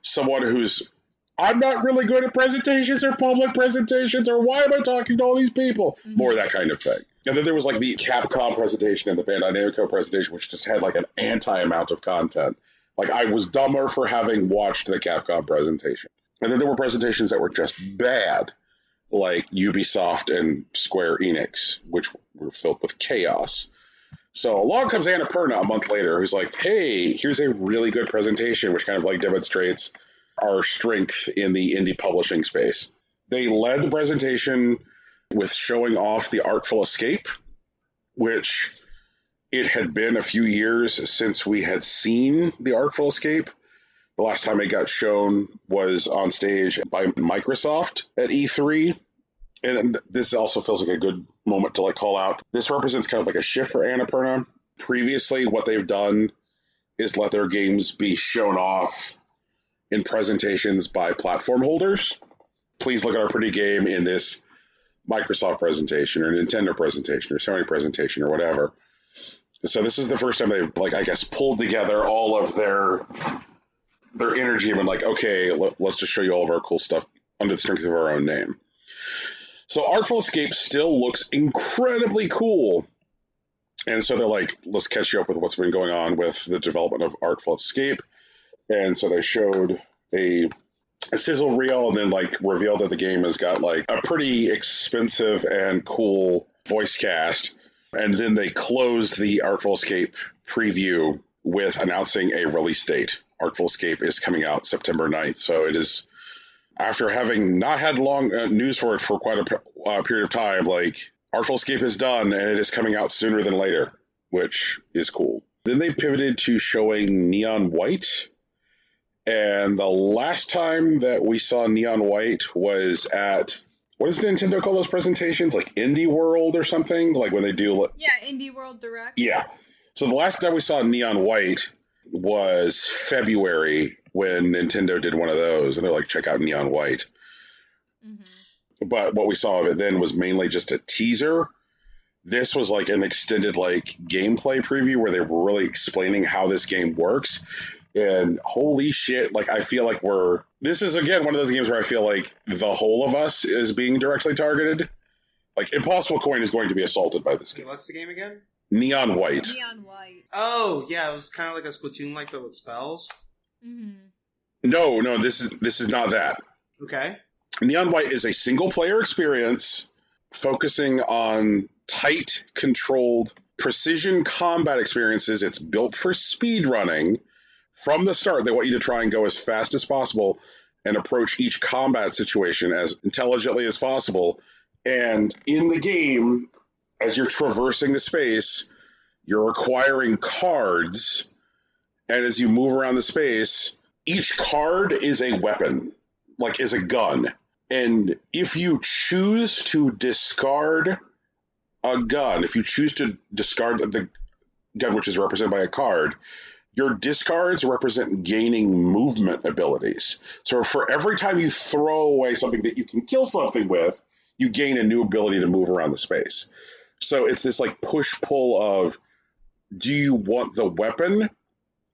someone who's, I'm not really good at presentations or public presentations, or why am I talking to all these people? Mm-hmm. More of that kind of thing. And then there was like the Capcom presentation and the Bandai Namco presentation, which just had like an anti-amount of content. Like I was dumber for having watched the Capcom presentation. And then there were presentations that were just bad, like Ubisoft and Square Enix, which were filled with chaos. So along comes Annapurna a month later, who's like, hey, here's a really good presentation, which kind of like demonstrates our strength in the indie publishing space. They led the presentation with showing off the Artful Escape, which it had been a few years since we had seen the Artful Escape. The last time it got shown was on stage by Microsoft at E3. And this also feels like a good moment to like call out. This represents kind of like a shift for Annapurna. Previously, what they've done is let their games be shown off in presentations by platform holders. Please look at our pretty game in this Microsoft presentation or Nintendo presentation or Sony presentation or whatever. So this is the first time they've, like, I guess, pulled together all of their energy and been like, okay, let's just show you all of our cool stuff under the strength of our own name. So Artful Escape still looks incredibly cool. And so they're like, let's catch you up with what's been going on with the development of Artful Escape. And so they showed a sizzle reel and then like revealed that the game has got like a pretty expensive and cool voice cast. And then they closed the Artful Escape preview with announcing a release date. Artful Escape is coming out September 9th. So it is, after having not had long news for it for quite a period of time, like Artful Escape is done and it is coming out sooner than later, which is cool. Then they pivoted to showing Neon White. And the last time that we saw Neon White was at, what does Nintendo call those presentations? Like Indie World or something? Like when they do... Yeah, Indie World Direct. Yeah. So the last time we saw Neon White was February when Nintendo did one of those. And they're like, check out Neon White. Mm-hmm. But what we saw of it then was mainly just a teaser this was like an extended like gameplay preview where they were really explaining how this game works. And holy shit, like I feel like this is again one of those games where I feel like the whole of us is being directly targeted. Like Impossible Coin is going to be assaulted by this game. What's the game again? Neon White. Neon White. Oh, yeah, it was kind of like a Splatoon-like, but with spells. Mm-hmm. No, this is not that. Okay. Neon White is a single-player experience focusing on tight, controlled, precision combat experiences. It's built for speedrunning. From the start, they want you to try and go as fast as possible and approach each combat situation as intelligently as possible. And in the game, as you're traversing the space, you're acquiring cards. And as you move around the space, each card is a weapon, like is a gun. And if you choose to discard a gun, if you choose to discard the gun, which is represented by a card, your discards represent gaining movement abilities. So for every time you throw away something that you can kill something with, you gain a new ability to move around the space. So it's this like push-pull of, do you want the weapon,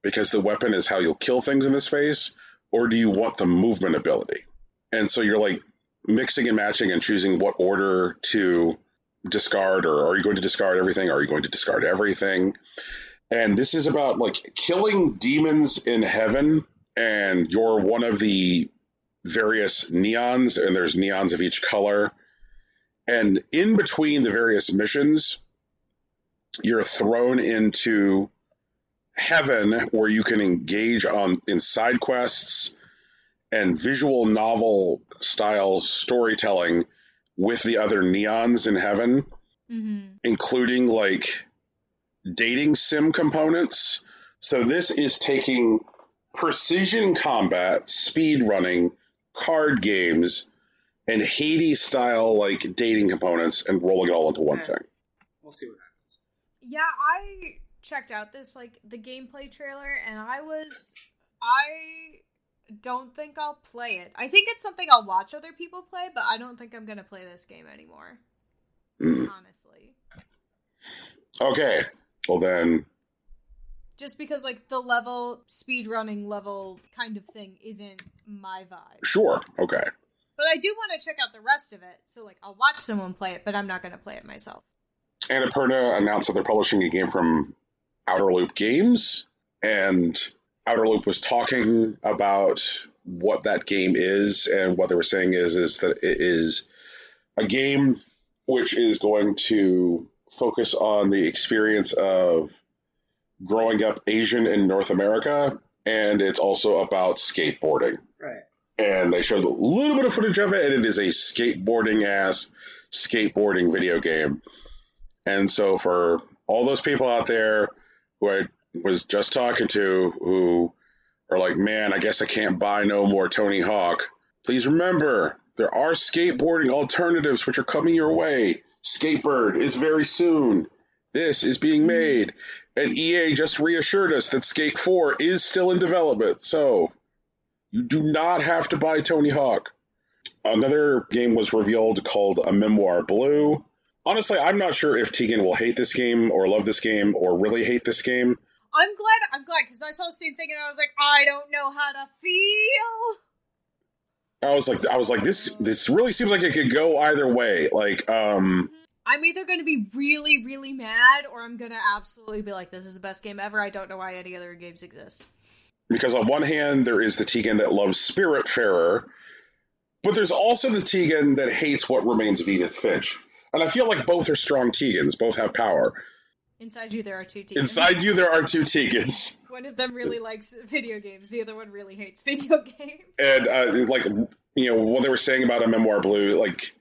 because the weapon is how you'll kill things in the space, or do you want the movement ability? And so you're like mixing and matching and choosing what order to discard, or are you going to discard everything? Are you going to discard everything? And this is about like killing demons in heaven, and you're one of the various neons, and there's neons of each color. And in between the various missions, you're thrown into heaven where you can engage in side quests and visual novel style storytelling with the other neons in heaven, including like dating sim components. So this is taking precision combat, speed running, card games, and Hades style like dating components and rolling it all into one thing. We'll see what happens. Yeah, I checked out this like the gameplay trailer and I don't think I'll play it. I think it's something I'll watch other people play, but I don't think I'm gonna play this game anymore. Honestly. Okay. Well then, just because like the speedrunning level kind of thing isn't my vibe. Sure. Okay. But I do want to check out the rest of it. So like I'll watch someone play it, but I'm not going to play it myself. Annapurna announced that they're publishing a game from Outer Loop Games, and Outer Loop was talking about what that game is, and what they were saying is that it is a game which is going to focus on the experience of growing up Asian in North America, and it's also about skateboarding. Right. And they showed a little bit of footage of it, and it is a skateboarding video game. And so for all those people out there who I was just talking to who are like, man, I guess I can't buy no more Tony Hawk, please remember, there are skateboarding alternatives which are coming your way. Skatebird is very soon. This is being made. And EA just reassured us that Skate 4 is still in development. So you do not have to buy Tony Hawk. Another game was revealed called A Memoir Blue. Honestly, I'm not sure if Tegan will hate this game or love this game or really hate this game. I'm glad, because I saw the same thing and I was like, I don't know how to feel. I was like, this really seems like it could go either way. Like, I'm either going to be really, really mad, or I'm going to absolutely be like, this is the best game ever. I don't know why any other games exist. Because on one hand, there is the Tegan that loves Spiritfarer, but there's also the Tegan that hates What Remains of Edith Finch. And I feel like both are strong Tegans. Both have power. Inside you, there are two Tegans. Inside you, there are two Tegans. One of them really likes video games. The other one really hates video games. And, what they were saying about A Memoir Blue, like,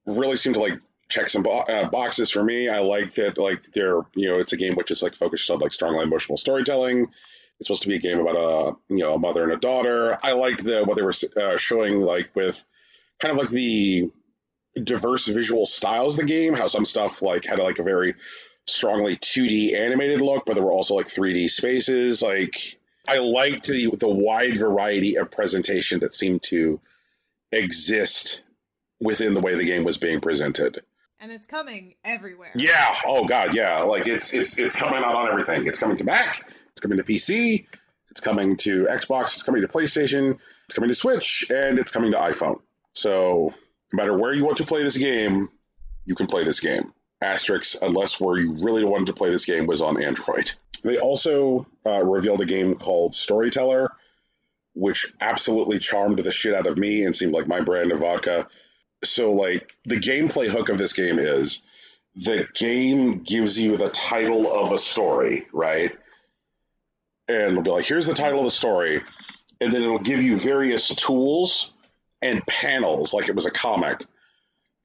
really seemed to, like, check some boxes for me. I like that, like, it's a game which is, like, focused on, like, strongly emotional storytelling. It's supposed to be a game about a mother and a daughter. I liked what they were showing, like, with kind of, like, the diverse visual styles of the game, how some stuff, like, had, like, a very strongly 2D animated look, but there were also, like, 3D spaces. Like, I liked the wide variety of presentation that seemed to exist within the way the game was being presented. And it's coming everywhere. Yeah. Oh God. Yeah. Like it's coming out on everything. It's coming to Mac. It's coming to PC. It's coming to Xbox. It's coming to PlayStation. It's coming to Switch, and it's coming to iPhone. So no matter where you want to play this game, you can play this game. Asterisk, unless where you really wanted to play this game was on Android. They also revealed a game called Storyteller, which absolutely charmed the shit out of me and seemed like my brand of vodka. So, like, the gameplay hook of this game is the game gives you the title of a story, right? And it'll be like, here's the title of the story. And then it'll give you various tools and panels, like it was a comic.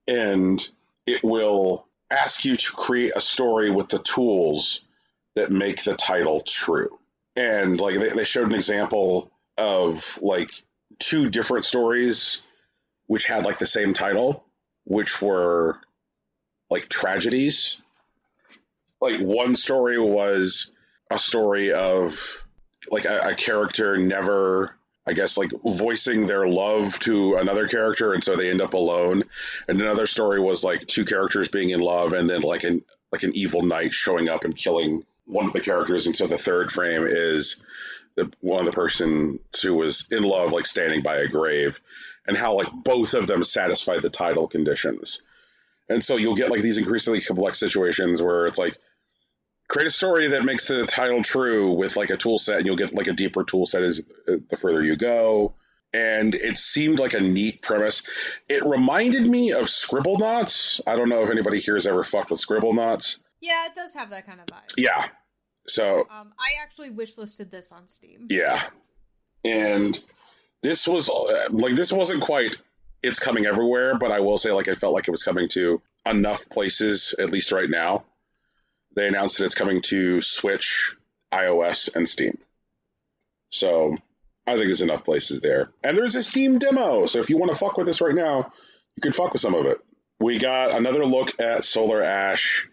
And it will ask you to create a story with the tools that make the title true. And, like, they showed an example of, like, 2 different stories which had, like, the same title, which were, like, tragedies. Like, one story was a story of, like, a character never, I guess, like, voicing their love to another character, and so they end up alone. And another story was, like, 2 characters being in love, and then, like an evil knight showing up and killing one of the characters. And so the third frame is one of the person who was in love, like, standing by a grave, and how, like, both of them satisfy the title conditions. And so you'll get, like, these increasingly complex situations where it's like, create a story that makes the title true with, like, a tool set, and you'll get, like, a deeper tool set as the further you go. And it seemed like a neat premise. It reminded me of Scribblenauts. I don't know if anybody here has ever fucked with Scribblenauts. Yeah, it does have that kind of vibe. Yeah. So I actually wishlisted this on Steam. Yeah. And this was, like, this wasn't quite it's coming everywhere, but I will say, like, I felt like it was coming to enough places, at least right now. They announced that it's coming to Switch, iOS, and Steam. So I think there's enough places there. And there's a Steam demo, so if you want to fuck with this right now, you can fuck with some of it. We got another look at Solar Ash,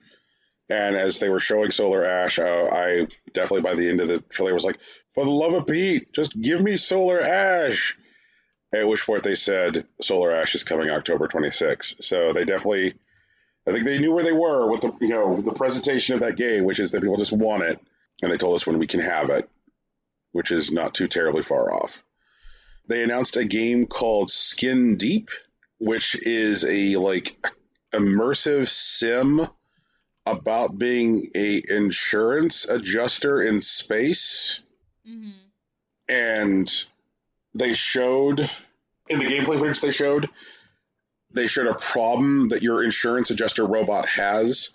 and as they were showing Solar Ash, I definitely, by the end of the trailer, was like, for the love of Pete, just give me Solar Ash. At which point they said Solar Ash is coming October 26th. So they definitely, I think they knew where they were with the, the presentation of that game, which is that people just want it, and they told us when we can have it, which is not too terribly far off. They announced a game called Skin Deep, which is a, like, immersive sim about being a insurance adjuster in space. Mm-hmm. And they showed, in the gameplay footage they showed a problem that your insurance adjuster robot has,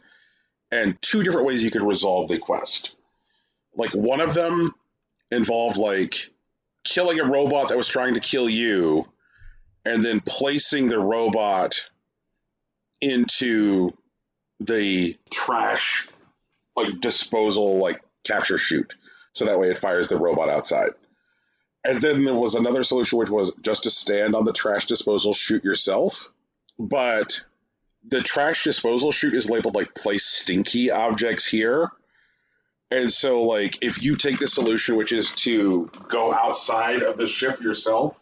and 2 different ways you could resolve the quest. Like, one of them involved, like, killing a robot that was trying to kill you, and then placing the robot into the trash, like, disposal, like, capture chute. So that way it fires the robot outside. And then there was another solution, which was just to stand on the trash disposal chute yourself. But the trash disposal chute is labeled, like, place stinky objects here. And so, like, if you take the solution, which is to go outside of the ship yourself,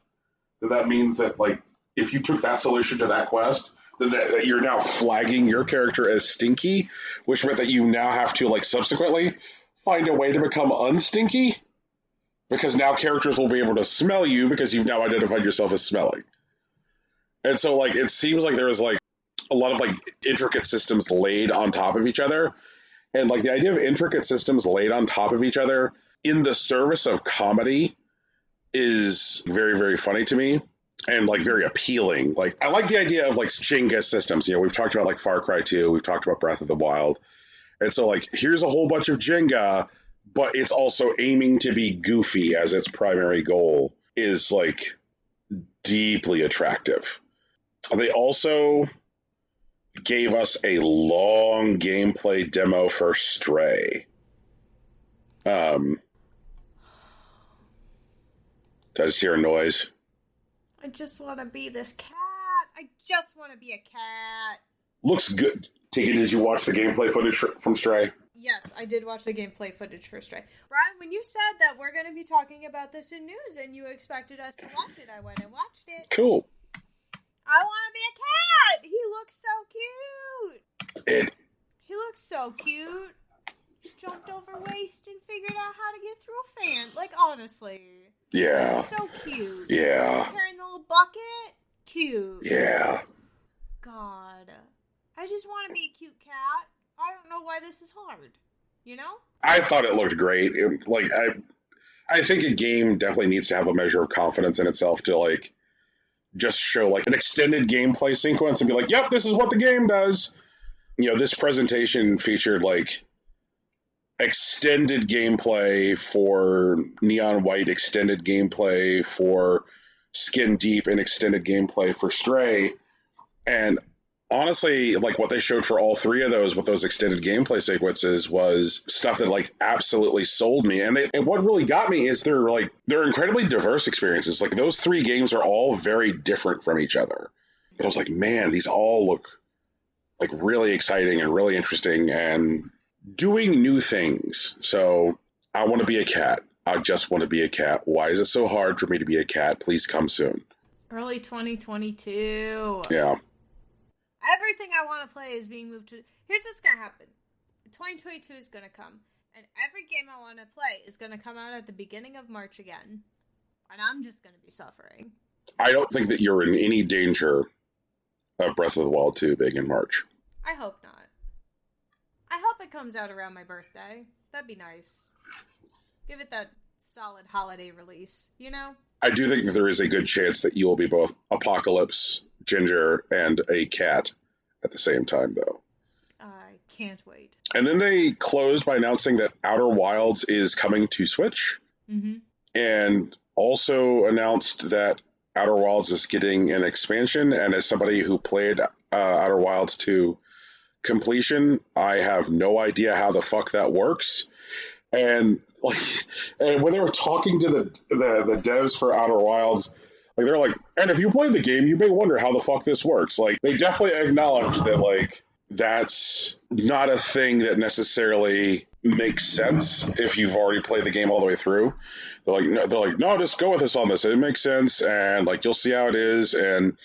then that means that, like, if you took that solution to that quest, then that you're now flagging your character as stinky, which meant that you now have to, like, subsequently find a way to become unstinky, because now characters will be able to smell you because you've now identified yourself as smelling. And so, like, it seems like there was, like, a lot of, like, intricate systems laid on top of each other. And, like, the idea of intricate systems laid on top of each other in the service of comedy is very, very funny to me, and, like, very appealing. Like, I like the idea of, like, Jenga systems. We've talked about, like, Far Cry 2. We've talked about Breath of the Wild. And so, like, here's a whole bunch of Jenga, but it's also aiming to be goofy as its primary goal is, like, deeply attractive. They also gave us a long gameplay demo for Stray. Did I just hear a noise? I just want to be this cat. I just want to be a cat. Looks good. Tegan, did you watch the gameplay footage from Stray? Yes, I did watch the gameplay footage for Stray. Brian, when you said that we're going to be talking about this in news and you expected us to watch it, I went and watched it. Cool. I want to be a cat! He looks so cute! He looks so cute. Jumped over waist and figured out how to get through a fan. Like, honestly. Yeah. So cute. Yeah. Carrying the little bucket. Cute. Yeah. God. I just want to be a cute cat. I don't know why this is hard. You know? I thought it looked great. I think a game definitely needs to have a measure of confidence in itself to, like, just show, like, an extended gameplay sequence and be like, yep, this is what the game does. You know, this presentation featured, like, extended gameplay for Neon White, extended gameplay for Skin Deep, and extended gameplay for Stray. And honestly, like, what they showed for all three of those with those extended gameplay sequences was stuff that, like, absolutely sold me. And what really got me is they're incredibly diverse experiences. Like, those three games are all very different from each other. But I was like, man, these all look like really exciting and really interesting and doing new things. So I want to be a cat. I just want to be a cat. Why is it so hard for me to be a cat? Please come soon. Early 2022. Yeah. Everything I want to play is being moved to... Here's what's going to happen. 2022 is going to come. And every game I want to play is going to come out at the beginning of March again. And I'm just going to be suffering. I don't think that you're in any danger of Breath of the Wild 2 being in March. I hope not. I hope it comes out around my birthday. That'd be nice. Give it that solid holiday release, you know? I do think there is a good chance that you will be both Apocalypse, Ginger, and a cat at the same time, though. I can't wait. And then they closed by announcing that Outer Wilds is coming to Switch. Mm-hmm. And also announced that Outer Wilds is getting an expansion. And as somebody who played Outer Wilds to completion, I have no idea how the fuck that works. And when they were talking to the devs for Outer Wilds, like, they're like, and if you played the game, you may wonder how the fuck this works. Like, they definitely acknowledge that, like, that's not a thing that necessarily makes sense if you've already played the game all the way through. They're like, no, just go with us on this. It makes sense, and, like, you'll see how it is. And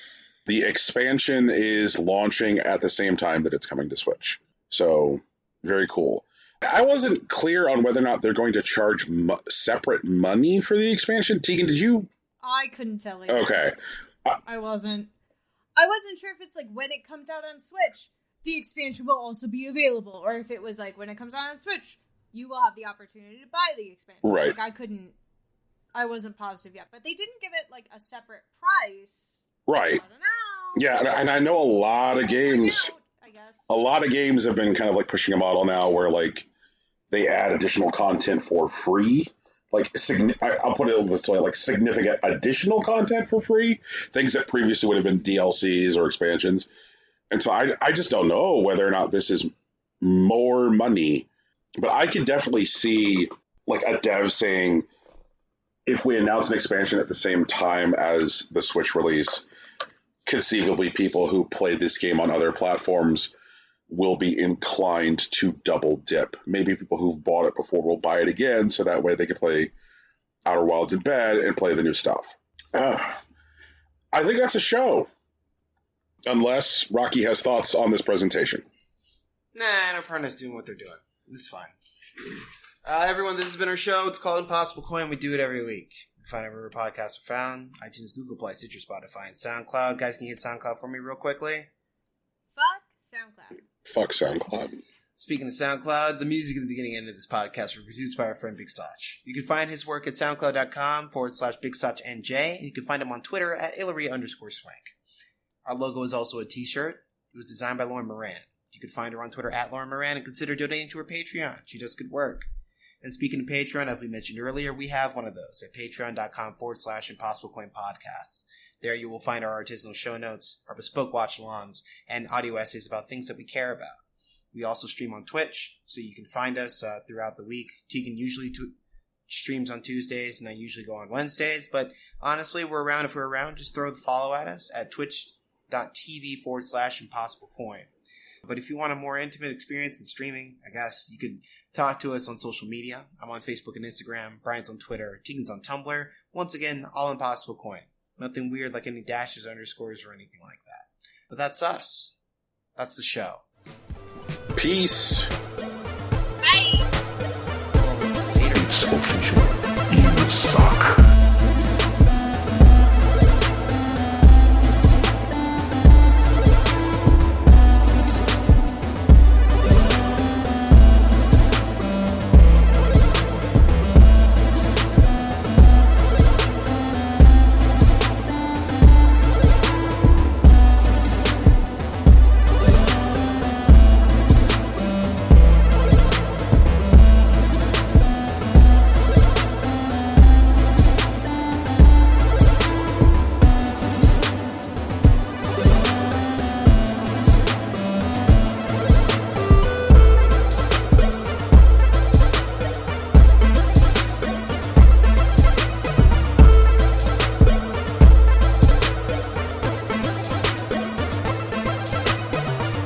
the expansion is launching at the same time that it's coming to Switch. So, very cool. I wasn't clear on whether or not they're going to charge separate money for the expansion. Tegan, did you? I couldn't tell you. Okay. I wasn't sure if it's like when it comes out on Switch, the expansion will also be available, or if it was like when it comes out on Switch, you will have the opportunity to buy the expansion. Right. Like, I wasn't positive yet, but they didn't give it like a separate price. Right. I don't know. Yeah, and I know a lot of games. I guess. A lot of games have been kind of like pushing a model now where, like, they add additional content for free. Like, I'll put it this way, like, significant additional content for free. Things that previously would have been DLCs or expansions. And so I just don't know whether or not this is more money. But I could definitely see, like, a dev saying, if we announce an expansion at the same time as the Switch release, conceivably people who played this game on other platforms will be inclined to double dip. Maybe people who've bought it before will buy it again, so that way they can play Outer Wilds in bed and play the new stuff. I think that's a show. Unless Rocky has thoughts on this presentation. Nah, Annapurna's doing what they're doing. It's fine. Everyone, this has been our show. It's called Impossible Coin. We do it every week. You can find it wherever podcasts are found. iTunes, Google Play, Stitcher, Spotify, and SoundCloud. Guys, can you hit SoundCloud for me real quickly? Fuck SoundCloud. Fuck SoundCloud. Speaking of SoundCloud, the music at the beginning and end of this podcast was produced by our friend Big Sach. You can find his work at soundcloud.com/BigSachNJ, and you can find him on Twitter at Hillary_Swank. Our logo is also a t-shirt. It was designed by Lauren Moran. You can find her on Twitter at Lauren Moran and consider donating to her Patreon. She does good work. And speaking of Patreon, as we mentioned earlier, we have one of those at patreon.com/ImpossibleCoinPodcasts. There you will find our artisanal show notes, our bespoke watch-alongs, and audio essays about things that we care about. We also stream on Twitch, so you can find us throughout the week. Tegan usually streams on Tuesdays, and I usually go on Wednesdays. But honestly, we're around. If we're around, just throw the follow at us at twitch.tv/ImpossibleCoin. But if you want a more intimate experience in streaming, I guess you could talk to us on social media. I'm on Facebook and Instagram. Brian's on Twitter. Tegan's on Tumblr. Once again, all Impossible Coin. Nothing weird like any dashes, underscores, or anything like that. But that's us. That's the show. Peace.